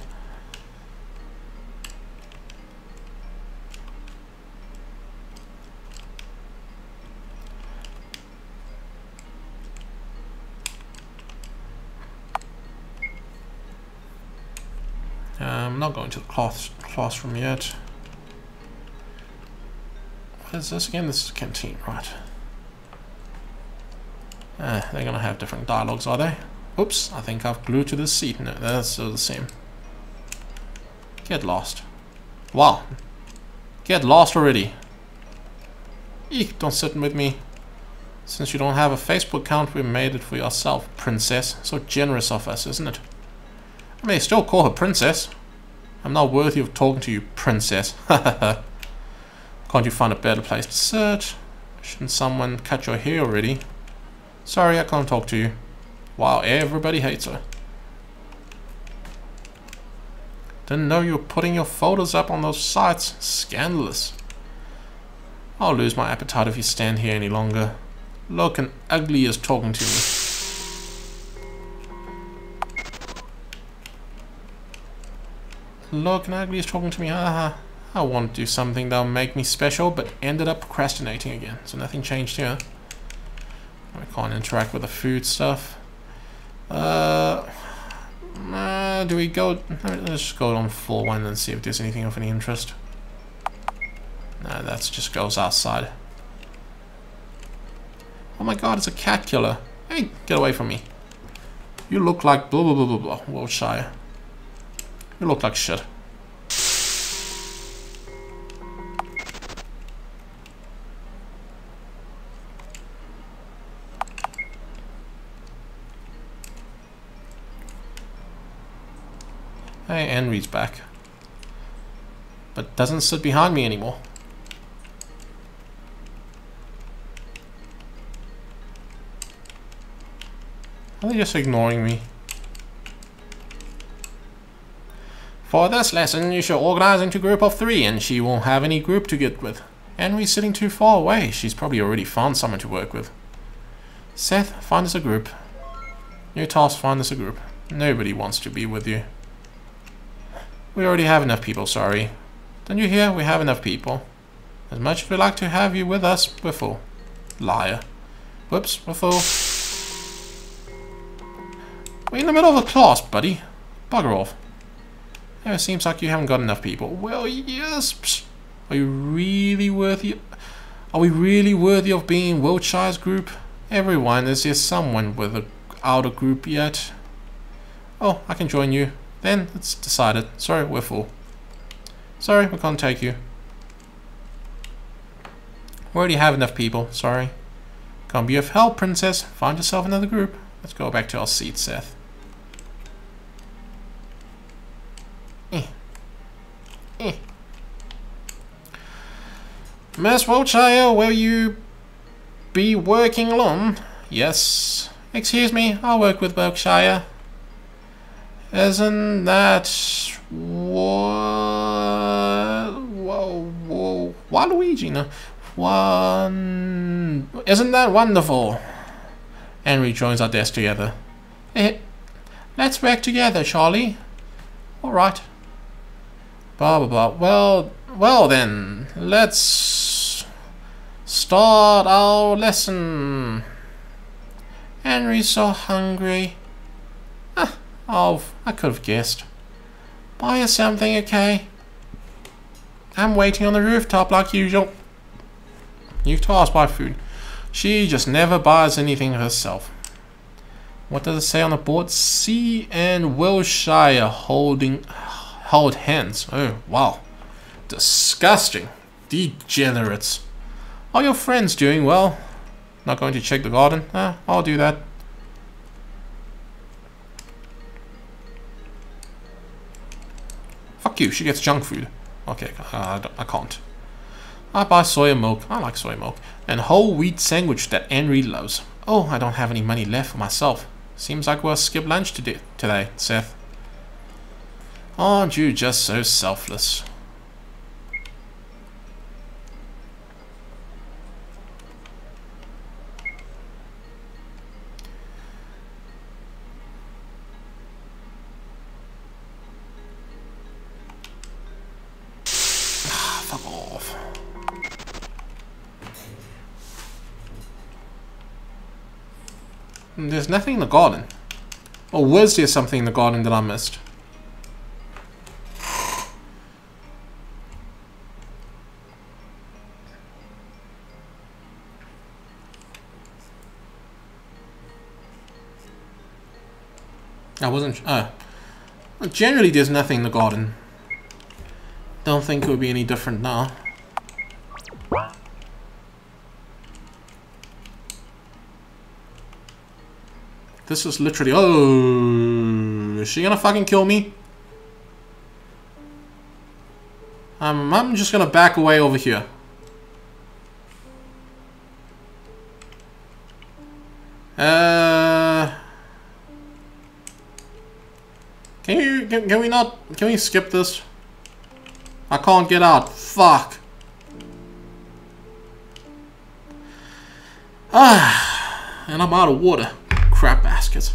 I'm not going to the classroom yet. What is this again? This is the canteen, right? They're gonna have different dialogues, are they? Oops, I think I've glued to this seat. No, that's still the same. Get lost. Wow. Get lost already. Eek, don't sit with me. Since you don't have a Facebook account, we made it for yourself, princess. So generous of us, isn't it? I may still call her princess. I'm not worthy of talking to you, princess. Can't you find a better place to sit? Shouldn't someone cut your hair already? Sorry, I can't talk to you. Wow, everybody hates her. Didn't know you were putting your photos up on those sites. Scandalous. I'll lose my appetite if you stand here any longer. Looking ugly as talking to me. Looking ugly as talking to me. Haha. I want to do something that'll make me special, but ended up procrastinating again. So nothing changed here. I can't interact with the food stuff. Do we go? Let's just go on floor 1 and see if there's anything of any interest. No, that just goes outside. Oh my god, it's a cat killer. Hey, get away from me. You look like blah blah blah blah blah. Wiltshire. You look like shit. Hey, Henry's back. But doesn't sit behind me anymore. Are they just ignoring me? For this lesson, you shall organize into a group of 3 and she won't have any group to get with. Henry's sitting too far away. She's probably already found someone to work with. Seth, find us a group. New task, find us a group. Nobody wants to be with you. We already have enough people, sorry. Don't you hear? We have enough people. As much as we'd like to have you with us, we're full. Liar. Whoops, we're full. We're in the middle of a class, buddy. Bugger off. Yeah, it seems like you haven't got enough people. Well, yes. Psst. Are you really worthy? Are we really worthy of being in Wiltshire's group? Everyone is just someone without a group yet. Oh, I can join you. Then it's decided. Sorry, we're full. Sorry, we can't take you. We already have enough people. Sorry. Can't be of help, princess. Find yourself another group. Let's go back to our seat, Seth. Miss Wiltshire, will you be working alone? Yes. Excuse me, I'll work with Wiltshire. Isn't that... Whoa. Waluigi, no. Isn't that wonderful? Henry joins our desk together. Let's work together, Charlie. Alright. Blah blah blah. Well then, let's start our lesson. Henry's so hungry. I could have guessed. Buy us something, okay? I'm waiting on the rooftop like usual. You've to ask buy food. She just never buys anything herself. What does it say on the board? C and Wiltshire hold hands. Oh, wow. Disgusting. Degenerates. Are your friends doing well? Not going to check the garden? I'll do that. Fuck you, she gets junk food. Okay, I can't. I buy soya milk. I like soy milk. And whole wheat sandwich that Henry loves. Oh, I don't have any money left for myself. Seems like we'll skip lunch today, Seth. Aren't you just so selfless? Fuck off. There's nothing in the garden. Or was there something in the garden that I missed? I wasn't... generally there's nothing in the garden. Don't think it would be any different now. This is literally... Oh... Is she gonna fucking kill me? I'm just gonna back away over here. Can we not... Can we skip this? I can't get out. Fuck. And I'm out of water. Crap basket.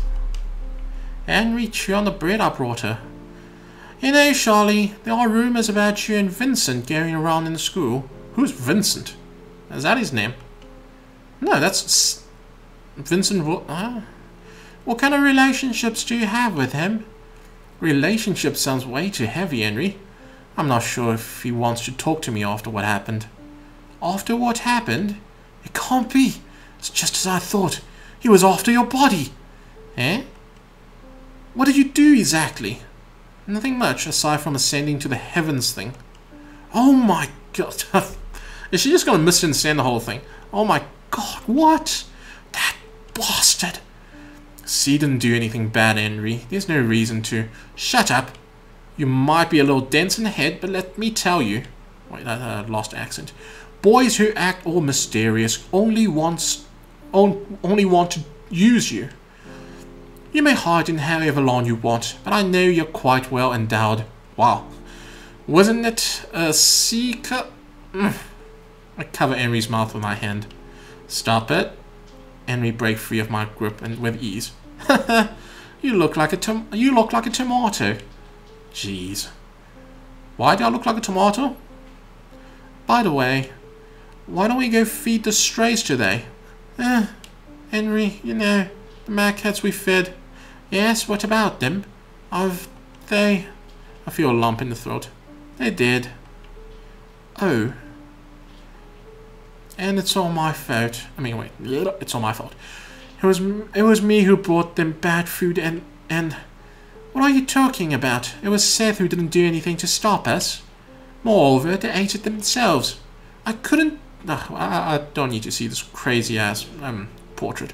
Henry, chew on the bread I brought her. You know, Charlie, there are rumors about you and Vincent going around in the school. Who's Vincent? Is that his name? No, that's... Vincent... What kind of relationships do you have with him? Relationship sounds way too heavy, Henry. I'm not sure if he wants to talk to me after what happened. After what happened? It can't be. It's just as I thought. He was after your body. Eh? What did you do exactly? Nothing much, aside from ascending to the heavens thing. Oh my god. Is she just gonna misunderstand the whole thing? Oh my god, what? That bastard. C didn't do anything bad, Henry. There's no reason to. Shut up. You might be a little dense in the head, but let me tell you... Wait, I lost accent. Boys who act all mysterious only want to use you. You may hide in however long you want, but I know you're quite well endowed. Wow. Wasn't it a seeker? I cover Henry's mouth with my hand. Stop it. Henry break free of my grip and with ease. You look like a tomato. Jeez. Why do I look like a tomato? By the way, why don't we go feed the strays today? Henry, you know, the mad cats we fed. Yes, what about them? I feel a lump in the throat. They did. Oh. And it's all my fault. I mean, wait, it's all my fault. It was me who brought them bad food and... What are you talking about? It was Seth who didn't do anything to stop us. Moreover, they ate it themselves. I couldn't... I don't need to see this crazy-ass portrait.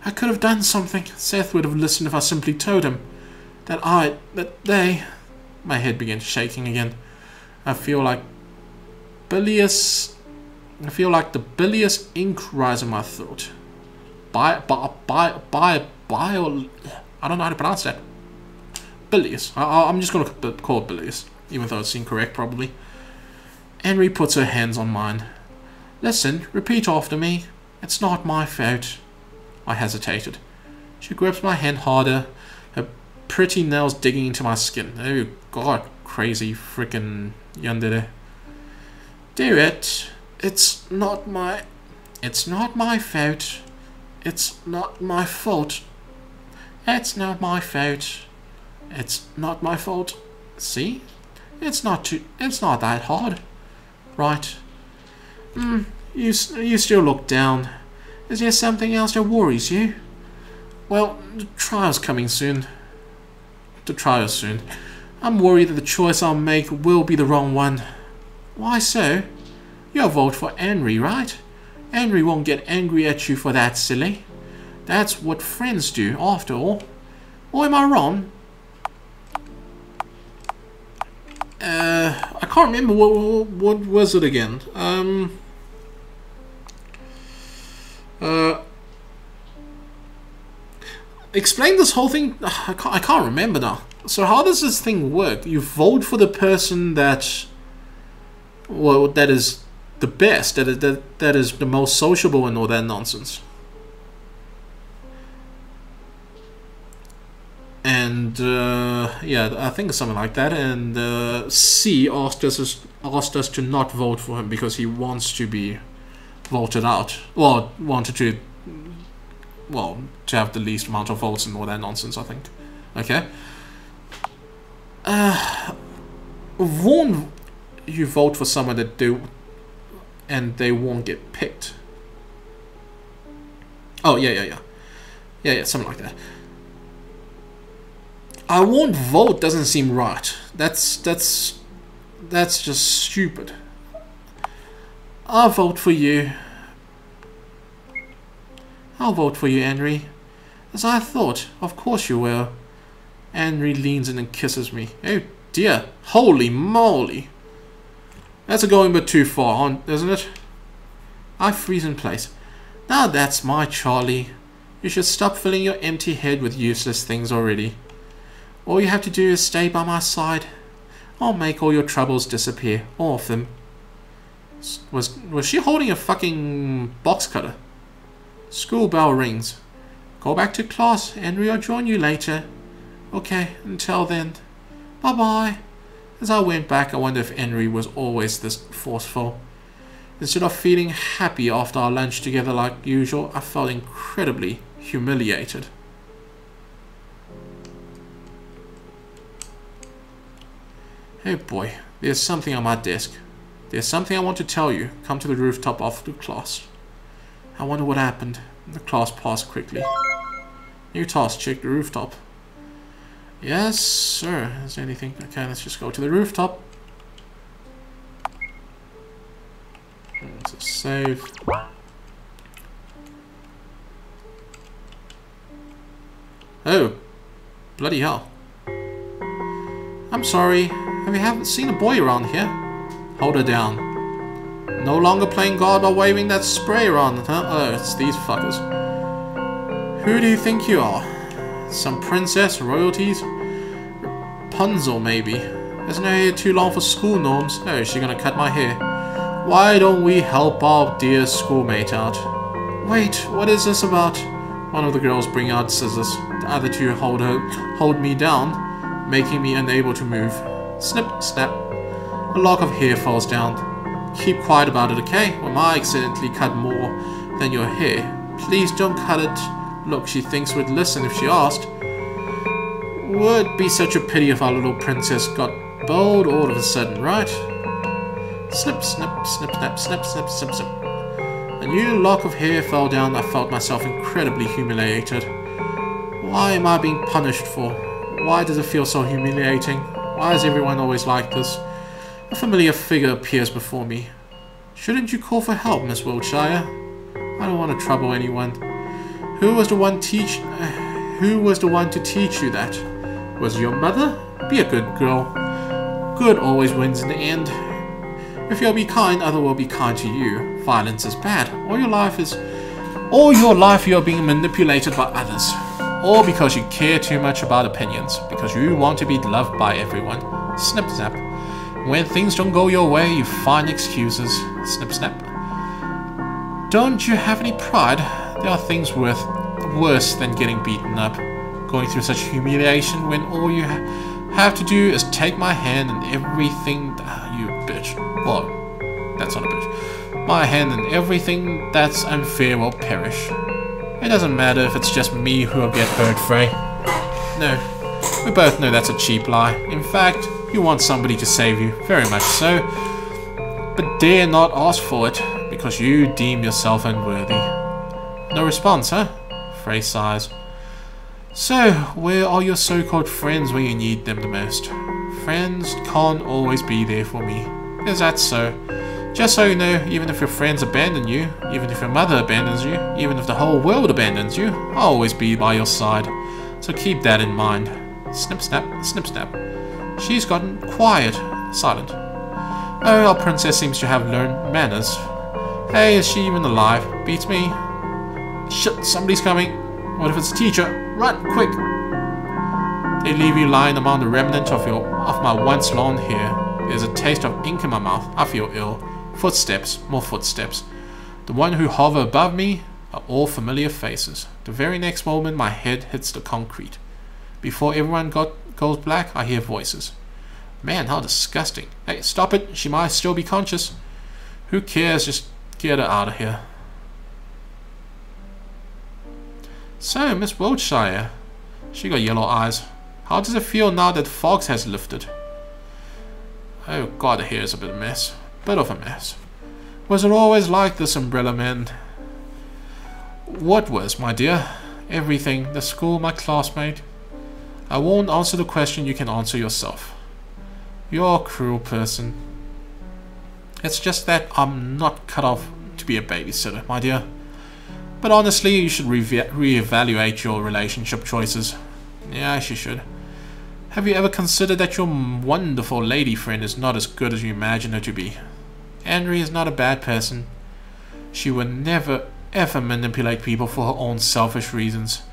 I could have done something. Seth would have listened if I simply told him that they... My head began shaking again. I feel like the bilious ink rise in my throat. I don't know how to pronounce that. Bilious. I'm just going to call it bilious, even though it's incorrect probably. Henry puts her hands on mine. Listen, repeat after me. It's not my fault. I hesitated. She grips my hand harder, her pretty nails digging into my skin. Oh god, crazy frickin' yandere. Do it. It's not my fault. It's not my fault. It's not my fault. It's not my fault. See? It's not that hard. Right. You still look down. Is there something else that worries you? Well, the trial's coming soon. I'm worried that the choice I'll make will be the wrong one. Why so? You'll vote for Henry, right? Henry won't get angry at you for that, silly. That's what friends do, after all. Or am I wrong? I can't remember what was it again. Explain this whole thing. I can't remember now. So how does this thing work? You vote for the person that, well, that is the best, that is the most sociable and all that nonsense. And yeah, I think it's something like that. And C asked us to not vote for him because he wants to be voted out. Well, to have the least amount of votes and all that nonsense, I think. Okay. Won't you vote for someone that and they won't get picked? Oh yeah, something like that. I won't vote doesn't seem right. That's just stupid. I'll vote for you. I'll vote for you, Henry. As I thought. Of course you will. Henry leans in and kisses me. Oh dear. Holy moly. That's going a bit too far, isn't it? I freeze in place. Now that's my Charlie. You should stop filling your empty head with useless things already. All you have to do is stay by my side. I'll make all your troubles disappear. All of them. Was she holding a fucking box cutter? School bell rings. Go back to class. Henry, I'll join you later. Okay, until then. Bye-bye. As I went back, I wonder if Henry was always this forceful. Instead of feeling happy after our lunch together like usual, I felt incredibly humiliated. Oh boy, there's something on my desk. There's something I want to tell you. Come to the rooftop after class. I wonder what happened. The class passed quickly. New task, check the rooftop. Yes, sir. Is there anything? Okay, let's just go to the rooftop. Let's save. Oh, bloody hell. I'm sorry. Have you seen a boy around here? Hold her down. No longer playing God by waving that spray around, huh? Oh, it's these fuckers. Who do you think you are? Some princess, royalties? Rapunzel, maybe. Isn't her hair too long for school norms? Oh, is she gonna cut my hair? Why don't we help our dear schoolmate out? Wait, what is this about? One of the girls bring out scissors. The other two hold me down, making me unable to move. Snip, snap. A lock of hair falls down. Keep quiet about it, okay? Well, I accidentally cut more than your hair. Please don't cut it. Look, she thinks we'd listen if she asked. Would be such a pity if our little princess got bold all of a sudden, right? Snip, snip, snip, snap, snip, snip, snip, snip. A new lock of hair fell down. I felt myself incredibly humiliated. Why am I being punished for? Why does it feel so humiliating? Why is everyone always like this? A familiar figure appears before me. Shouldn't you call for help, Miss Wiltshire? I don't want to trouble anyone. Who was the one to teach you that? Was it your mother? Be a good girl. Good always wins in the end. If you'll be kind, others will be kind to you. Violence is bad. All your life you're being manipulated by others. All because you care too much about opinions. Because you want to be loved by everyone. Snip snap. When things don't go your way, you find excuses. Snip snap. Don't you have any pride? There are things worse than getting beaten up. Going through such humiliation when all you have to do is take my hand and everything... you bitch. Well, that's not a bitch. My hand and everything that's unfair will perish. It doesn't matter if it's just me who'll get hurt, Frey. No, we both know that's a cheap lie. In fact, you want somebody to save you, very much so. But dare not ask for it, because you deem yourself unworthy. No response, huh? Frey sighs. So, where are your so-called friends when you need them the most? Friends can't always be there for me. Is that so? Just so you know, even if your friends abandon you, even if your mother abandons you, even if the whole world abandons you, I'll always be by your side. So keep that in mind. Snip snap, snip snap. She's gotten quiet, silent. Oh, our princess seems to have learned manners. Hey, is she even alive? Beats me. Shit, somebody's coming. What if it's a teacher? Run, quick! They leave you lying among the remnant of my once long hair. There's a taste of ink in my mouth. I feel ill. Footsteps, more footsteps. The one who hover above me are all familiar faces. The very next moment my head hits the concrete. Before everyone goes black, I hear voices. Man, how disgusting. Hey, stop it. She might still be conscious. Who cares? Just get her out of here. So, Miss Wiltshire. She got yellow eyes. How does it feel now that fog has lifted? Oh god, the hair is a bit of a mess. Bit of a mess. Was it always like this, Umbrella Man? What was, my dear? Everything. The school, my classmate. I won't answer the question, you can answer yourself. You're a cruel person. It's just that I'm not cut off to be a babysitter, my dear. But honestly, you should reevaluate your relationship choices. Yeah, she should. Have you ever considered that your wonderful lady friend is not as good as you imagine her to be? Andrea is not a bad person. She would never ever manipulate people for her own selfish reasons.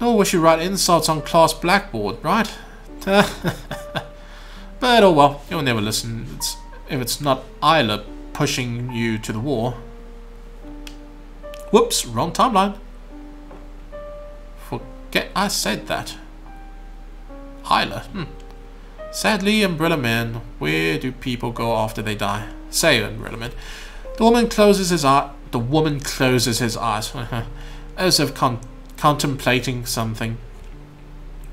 Nor would she write insults on class blackboard, right? But oh well, you'll never listen if it's not Isla pushing you to the wall. Whoops, wrong timeline. Forget I said that. Isla, Sadly, Umbrella Man, where do people go after they die? Say, Umbrella Man. The woman closes his eyes, as if contemplating something.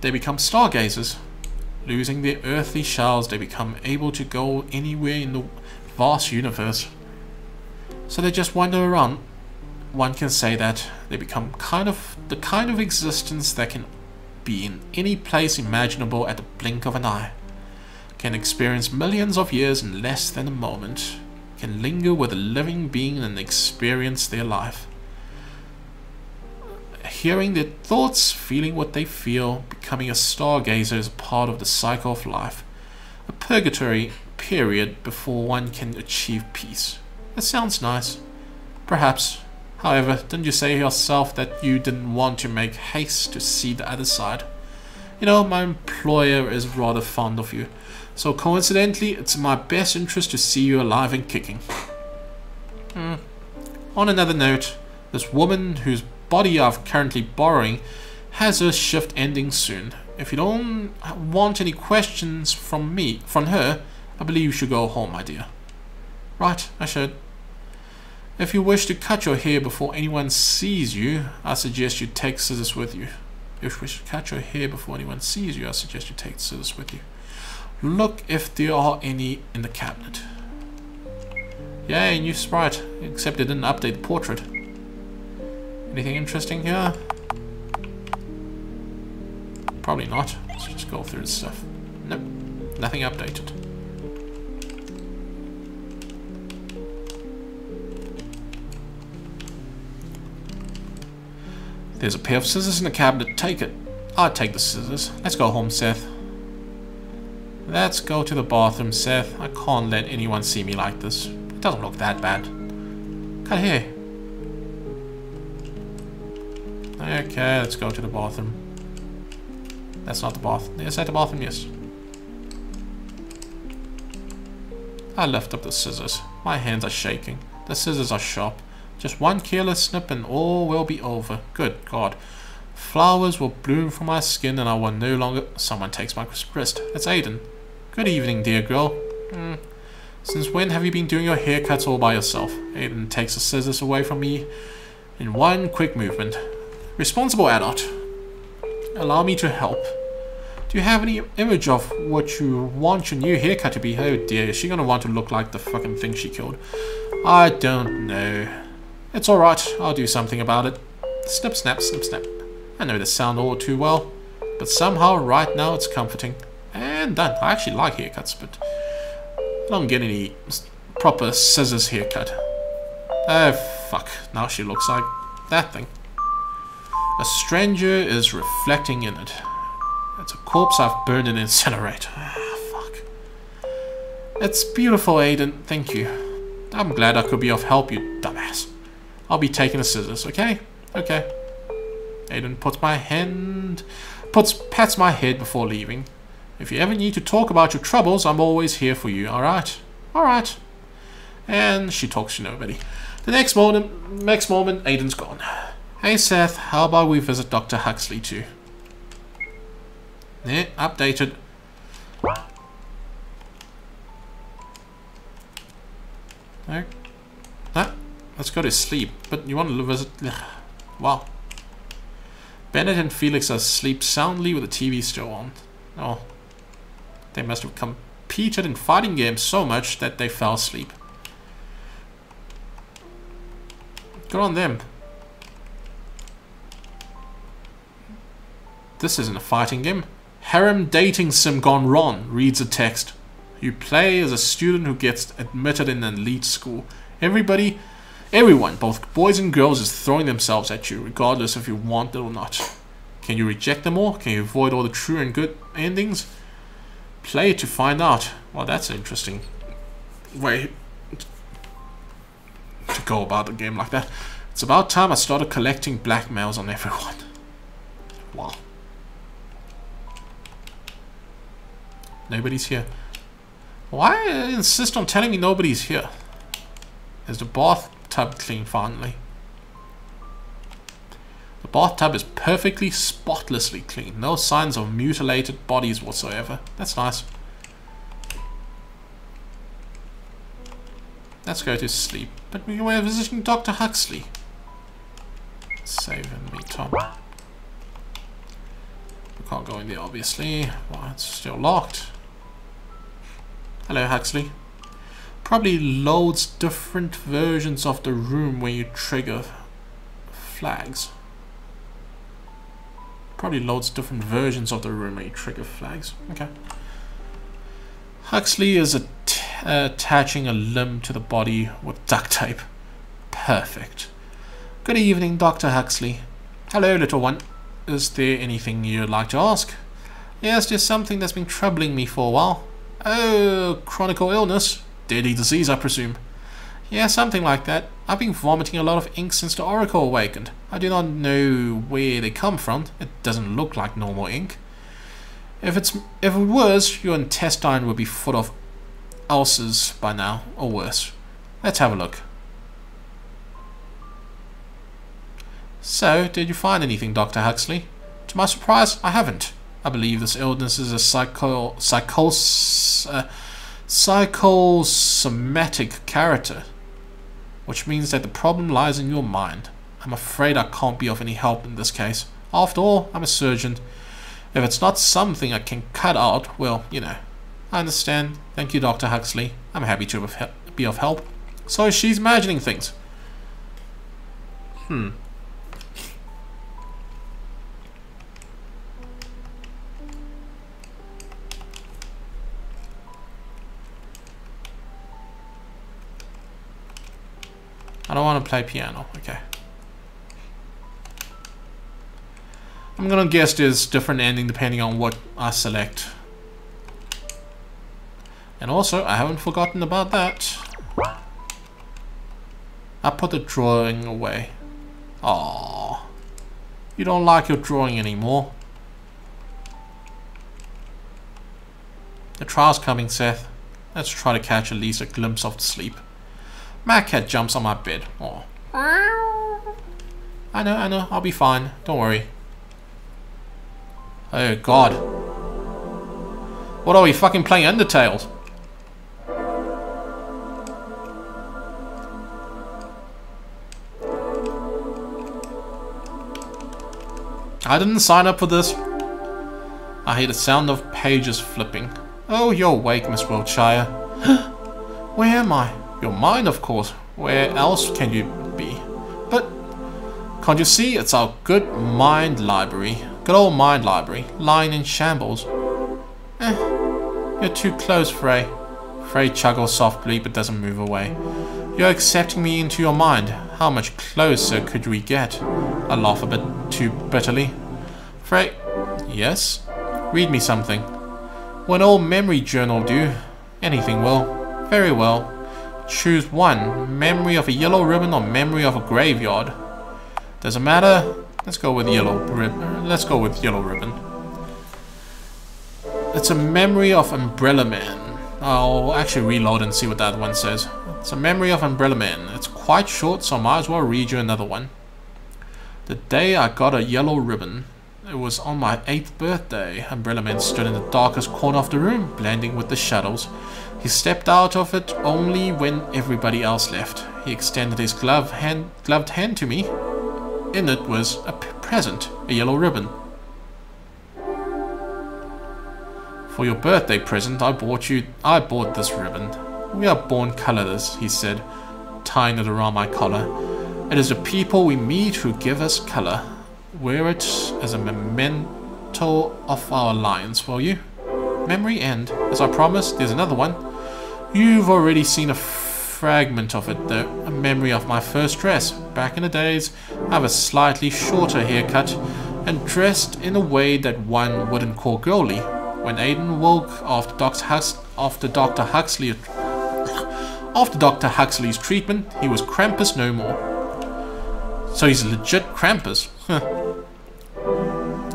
They become stargazers. Losing their earthly shells, they become able to go anywhere in the vast universe. So they just wander around. One can say that they become the kind of existence that can be in any place imaginable at the blink of an eye. Can experience millions of years in less than a moment. Can linger with a living being and experience their life. Hearing their thoughts, feeling what they feel, becoming a stargazer is a part of the cycle of life. A purgatory period before one can achieve peace. That sounds nice. Perhaps. However, didn't you say yourself that you didn't want to make haste to see the other side? You know, my employer is rather fond of you. So coincidentally, it's in my best interest to see you alive and kicking. On another note, this woman whose body I'm currently borrowing has her shift ending soon. If you don't want any questions from her, I believe you should go home, my dear. Right, I should. If you wish to cut your hair before anyone sees you, I suggest you take scissors with you. If you wish to cut your hair before anyone sees you, I suggest you take scissors with you. Look if there are any in the cabinet. Yay, new sprite, except it didn't update the portrait. Anything interesting here? Probably not. Let's just go through the stuff. Nope, nothing updated. There's a pair of scissors in the cabinet. Take it. I'll take the scissors. Let's go home, Seth. Let's go to the bathroom, Seth. I can't let anyone see me like this. It doesn't look that bad. Cut hair. Okay, let's go to the bathroom. That's not the bathroom. Is that the bathroom? Yes. I lift up the scissors. My hands are shaking. The scissors are sharp. Just one careless snip and all will be over. Good God. Flowers will bloom from my skin and I will no longer... Someone takes my wrist. It's Aiden. Good evening, dear girl. Since when have you been doing your haircuts all by yourself? Aiden takes the scissors away from me in one quick movement. Responsible adult. Allow me to help. Do you have any image of what you want your new haircut to be? Oh dear, is she gonna want to look like the fucking thing she killed? I don't know. It's alright, I'll do something about it. Snip, snap, snip, snap. I know this sound all too well, but somehow right now it's comforting. And done. I actually like haircuts, but I don't get any proper scissors haircut. Oh fuck, now she looks like that thing. A stranger is reflecting in it. It's a corpse I've burned and incinerated. Ah, fuck. It's beautiful, Aiden. Thank you. I'm glad I could be of help, you dumbass. I'll be taking the scissors, okay? Okay. Aiden pats my head before leaving. If you ever need to talk about your troubles, I'm always here for you, alright? Alright. And she talks to nobody. The next moment, Aiden's gone. Hey Seth, how about we visit Dr. Huxley too? Yeah, updated. No. No. Let's go to sleep. But you want to visit... Wow. Bennett and Felix are asleep soundly with the TV still on. Oh. They must have competed in fighting games so much that they fell asleep. Good on them. This isn't a fighting game. Harem dating sim gone wrong, reads a text. You play as a student who gets admitted in an elite school. Everyone, both boys and girls, is throwing themselves at you, regardless if you want it or not. Can you reject them all? Can you avoid all the true and good endings? Play it to find out. Well, that's an interesting way to go about a game like that. It's about time I started collecting blackmails on everyone. Wow. Nobody's here. Why insist on telling me nobody's here? Is the bathtub clean finally? The bathtub is perfectly, spotlessly clean. No signs of mutilated bodies whatsoever. That's nice. Let's go to sleep. But we were visiting Dr. Huxley. Save and meet Tom. We can't go in there, obviously. Well, it's still locked. Hello, Huxley. Probably loads different versions of the room when you trigger flags. Probably loads different versions of the room when you trigger flags. Okay. Huxley is attaching a limb to the body with duct tape. Perfect. Good evening, Dr. Huxley. Hello, little one. Is there anything you'd like to ask? Yes, there's something that's been troubling me for a while. Oh, chronic illness. Deadly disease, I presume. Yeah, something like that. I've been vomiting a lot of ink since the Oracle awakened. I do not know where they come from. It doesn't look like normal ink. If it was, your intestine would be full of ulcers by now, or worse. Let's have a look. So, did you find anything, Dr. Huxley? To my surprise, I haven't. I believe this illness is a psychosomatic character, which means that the problem lies in your mind. I'm afraid I can't be of any help in this case. After all, I'm a surgeon. If it's not something I can cut out, well, you know. I understand. Thank you, Dr. Huxley. I'm happy to be of help. So she's imagining things. I don't want to play piano. Okay. I'm gonna guess there's different ending depending on what I select. And also, I haven't forgotten about that. I put the drawing away. Aww. You don't like your drawing anymore. The trial's coming, Seth. Let's try to catch at least a glimpse of sleep. My cat jumps on my bed. Aww. I know, I'll be fine. Don't worry. Oh god. What are we, fucking playing Undertale? I didn't sign up for this. I hear the sound of pages flipping. Oh, you're awake, Miss Wiltshire. Where am I? Your mind, of course. Where else can you be? But can't you see? It's our good mind library. Good old mind library. Lying in shambles. You're too close, Frey. Frey chuckles softly but doesn't move away. You're accepting me into your mind. How much closer could we get? I laugh a bit too bitterly. Frey. Yes? Read me something. When old memory journal do. Anything will. Very well. Choose one. Memory of a yellow ribbon or memory of a graveyard. Doesn't matter. Let's go with yellow ribbon. Let's go with yellow ribbon. It's a memory of Umbrella Man. I'll actually reload and see what that one says. It's a memory of Umbrella Man. It's quite short, so I might as well read you another one. The day I got a yellow ribbon. It was on my 8th birthday. Umbrella Man stood in the darkest corner of the room, blending with the shadows. He stepped out of it only when everybody else left. He extended his gloved hand to me. In it was a present, a yellow ribbon. For your birthday present, I bought this ribbon. We are born colorless, he said, tying it around my collar. It is the people we meet who give us color. Wear it as a memento of our alliance, will you? Memory end. As I promised, there's another one. You've already seen a fragment of it though. A memory of my first dress. Back in the days, I have a slightly shorter haircut and dressed in a way that one wouldn't call girly. When Aiden woke after Dr. Huxley's treatment, he was Krampus no more. So he's legit Krampus.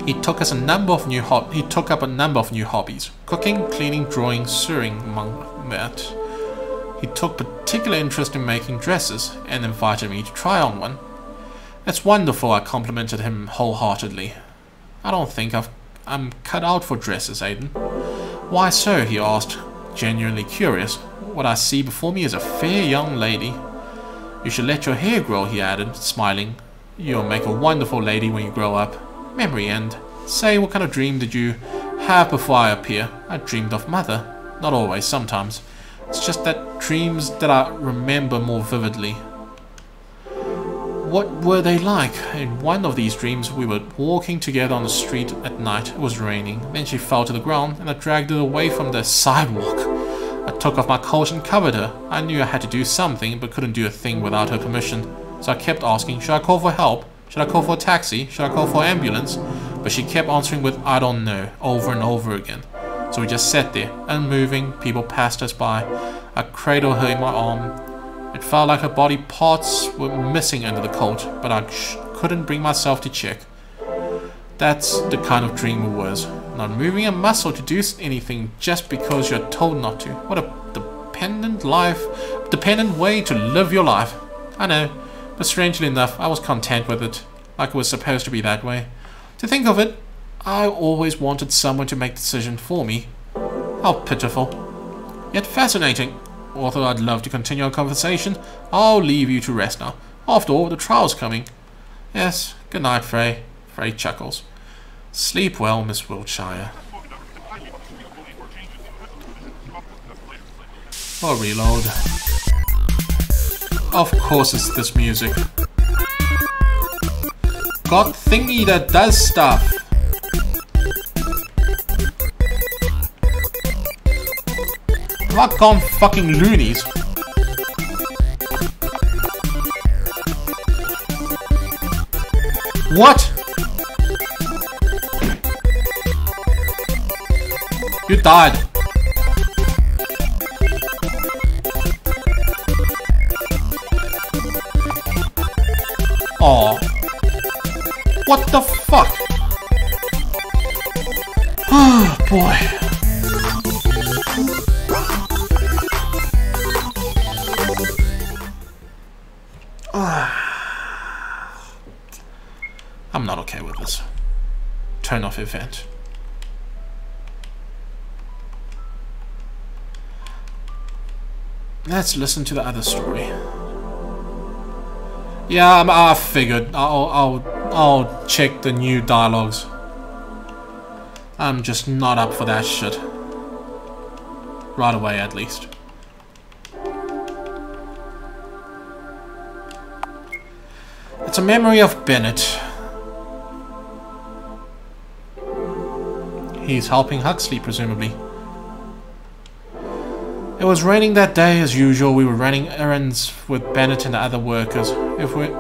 He took up a number of new hobbies: cooking, cleaning, drawing, sewing, among that. He took particular interest in making dresses and invited me to try on one. It's wonderful, I complimented him wholeheartedly. I don't think I'm cut out for dresses, Aiden. Why so? He asked, genuinely curious. What I see before me is a fair young lady. You should let your hair grow, he added, smiling. You'll make a wonderful lady when you grow up. Memory end. Say, what kind of dream did you have before I appear? I dreamed of Mother. Not always, sometimes. It's just that dreams that I remember more vividly. What were they like? In one of these dreams, we were walking together on the street at night. It was raining. Then she fell to the ground, and I dragged her away from the sidewalk. I took off my coat and covered her. I knew I had to do something, but couldn't do a thing without her permission. So I kept asking, should I call for help? Should I call for a taxi? Should I call for an ambulance? But she kept answering with, I don't know, over and over again. So we just sat there, unmoving. People passed us by. I cradled her in my arm. It felt like her body parts were missing under the coat, but I couldn't bring myself to check. That's the kind of dream it was. Not moving a muscle to do anything just because you're told not to. What a dependent way to live your life. I know, but strangely enough, I was content with it, like it was supposed to be that way. To think of it, I always wanted someone to make the decision for me. How pitiful. Yet fascinating. Although I'd love to continue our conversation, I'll leave you to rest now. After all, the trial's coming. Yes, good night, Frey. Frey chuckles. Sleep well, Miss Wiltshire. I'll reload. Of course it's this music. Got thingy that does stuff. Have I gone fucking loonies? What? You died. Aw. What the fuck? Oh boy. I'm not okay with this. Turn off event. Let's listen to the other story. Yeah, I figured. I'll check the new dialogues. I'm just not up for that shit. Right away, at least. It's a memory of Bennett. He's helping Huxley, presumably. It was raining that day as usual. We were running errands with Bennett and the other workers.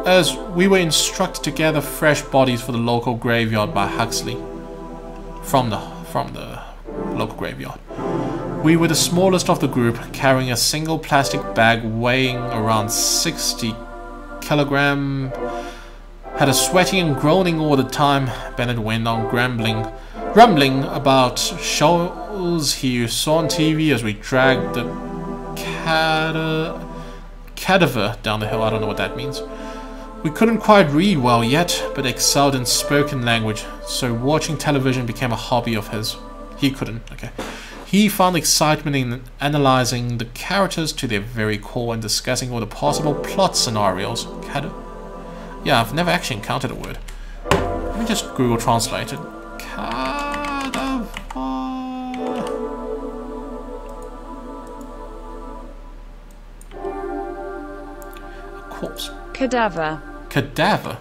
As we were instructed to gather fresh bodies for the local graveyard by Huxley. From the local graveyard. We were the smallest of the group, carrying a single plastic bag weighing around 60 kilograms. Had a sweating and groaning all the time. Bennett went on rumbling about shows he saw on TV as we dragged the cadaver down the hill. I don't know what that means. We couldn't quite read well yet, but excelled in spoken language, so watching television became a hobby of his. He couldn't, okay. He found excitement in analyzing the characters to their very core and discussing all the possible plot scenarios. Yeah, I've never actually encountered a word. Let me just Google Translate it. Corpse. Cadaver. Cadaver?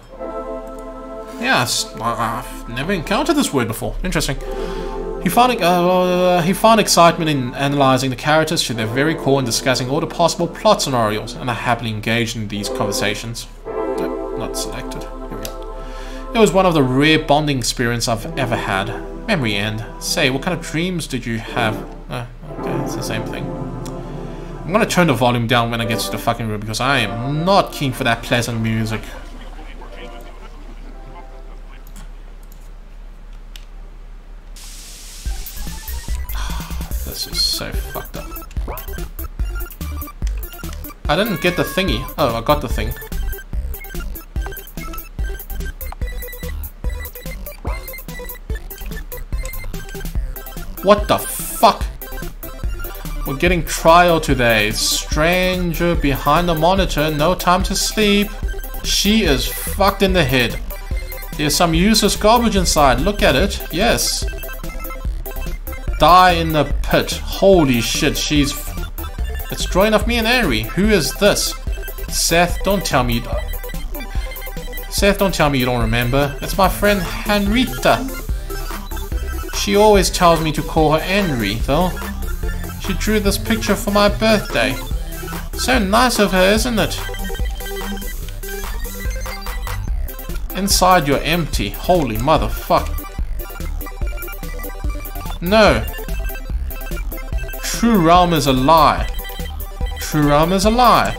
Yes, I've never encountered this word before. Interesting. He found excitement in analysing the characters to their very core and discussing all the possible plot scenarios, and I happily engaged in these conversations. Not selected. Here we go. It was one of the rare bonding experiences I've ever had. Memory end. Say, what kind of dreams did you have? Okay, it's the same thing. I'm gonna turn the volume down when I get to the fucking room because I am not keen for that pleasant music. This is so fucked up. I didn't get the thingy. Oh, I got the thing. What the fuck? We're getting trial today. Stranger behind the monitor, no time to sleep. She is fucked in the head. There's some useless garbage inside. Look at it. Yes. Die in the pit. Holy shit, she's... It's drawing off me and Henry. Who is this? Seth, don't tell me... Seth, don't tell me you don't remember. It's my friend Henrietta. She always tells me to call her Henry, though. She drew this picture for my birthday. So nice of her, isn't it? Inside you're empty. Holy motherfuck. No. True realm is a lie. True realm is a lie.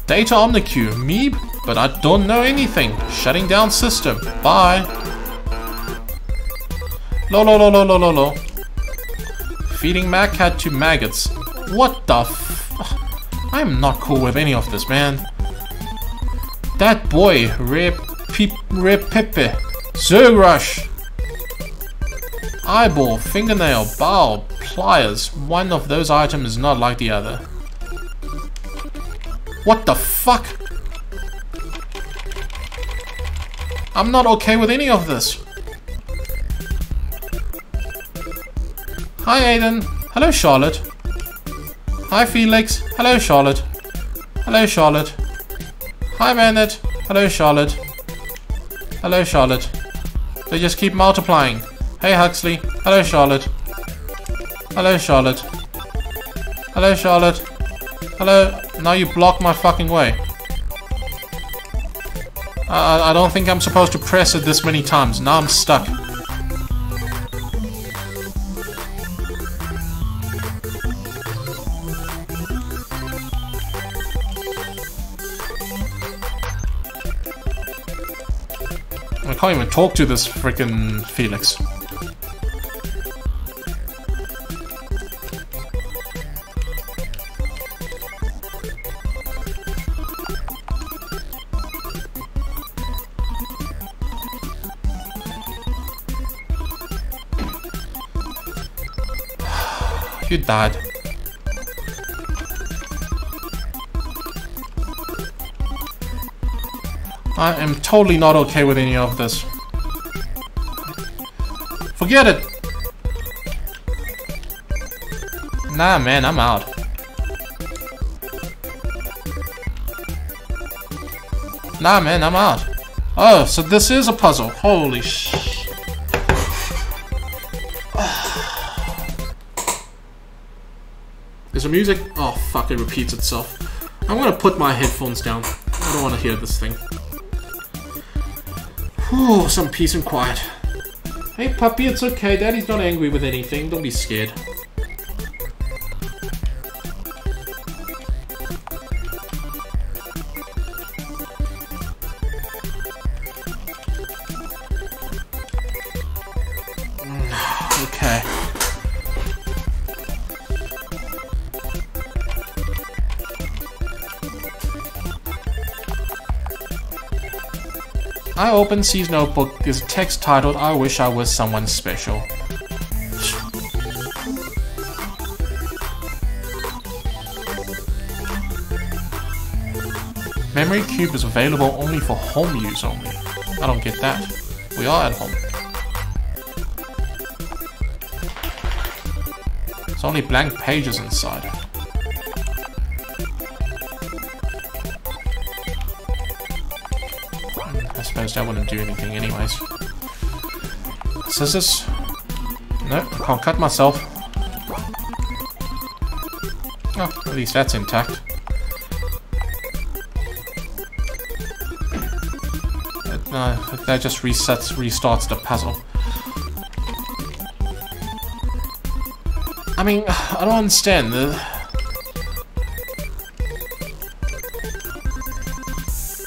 Data Omnicue, Meeb, but I don't know anything. Shutting down system. Bye. Lo. Feeding Mad Cat to maggots. What the f... I am not cool with any of this, man. That boy, Repepe, Zergrush. Eyeball, fingernail, bow, pliers. One of those items is not like the other. What the fuck? I'm not okay with any of this. Hi Aiden. Hello Charlotte. Hi Felix. Hello Charlotte. Hello Charlotte. Hi Bennett. Hello Charlotte. Hello Charlotte. They just keep multiplying. Hey Huxley. Hello Charlotte. Hello Charlotte. Hello Charlotte. Hello. Now you block my fucking way. I don't think I'm supposed to press it this many times. Now I'm stuck. I can't even talk to this freaking Felix. You died. I am totally not okay with any of this. Forget it! Nah, man, I'm out. Nah, man, I'm out. Oh, so this is a puzzle. Holy sh... Is the music? Oh fuck, it repeats itself. I'm gonna put my headphones down. I don't want to hear this thing. Whew, some peace and quiet. Hey puppy, it's okay. Daddy's not angry with anything. Don't be scared. Okay. I open C's notebook. There's a text titled, I wish I was someone special. Memory cube is available only for home use only. I don't get that. We are at home. There's only blank pages inside. I suppose that wouldn't do anything anyways. Scissors? Nope, I can't cut myself. Oh, at least that's intact. No, that just restarts the puzzle. I mean, I don't understand.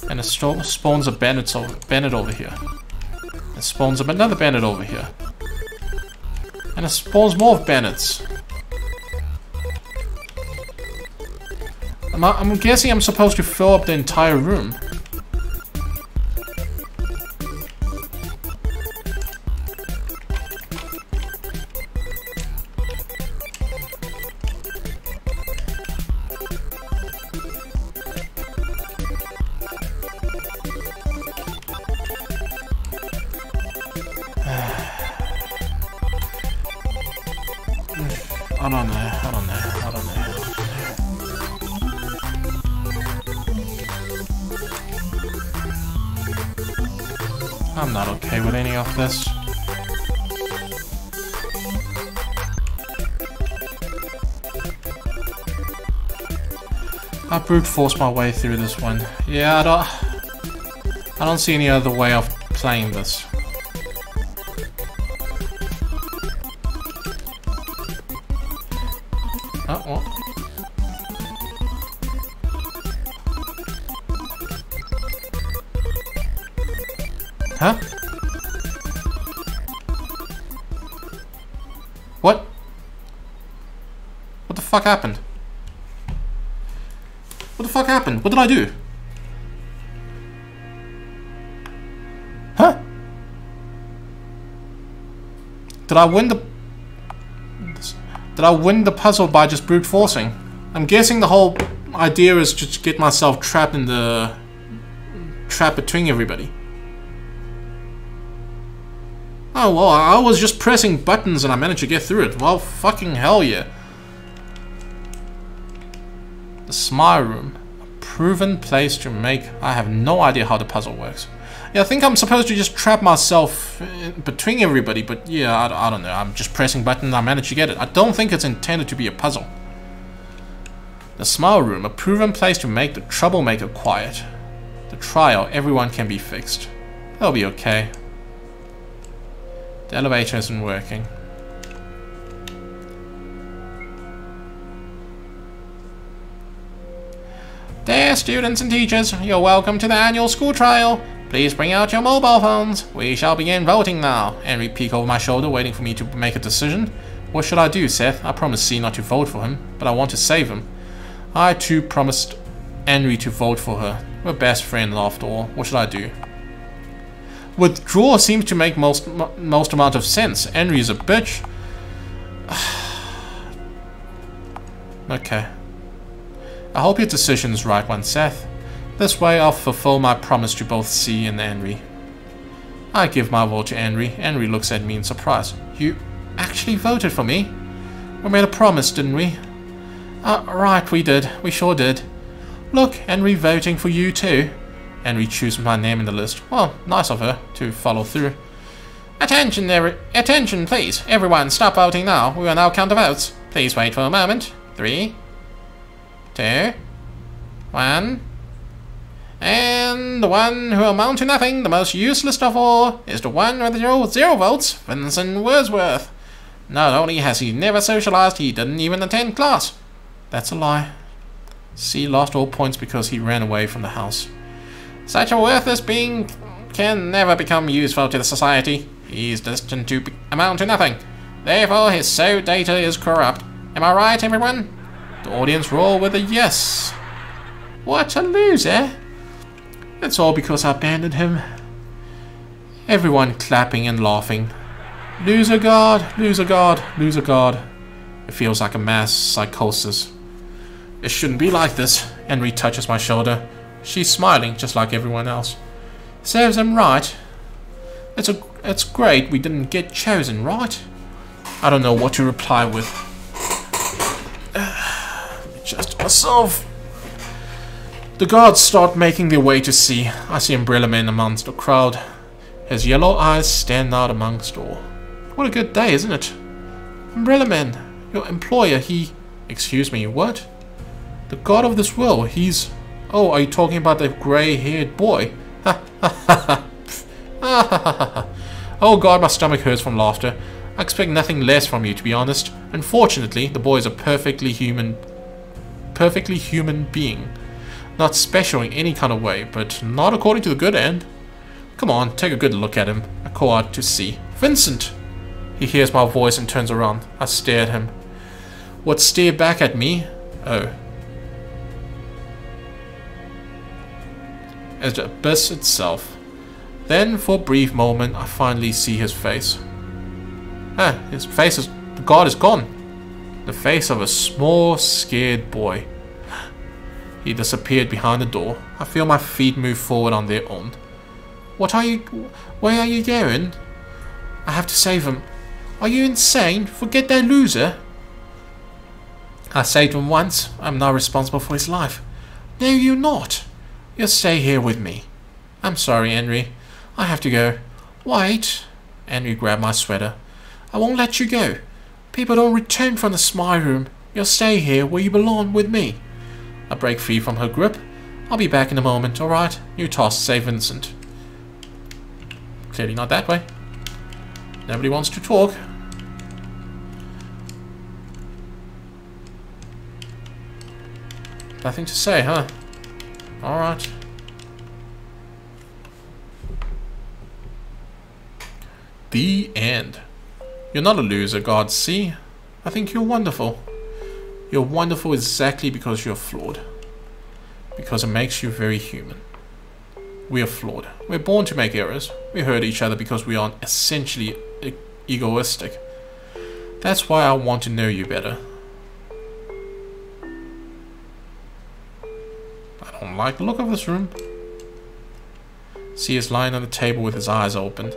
And it spawns a Bennett over here. It spawns another Bennett over here. And it spawns more Bennetts. I'm guessing I'm supposed to fill up the entire room. I don't know. I'm not okay with any of this. I brute force my way through this one. Yeah, I don't see any other way of playing this. Oh, what? Huh? What? What the fuck happened? What the fuck happened? What did I do? Huh? Did I win the puzzle by just brute forcing? I'm guessing the whole idea is just to get myself trapped in the trap between everybody. Oh well, I was just pressing buttons and I managed to get through it. Well, fucking hell yeah. The Smile Room. A proven place to make... I have no idea how the puzzle works. Yeah, I think I'm supposed to just trap myself between everybody, but yeah, I don't know. I'm just pressing buttons and I managed to get it. I don't think it's intended to be a puzzle. The Smile Room. A proven place to make the troublemaker quiet. The trial. Everyone can be fixed. They'll be okay. The elevator isn't working. Dear students and teachers, you're welcome to the annual school trial. Please bring out your mobile phones. We shall begin voting now. Henry peeked over my shoulder, waiting for me to make a decision. What should I do, Seth? I promised C not to vote for him, but I want to save him. I too promised Henry to vote for her. We're best friends after all. What should I do? Withdraw seems to make most amount of sense. Henry is a bitch. Okay. I hope your decision's right one, Seth. This way I'll fulfill my promise to both C and Henry. I give my vote to Henry. Henry looks at me in surprise. You actually voted for me? We made a promise, didn't we? Right, we did. We sure did. Look, Henry voting for you too. Henry chooses my name in the list. Well, nice of her to follow through. Attention, please. Everyone, stop voting now. We will now count the votes. Please wait for a moment. 3, 2, 1. And the one who will amount to nothing, the most useless of all, is the one with 0 votes, Vincent Wordsworth. Not only has he never socialized, he didn't even attend class. That's a lie. C lost all points because he ran away from the house. Such a worthless being can never become useful to the society. He is destined to amount to nothing. Therefore, his soul data is corrupt. Am I right, everyone? The audience roar with a yes. What a loser. It's all because I abandoned him. Everyone clapping and laughing. Loser God, loser God, loser God. It feels like a mass psychosis. It shouldn't be like this. Henry touches my shoulder. She's smiling just like everyone else. Serves him right. It's great we didn't get chosen, right? I don't know what to reply with. Just myself. The guards start making their way to C. I see Umbrella Man amongst the crowd. His yellow eyes stand out amongst all. What a good day, isn't it? Umbrella Man, your employer, he... Excuse me, what? The god of this world, he's... Oh, are you talking about the grey-haired boy? Ha ha ha ha. Oh god, my stomach hurts from laughter. I expect nothing less from you, to be honest. Unfortunately, the boy is a perfectly human being. Not special in any kind of way, but not according to the good end. Come on, take a good look at him. I call out to C. Vincent! He hears my voice and turns around. I stare at him. What stare back at me? Oh. As the abyss itself. Then, for a brief moment, I finally see his face. His face is... The god is gone. The face of a small, scared boy. He disappeared behind the door. I feel my feet move forward on their own. What are you... Where are you going? I have to save him. Are you insane? Forget that loser. I saved him once. I'm now responsible for his life. No, you're not. You'll stay here with me. I'm sorry, Henry. I have to go. Wait. Henry grabbed my sweater. I won't let you go. People don't return from the Smile Room. You'll stay here where you belong with me. I break free from her grip. I'll be back in a moment, alright? You toss, save Vincent. Clearly not that way. Nobody wants to talk. Nothing to say, huh? Alright. The end. You're not a loser, gods see. I think you're wonderful. You're wonderful exactly because you're flawed. Because it makes you very human. We are flawed. We're born to make errors. We hurt each other because we are essentially egoistic. That's why I want to know you better. I don't like the look of this room. See, he's lying on the table with his eyes open.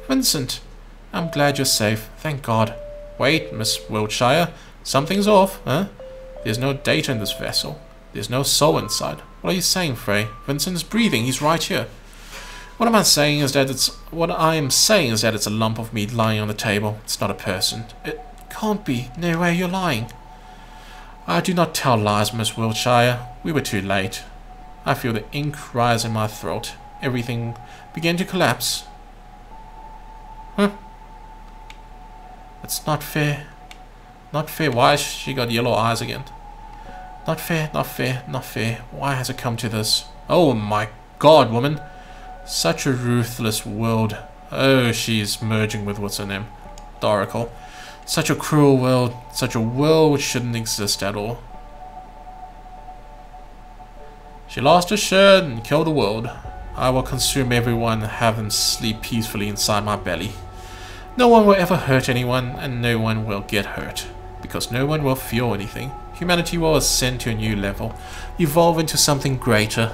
Vincent, I'm glad you're safe. Thank God. Wait, Miss Wiltshire. Something's off, huh? There's no data in this vessel. There's no soul inside. What are you saying, Frey? Vincent is breathing. He's right here. What I am saying is that it's a lump of meat lying on the table. It's not a person. It can't be. No way, you're lying. I do not tell lies, Miss Wiltshire. We were too late. I feel the ink rise in my throat. Everything began to collapse. Huh? It's not fair. Not fair. Why has she got yellow eyes again? Not fair, not fair, not fair. Why has it come to this? Oh my God, woman. Such a ruthless world. Oh, she's merging with what's her name? Doracle. Such a cruel world. Such a world which shouldn't exist at all. She lost her shirt and killed the world. I will consume everyone and have them sleep peacefully inside my belly. No one will ever hurt anyone, and no one will get hurt. Because no one will feel anything. Humanity will ascend to a new level. Evolve into something greater.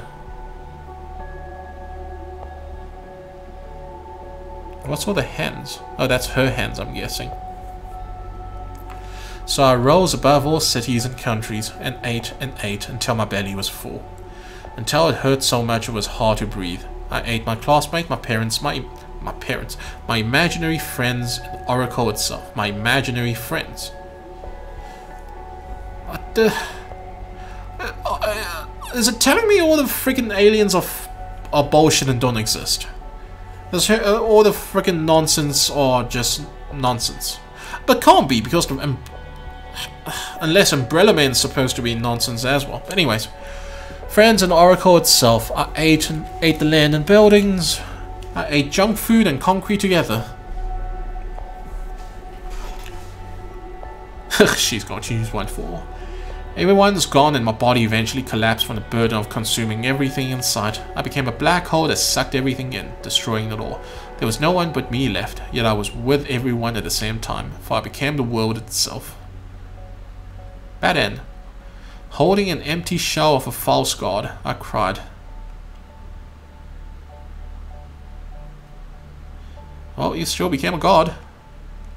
What's all the hands? Oh, that's her hands, I'm guessing. So I rose above all cities and countries, and ate until my belly was full. Until it hurt so much it was hard to breathe. I ate my classmates, my parents, my imaginary friends, and Oracle itself. My imaginary friends. What the... is it telling me all the freaking aliens are bullshit and don't exist? Is all the freaking nonsense or just nonsense? But can't be, because unless Umbrella Man's supposed to be nonsense as well. But anyways, friends and Oracle itself. I ate the land and buildings. I ate junk food and concrete together. She's going to use one for. Everyone is gone and my body eventually collapsed from the burden of consuming everything in sight. I became a black hole that sucked everything in, destroying it all. There was no one but me left, yet I was with everyone at the same time, for I became the world itself. Bad end. Holding an empty shell of a false god, I cried. Well, you still became a god.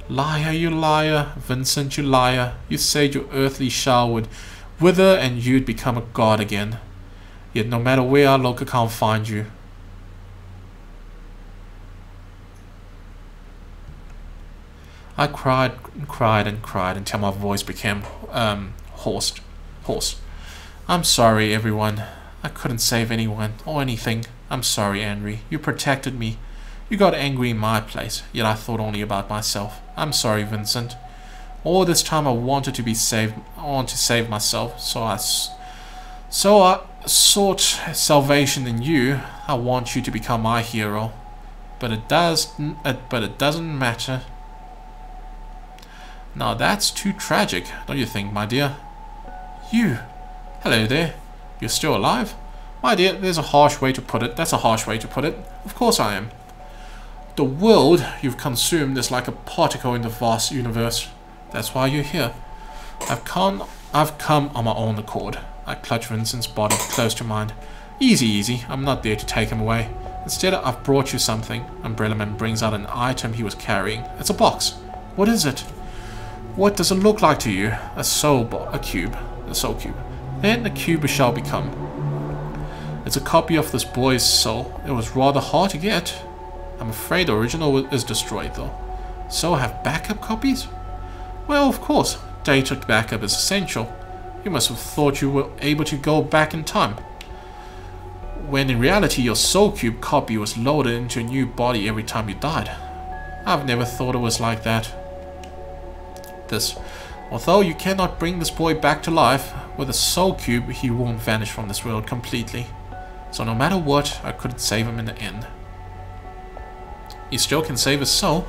Liar, you liar. Vincent, you liar. You said your earthly shell would wither and you'd become a god again. Yet no matter where I look, I can't find you. I cried and cried and cried until my voice became hoarse. I'm sorry, everyone. I couldn't save anyone or anything. I'm sorry, Henry. You protected me. You got angry in my place, yet I thought only about myself. I'm sorry, Vincent. All this time I wanted to be saved. I want to save myself, so I sought salvation in you. I want you to become my hero, but it doesn't matter. Now that's too tragic, don't you think, my dear? You. Hello there. You're still alive? My dear, there's a harsh way to put it. That's a harsh way to put it. Of course I am. The world you've consumed is like a particle in the vast universe. That's why you're here. I've come on my own accord. I clutch Vincent's body close to mine. Easy, easy. I'm not there to take him away. Instead, I've brought you something. Umbrella Man brings out an item he was carrying. It's a box. What is it? What does it look like to you? A cube. A soul cube. Then the cube shall become. It's a copy of this boy's soul. It was rather hard to get. I'm afraid the original is destroyed though. So I have backup copies? Well, of course. Data backup is essential. You must have thought you were able to go back in time. When in reality your soul cube copy was loaded into a new body every time you died. I've never thought it was like that. Although you cannot bring this boy back to life, with a soul cube he won't vanish from this world completely. So no matter what, I couldn't save him in the end. You still can save his soul.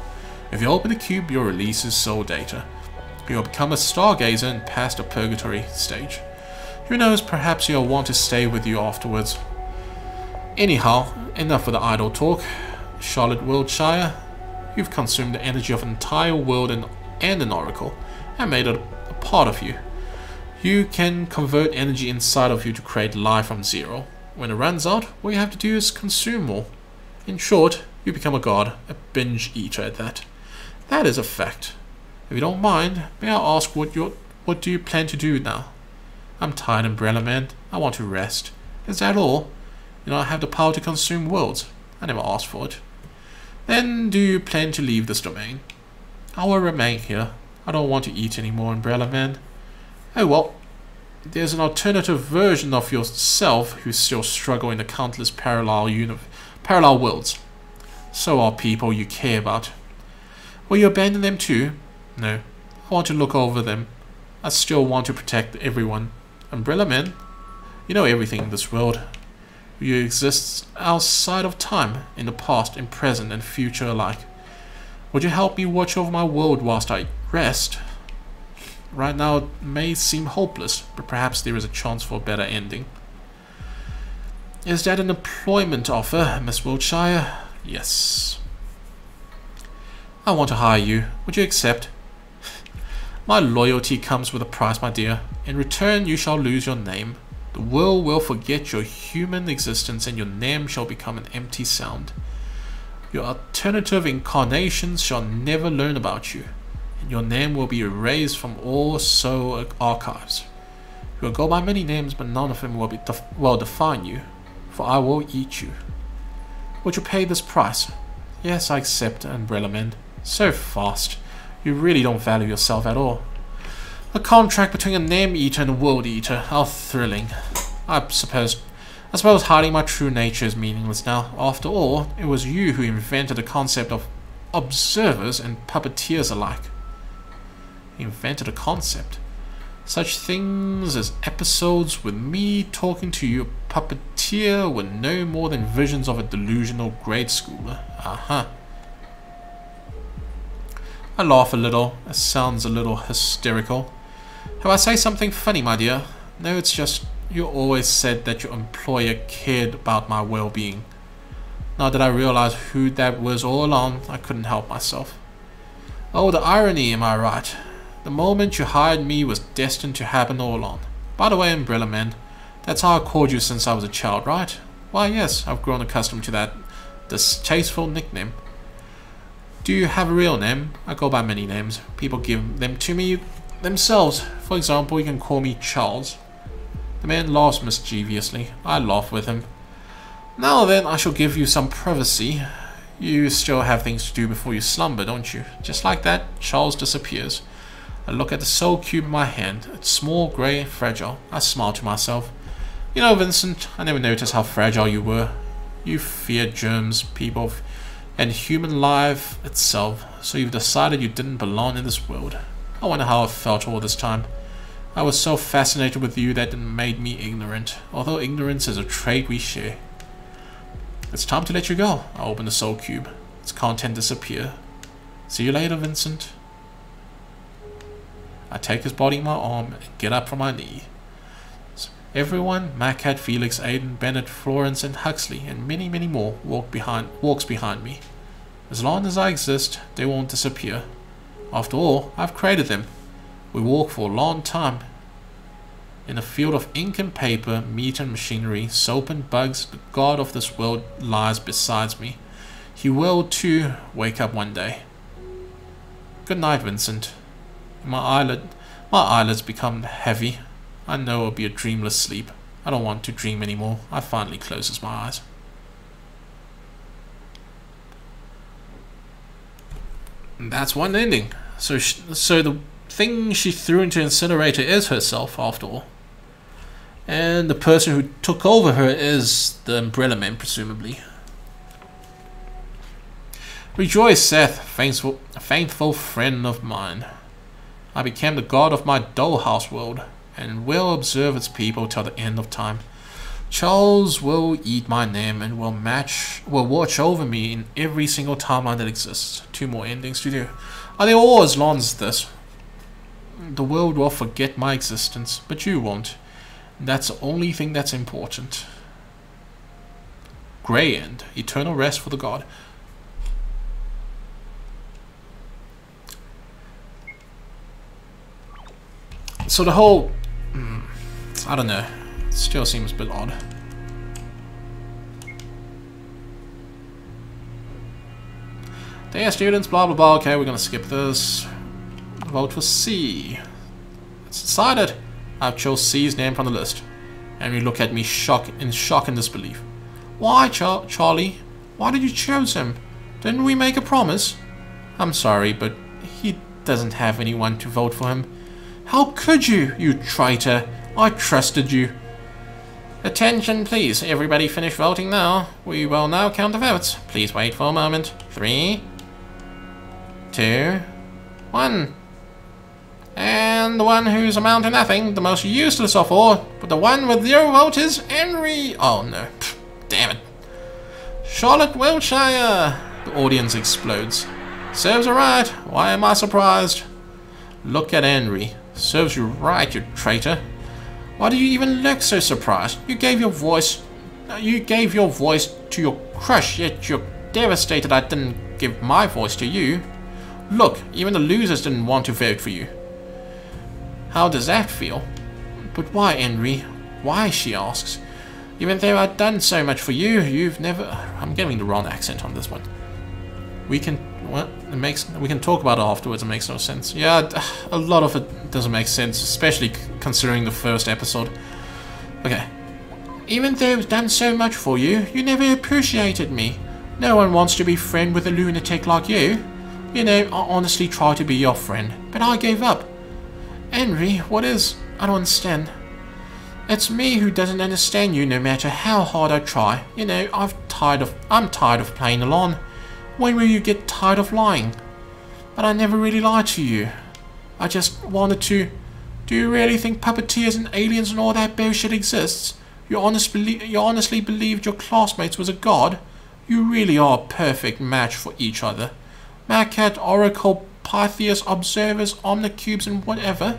If you open the cube, you'll release his soul data. You'll become a stargazer and pass the purgatory stage. Who knows, perhaps he'll want to stay with you afterwards. Anyhow, enough with the idle talk. Charlotte Worldshire, you've consumed the energy of an entire world and an oracle, and made it a part of you. You can convert energy inside of you to create life from zero. When it runs out, all you have to do is consume more. In short, you become a god, a binge eater at that. That is a fact. If you don't mind, may I ask what do you plan to do now? I'm tired, Umbrella Man. I want to rest. Is that all? You know, I have the power to consume worlds. I never asked for it. Then do you plan to leave this domain? I will remain here. I don't want to eat anymore, Umbrella Man. Oh well, there's an alternative version of yourself who still struggle in the countless parallel worlds. So are people you care about. Will you abandon them too? No. I want to look over them. I still want to protect everyone. Umbrella Man, you know everything in this world. You exist outside of time, in the past, in present, and future alike. Would you help me watch over my world whilst I rest? Right now it may seem hopeless, but perhaps there is a chance for a better ending. Is that an employment offer, Miss Wiltshire? Yes. I want to hire you. Would you accept? My loyalty comes with a price, my dear. In return, you shall lose your name. The world will forget your human existence, and your name shall become an empty sound. Your alternative incarnations shall never learn about you, and your name will be erased from all soul archives. You will go by many names, but none of them will define you, for I will eat you. Would you pay this price? Yes, I accept, Umbrella Man. So fast. You really don't value yourself at all. A contract between a name eater and a world eater. How thrilling. I suppose hiding my true nature is meaningless now. After all, it was you who invented the concept of observers and puppeteers alike. You invented a concept. Such things as episodes with me talking to you, a puppeteer, were no more than visions of a delusional grade schooler. Uh-huh. I laugh a little. It sounds a little hysterical. Have I say something funny, my dear? No, it's just you always said that your employer cared about my well-being. Now that I realize who that was all along, I couldn't help myself. Oh, the irony, am I right? The moment you hired me was destined to happen all along. By the way, Umbrella Man, that's how I called you since I was a child, right? Why, yes, I've grown accustomed to that distasteful nickname. Do you have a real name? I go by many names. People give them to me themselves. For example, you can call me Charles. The man laughs mischievously. I laugh with him. Now then, I shall give you some privacy. You still have things to do before you slumber, don't you? Just like that, Charles disappears. I look at the soul cube in my hand. It's small, grey, fragile. I smile to myself. You know, Vincent, I never noticed how fragile you were. You feared germs, people, and human life itself, so you've decided you didn't belong in this world. I wonder how I felt all this time. I was so fascinated with you that it made me ignorant, although ignorance is a trait we share. It's time to let you go. I open the soul cube. Its content disappear. See you later, Vincent. I take his body in my arm and get up from my knee. Everyone, Macat, Felix, Aiden, Bennett, Florence, and Huxley, and many, many more walks behind me. As long as I exist, they won't disappear. After all, I've created them. We walk for a long time. In a field of ink and paper, meat and machinery, soap and bugs, the god of this world lies beside me. He will, too, wake up one day. Good night, Vincent. My eyelids become heavy. I know it'll be a dreamless sleep. I don't want to dream anymore. I finally closes my eyes. And that's one ending. So the thing she threw into incinerator is herself, after all. And the person who took over her is the Umbrella Man, presumably. Rejoice, Seth, faithful friend of mine. I became the god of my dollhouse world, and will observe its people till the end of time. Charles will eat my name and will watch over me in every single timeline that exists. 2 more endings to do. Are they all as long as this? The world will forget my existence, but you won't. That's the only thing that's important. Grey End. Eternal rest for the god. So the whole... I don't know. It still seems a bit odd. Dear students, blah blah blah. Okay, we're gonna skip this. Vote for C. It's decided. I've chose C's name from the list. And you look at me in shock and disbelief. Why, Charlie? Why did you choose him? Didn't we make a promise? I'm sorry, but he doesn't have anyone to vote for him. How could you, you traitor? I trusted you. Attention, please. Everybody finish voting now. We will now count the votes. Please wait for a moment. 3, 2, 1. And the one who's amounted to nothing, the most useless of all, but the one with 0 votes is Henry. Oh no. Pfft, damn it. Charlotte Wiltshire. The audience explodes. Serves you right. Why am I surprised? Look at Henry. Serves you right, you traitor. Why do you even look so surprised? You gave your voice to your crush, yet you're devastated I didn't give my voice to you. Look, even the losers didn't want to vote for you. How does that feel? But why, Henry? Why, she asks. Even though I've done so much for you, you've never... I'm getting the wrong accent on this one. We can talk about it afterwards. It makes no sense. Yeah, a lot of it doesn't make sense, especially considering the first episode. Okay. Even though I've done so much for you, you never appreciated me. No one wants to be friends with a lunatic like you. You know, I honestly tried to be your friend, but I gave up. Henry, what is... I don't understand. It's me who doesn't understand you no matter how hard I try. You know, I'm tired of playing along. When will you get tired of lying? But I never really lied to you. I just wanted to... Do you really think puppeteers and aliens and all that bullshit exists? You honestly believed your classmates was a god? You really are a perfect match for each other. Magcat, Oracle, Pythias, Observers, Omnicubes and whatever.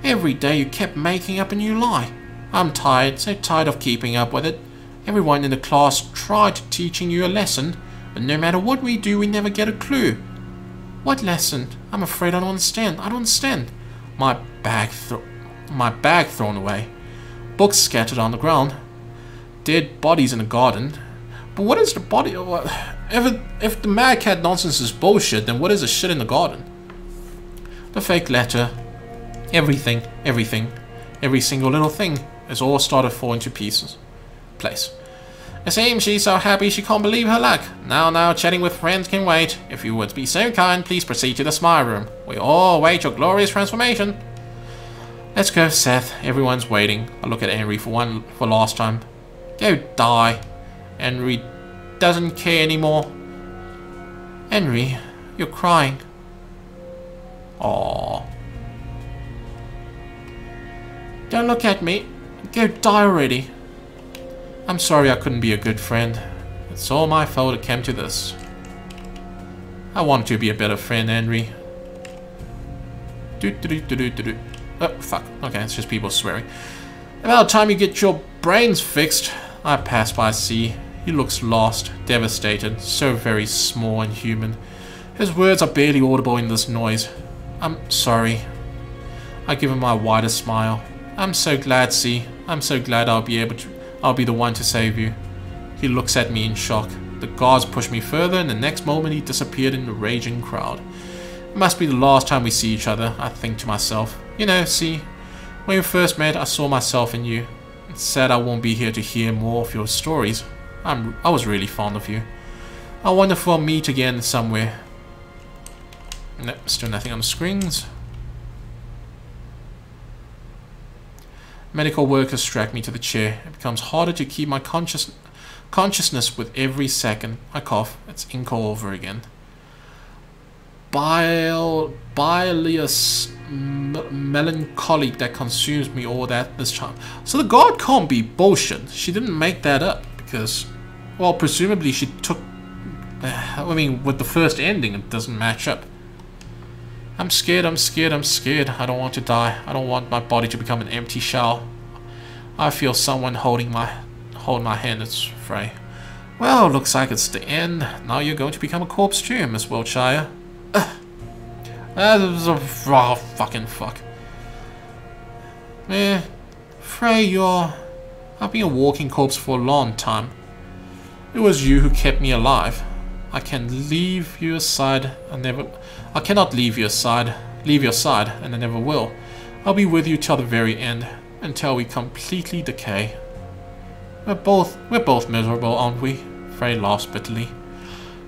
Every day you kept making up a new lie. I'm tired, so tired of keeping up with it. Everyone in the class tried teaching you a lesson, but no matter what we do, we never get a clue. What lesson? I'm afraid I don't understand. I don't understand. My bag thrown away. Books scattered on the ground. Dead bodies in the garden. But what is the body? If the Mad Cat nonsense is bullshit, then what is the shit in the garden? The fake letter. Everything. Every single little thing is all started falling to pieces. Place. It seems she's so happy she can't believe her luck. Now, chatting with friends can wait. If you would be so kind, please proceed to the smile room. We all await your glorious transformation. Let's go, Seth. Everyone's waiting. I look at Henry for last time. Go die. Henry doesn't care anymore. Henry, you're crying. Aww. Don't look at me. Go die already. I'm sorry I couldn't be a good friend. It's all my fault it came to this. I want to be a better friend, Henry. Oh, fuck. Okay, it's just people swearing. About time you get your brains fixed. I pass by C. He looks lost, devastated, so very small and human. His words are barely audible in this noise. I'm sorry. I give him my widest smile. I'm so glad, C. I'm so glad I'll be the one to save you. He looks at me in shock. The guards push me further, and the next moment he disappeared in the raging crowd. It must be the last time we see each other, I think to myself. You know, C, when we first met, I saw myself in you. It's sad I won't be here to hear more of your stories. I was really fond of you. I wonder if we'll meet again somewhere. Nope, still nothing on the screens. Medical workers drag me to the chair. It becomes harder to keep my consciousness with every second. I cough. It's ink all over again. Bilious melancholy that consumes me all this time. So the god can't be bullshit. She didn't make that up because, well, presumably she took... I mean, with the first ending, it doesn't match up. I'm scared, I'm scared, I'm scared. I don't want to die. I don't want my body to become an empty shell. I feel someone holding my hand. It's Frey. Well, looks like it's the end. Now you're going to become a corpse too, Miss Wiltshire. That was a fucking fuck. Frey, I've been a walking corpse for a long time. It was you who kept me alive. I can leave you aside. I cannot leave your side, and I never will. I'll be with you till the very end, until we completely decay. We're both miserable, aren't we? Frey laughs bitterly.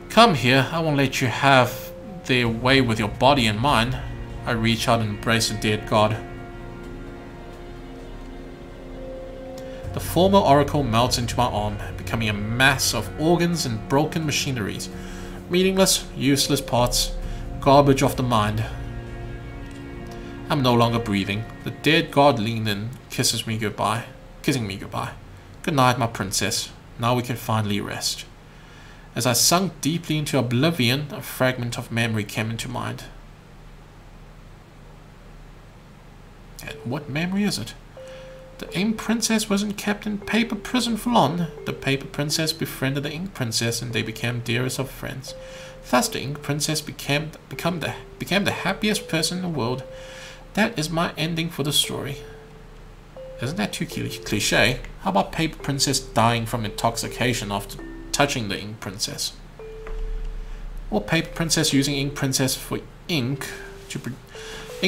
Come here, I won't let you have their way with your body and mind. I reach out and embrace the dead god. The former oracle melts into my arm, becoming a mass of organs and broken machineries. Meaningless, useless parts, garbage of the mind. I'm no longer breathing. The dead god leans in, kissing me goodbye. Good night, my princess. Now we can finally rest. As I sunk deeply into oblivion, a fragment of memory came into mind. And what memory is it? The Ink Princess wasn't kept in paper prison for long. The Paper Princess befriended the Ink Princess and they became dearest of friends. Thus the Ink Princess became the happiest person in the world. That is my ending for the story. Isn't that too cliche? How about Paper Princess dying from intoxication after touching the Ink Princess? Or Paper Princess using Ink Princess for ink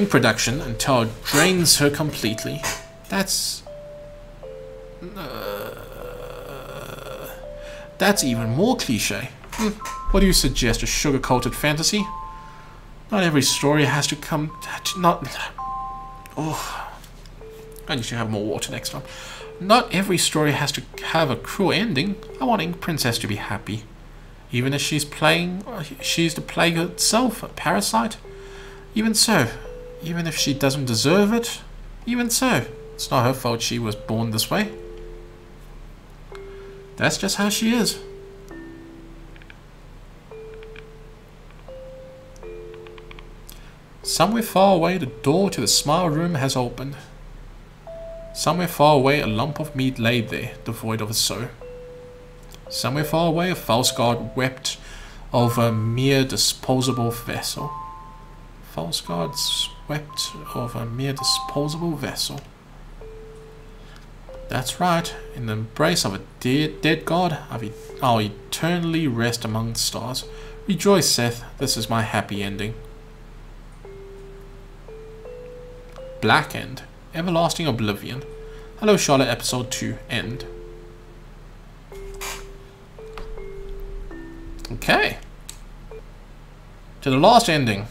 production until it drains her completely. That's even more cliche. What do you suggest? A sugar-coated fantasy? Not every story has to come to I need to have more water next time. Not every story has to have a cruel ending. I want Ink Princess to be happy. Even if she's the plague itself, a parasite. Even so. Even if she doesn't deserve it. Even so. It's not her fault she was born this way. That's just how she is. Somewhere far away, the door to the smile room has opened. Somewhere far away, a lump of meat lay there, devoid of a soul. Somewhere far away, a false god wept over a mere disposable vessel. False gods wept over a mere disposable vessel. That's right. In the embrace of a dead god, I'll eternally rest among the stars. Rejoice, Seth. This is my happy ending. Black End. Everlasting Oblivion. Hello Charlotte episode 2. End. Okay. To the last ending.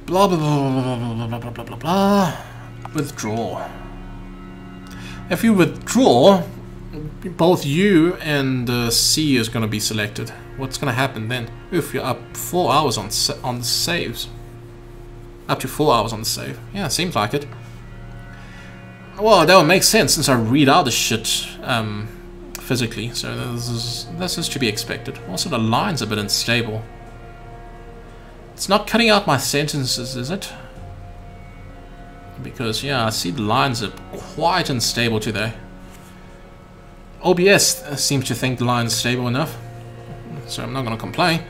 Blah blah blah blah blah blah blah blah blah. Withdraw. If you withdraw, both you and C is going to be selected. What's going to happen then? If you're up 4 hours on the saves. Up to 4 hours on the save. Yeah, seems like it. Well, that would make sense since I read out the shit physically. So this is to be expected. Also, the line's a bit unstable. It's not cutting out my sentences, is it? Because, yeah, I see the lines are quite unstable today. OBS seems to think the line is stable enough, so I'm not going to complain.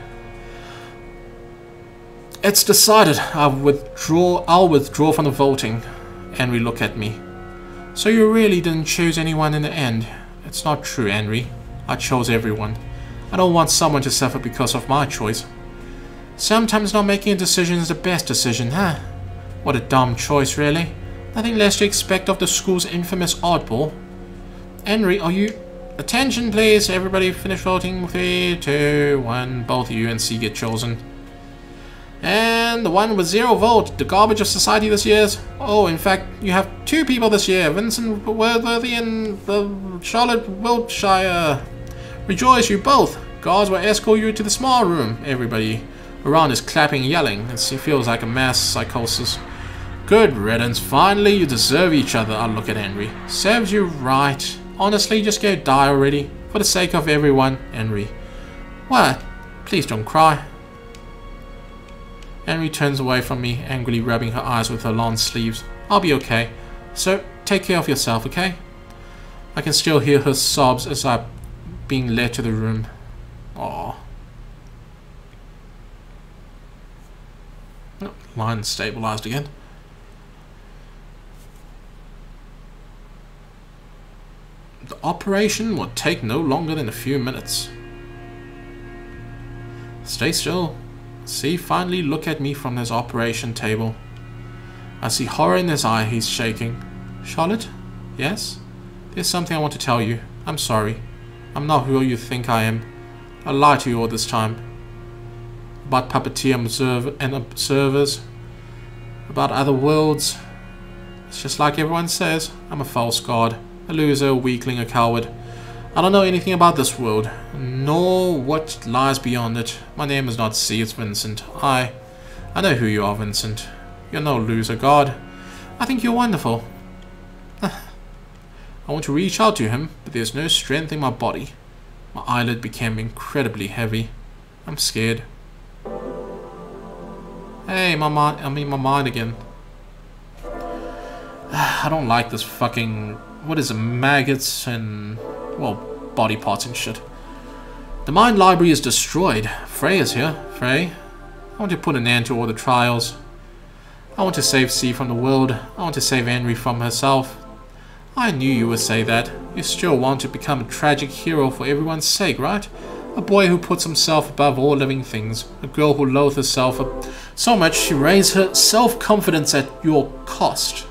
It's decided. I'll withdraw from the voting. Henry, look at me. So you really didn't choose anyone in the end? It's not true, Henry. I chose everyone. I don't want someone to suffer because of my choice. Sometimes not making a decision is the best decision, huh? What a dumb choice, really. Nothing less to expect of the school's infamous oddball. Henry, are you... Attention, please. Everybody finish voting. 3, 2, 1. Both you and C get chosen. And the one with 0 vote, the garbage of society this year is... Oh, in fact, you have 2 people this year. Vincent Worthy and Charlotte Wiltshire. Rejoice, you both! Guards will escort you to the small room. Everybody around is clapping and yelling. It feels like a mass psychosis. Good riddance. Finally, you deserve each other. I look at Henry. Serves you right. Honestly, just go die already. For the sake of everyone, Henry. What? Please don't cry. Henry turns away from me, angrily rubbing her eyes with her long sleeves. I'll be okay. So, take care of yourself, okay? I can still hear her sobs as I'm being led to the room. Aww. Oh, line stabilized again. The operation will take no longer than a few minutes. Stay still. See, finally look at me from his operation table. I see horror in his eye. He's shaking. Charlotte? Yes? There's something I want to tell you. I'm sorry. I'm not who you think I am. I lied to you all this time. About puppeteer and observers. About other worlds. It's just like everyone says. I'm a false god. A loser, a weakling, a coward. I don't know anything about this world, nor what lies beyond it. My name is not C, it's Vincent. I know who you are, Vincent. You're no loser god. I think you're wonderful. I want to reach out to him, but there's no strength in my body. My eyelid became incredibly heavy. I'm scared. Hey, my mind again. I don't like this fucking... What is it? Maggots and... well, body parts and shit. The mind library is destroyed. Frey is here. Frey, I want to put an end to all the trials. I want to save C from the world. I want to save Henry from herself. I knew you would say that. You still want to become a tragic hero for everyone's sake, right? A boy who puts himself above all living things. A girl who loathes herself so much she raised her self-confidence at your cost.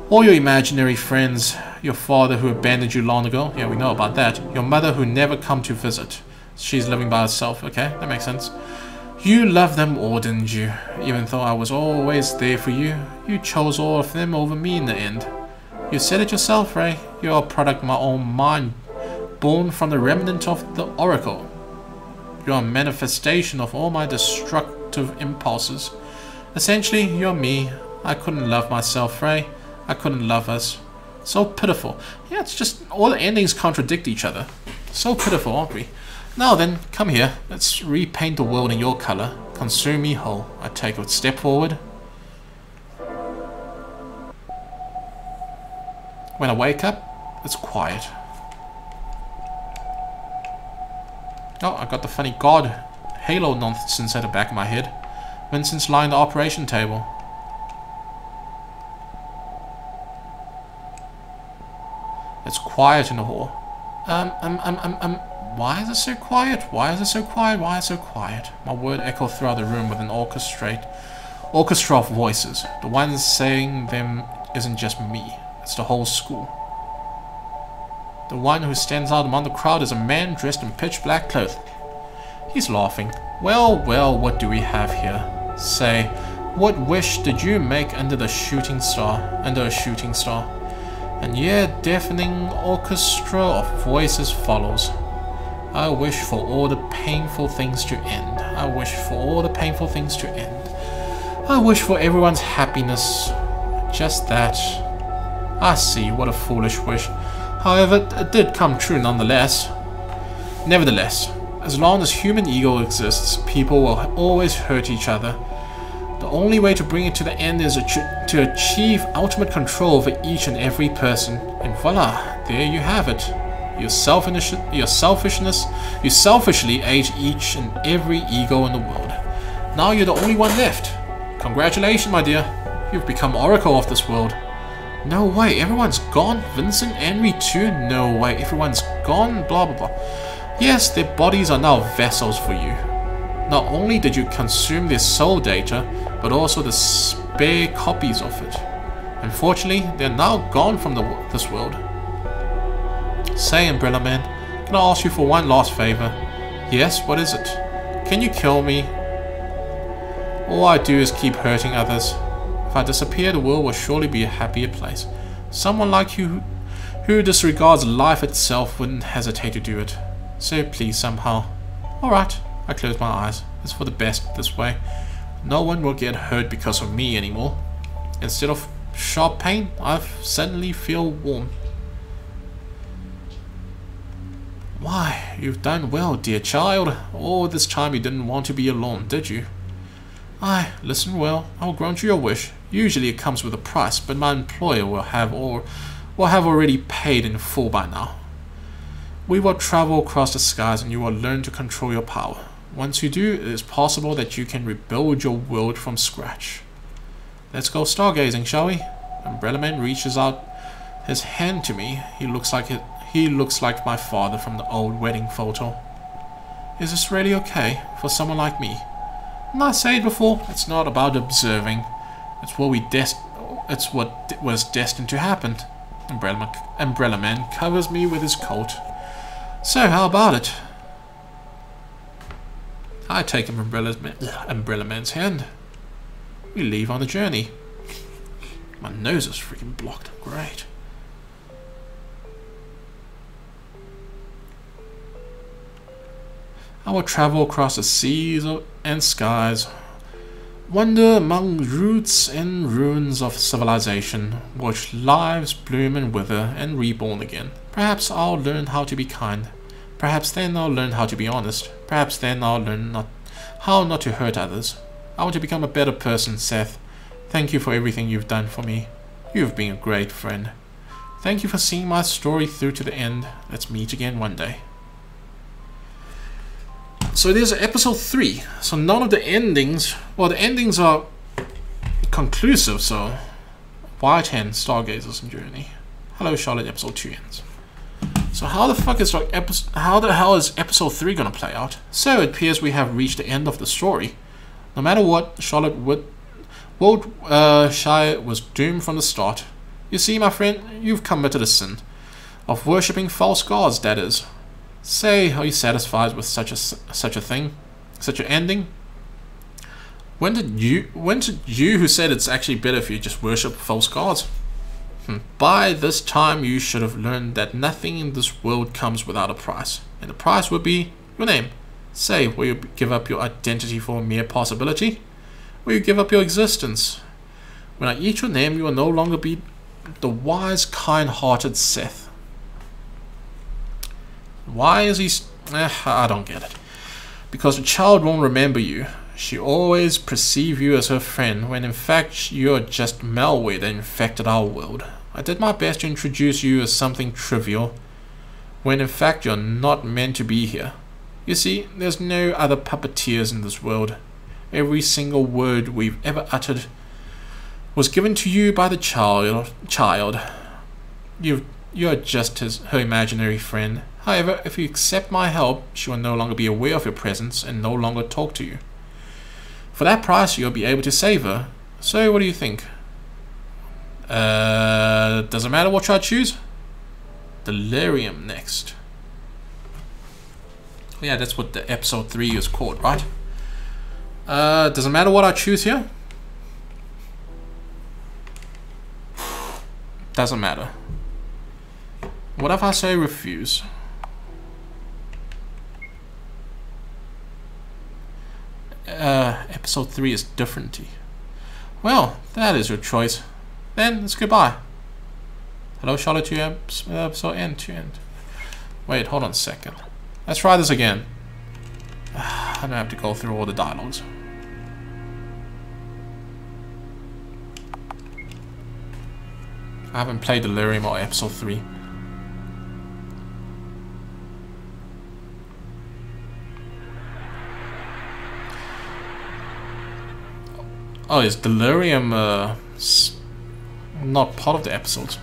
All your imaginary friends. Your father who abandoned you long ago. Yeah, we know about that. Your mother who never come to visit. She's living by herself. Okay, that makes sense. You loved them all, didn't you? Even though I was always there for you, you chose all of them over me in the end. You said it yourself, Ray. You're a product of my own mind, born from the remnant of the Oracle. You're a manifestation of all my destructive impulses. Essentially, you're me. I couldn't love myself, Ray. I couldn't love us. So pitiful. Yeah, it's just all the endings contradict each other. So pitiful, aren't we? Now then, come here. Let's repaint the world in your color. Consume me whole. I take a step forward. When I wake up, it's quiet. Oh, I got the funny god Halo nonsense at the back of my head. Vincent's lying on the operation table. It's quiet in the hall. Why is it so quiet? Why is it so quiet? Why is it so quiet? My word echoed throughout the room with an orchestra of voices. The ones saying them isn't just me. It's the whole school. The one who stands out among the crowd is a man dressed in pitch black clothes. He's laughing. Well, well, what do we have here? Say, what wish did you make under a shooting star? And yeah, deafening orchestra of voices follows. I wish for all the painful things to end. I wish for all the painful things to end. I wish for everyone's happiness. Just that. I see, what a foolish wish. However, it did come true nonetheless. Nevertheless, as long as human ego exists, people will always hurt each other. The only way to bring it to the end is to achieve ultimate control over each and every person. And voila, there you have it. You selfishly ate each and every ego in the world. Now you're the only one left. Congratulations, my dear. You've become Oracle of this world. No way, everyone's gone? Vincent, Henry too? No way, everyone's gone? Blah blah blah. Yes, their bodies are now vessels for you. Not only did you consume their soul data, but also the spare copies of it. Unfortunately, they're now gone from this world. Say, Umbrella Man, can I ask you for one last favor? Yes, what is it? Can you kill me? All I do is keep hurting others. If I disappear, the world will surely be a happier place. Someone like you Who disregards life itself wouldn't hesitate to do it. So please somehow. Alright, I close my eyes. It's for the best this way. No one will get hurt because of me anymore. Instead of sharp pain, I suddenly feel warm. Why, you've done well, dear child. All this time you didn't want to be alone, did you? Aye, listen well. I'll grant you your wish. Usually it comes with a price, but my employer will have already paid in full by now. We will travel across the skies and you will learn to control your power. Once you do, it is possible that you can rebuild your world from scratch. Let's go stargazing, shall we? Umbrella Man reaches out his hand to me. He looks like my father from the old wedding photo. Is this really okay for someone like me? And I say it before, it's not about observing. It's what was destined to happen. Umbrella Man covers me with his coat. So, how about it? I take Umbrella Man's hand. We leave on the journey. My nose is freaking blocked. Great. I will travel across the seas and skies, wander among roots and ruins of civilization, watch lives bloom and wither and reborn again. Perhaps I'll learn how to be kind. Perhaps then I'll learn how to be honest. Perhaps then I'll learn how not to hurt others. I want to become a better person, Seth. Thank you for everything you've done for me. You've been a great friend. Thank you for seeing my story through to the end. Let's meet again one day. So there's episode 3. So none of the endings, well, the endings are conclusive. So White Hand, Stargazers and Journey. Hello Charlotte episode 2 ends. So how the fuck is how the hell is episode 3 gonna play out? So it appears we have reached the end of the story. No matter what, Charlotte Shire was doomed from the start. You see, my friend, you've committed a sin of worshipping false gods. That is. Say, are you satisfied with such an ending? When did you who said it's actually better if you just worship false gods? By this time you should have learned that nothing in this world comes without a price, and the price would be your name. Say, will you give up your identity for a mere possibility? Will you give up your existence? When I eat your name, you will no longer be the wise, kind-hearted Seth. Why is he... I don't get it. Because the child won't remember you. She always perceives you as her friend, when in fact you're just malware that infected our world. I did my best to introduce you as something trivial, when in fact you're not meant to be here. You see, there's no other puppeteers in this world. Every single word we've ever uttered was given to you by the child. You're just her imaginary friend. However, if you accept my help, she will no longer be aware of your presence and no longer talk to you. For that price, you'll be able to save her. So, what do you think? Does it matter what I choose? Delirium next. Yeah, that's what the episode 3 is called, right? Does it matter what I choose here? Doesn't matter. What if I say refuse? Episode 3 is different. Well, that is your choice. Then it's goodbye. Hello Charlotte, episode end to end. Wait, hold on a second. Let's try this again. I don't have to go through all the dialogues. I haven't played Delirium or episode 3. Oh, is Delirium not part of the episodes?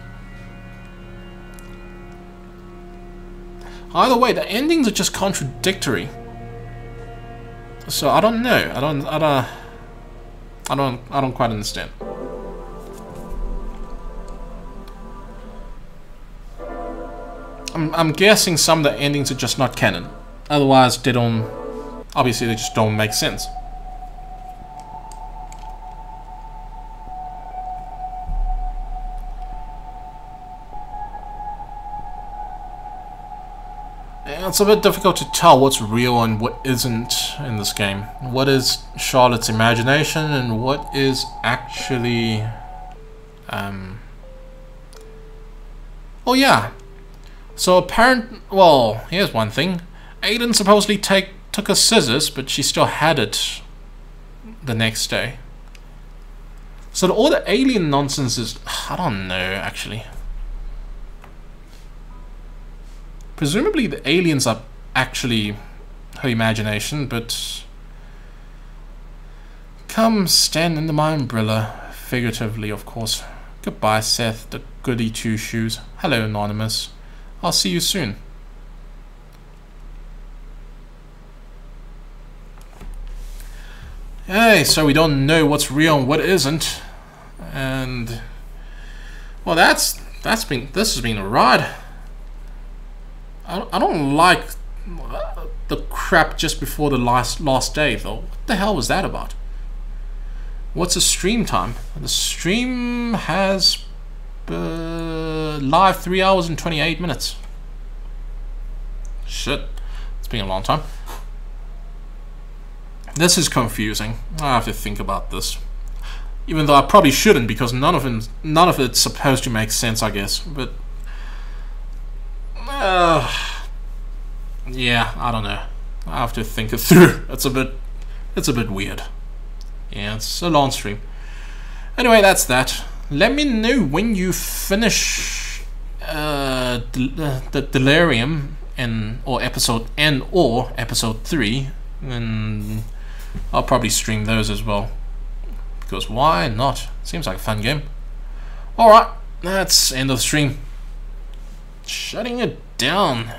Either way, the endings are just contradictory. So I don't know. I don't quite understand. I'm guessing some of the endings are just not canon. Otherwise, they just don't make sense. It's a bit difficult to tell what's real and what isn't in this game. What is Charlotte's imagination and what is actually... Oh yeah. So well, here's one thing. Aiden supposedly took her scissors, but she still had it the next day. So all the alien nonsense is... I don't know, actually. Presumably the aliens are actually her imagination, but... Come stand under my umbrella. Figuratively, of course. Goodbye, Seth, the goody two-shoes. Hello, Anonymous. I'll see you soon. Hey, so we don't know what's real and what isn't. And... Well, this has been a ride. I don't like the crap just before the last day, though. What the hell was that about? What's the stream time? The stream has live 3 hours and 28 minutes. Shit, it's been a long time. This is confusing. I have to think about this. Even though I probably shouldn't, because none of it's supposed to make sense, I guess. But yeah, I don't know. I have to think it through. It's a bit weird. Yeah, it's a long stream. Anyway, that's that. Let me know when you finish the Delirium or episode 3, and I'll probably stream those as well. Because why not? Seems like a fun game. Alright, that's end of the stream. Shutting it down.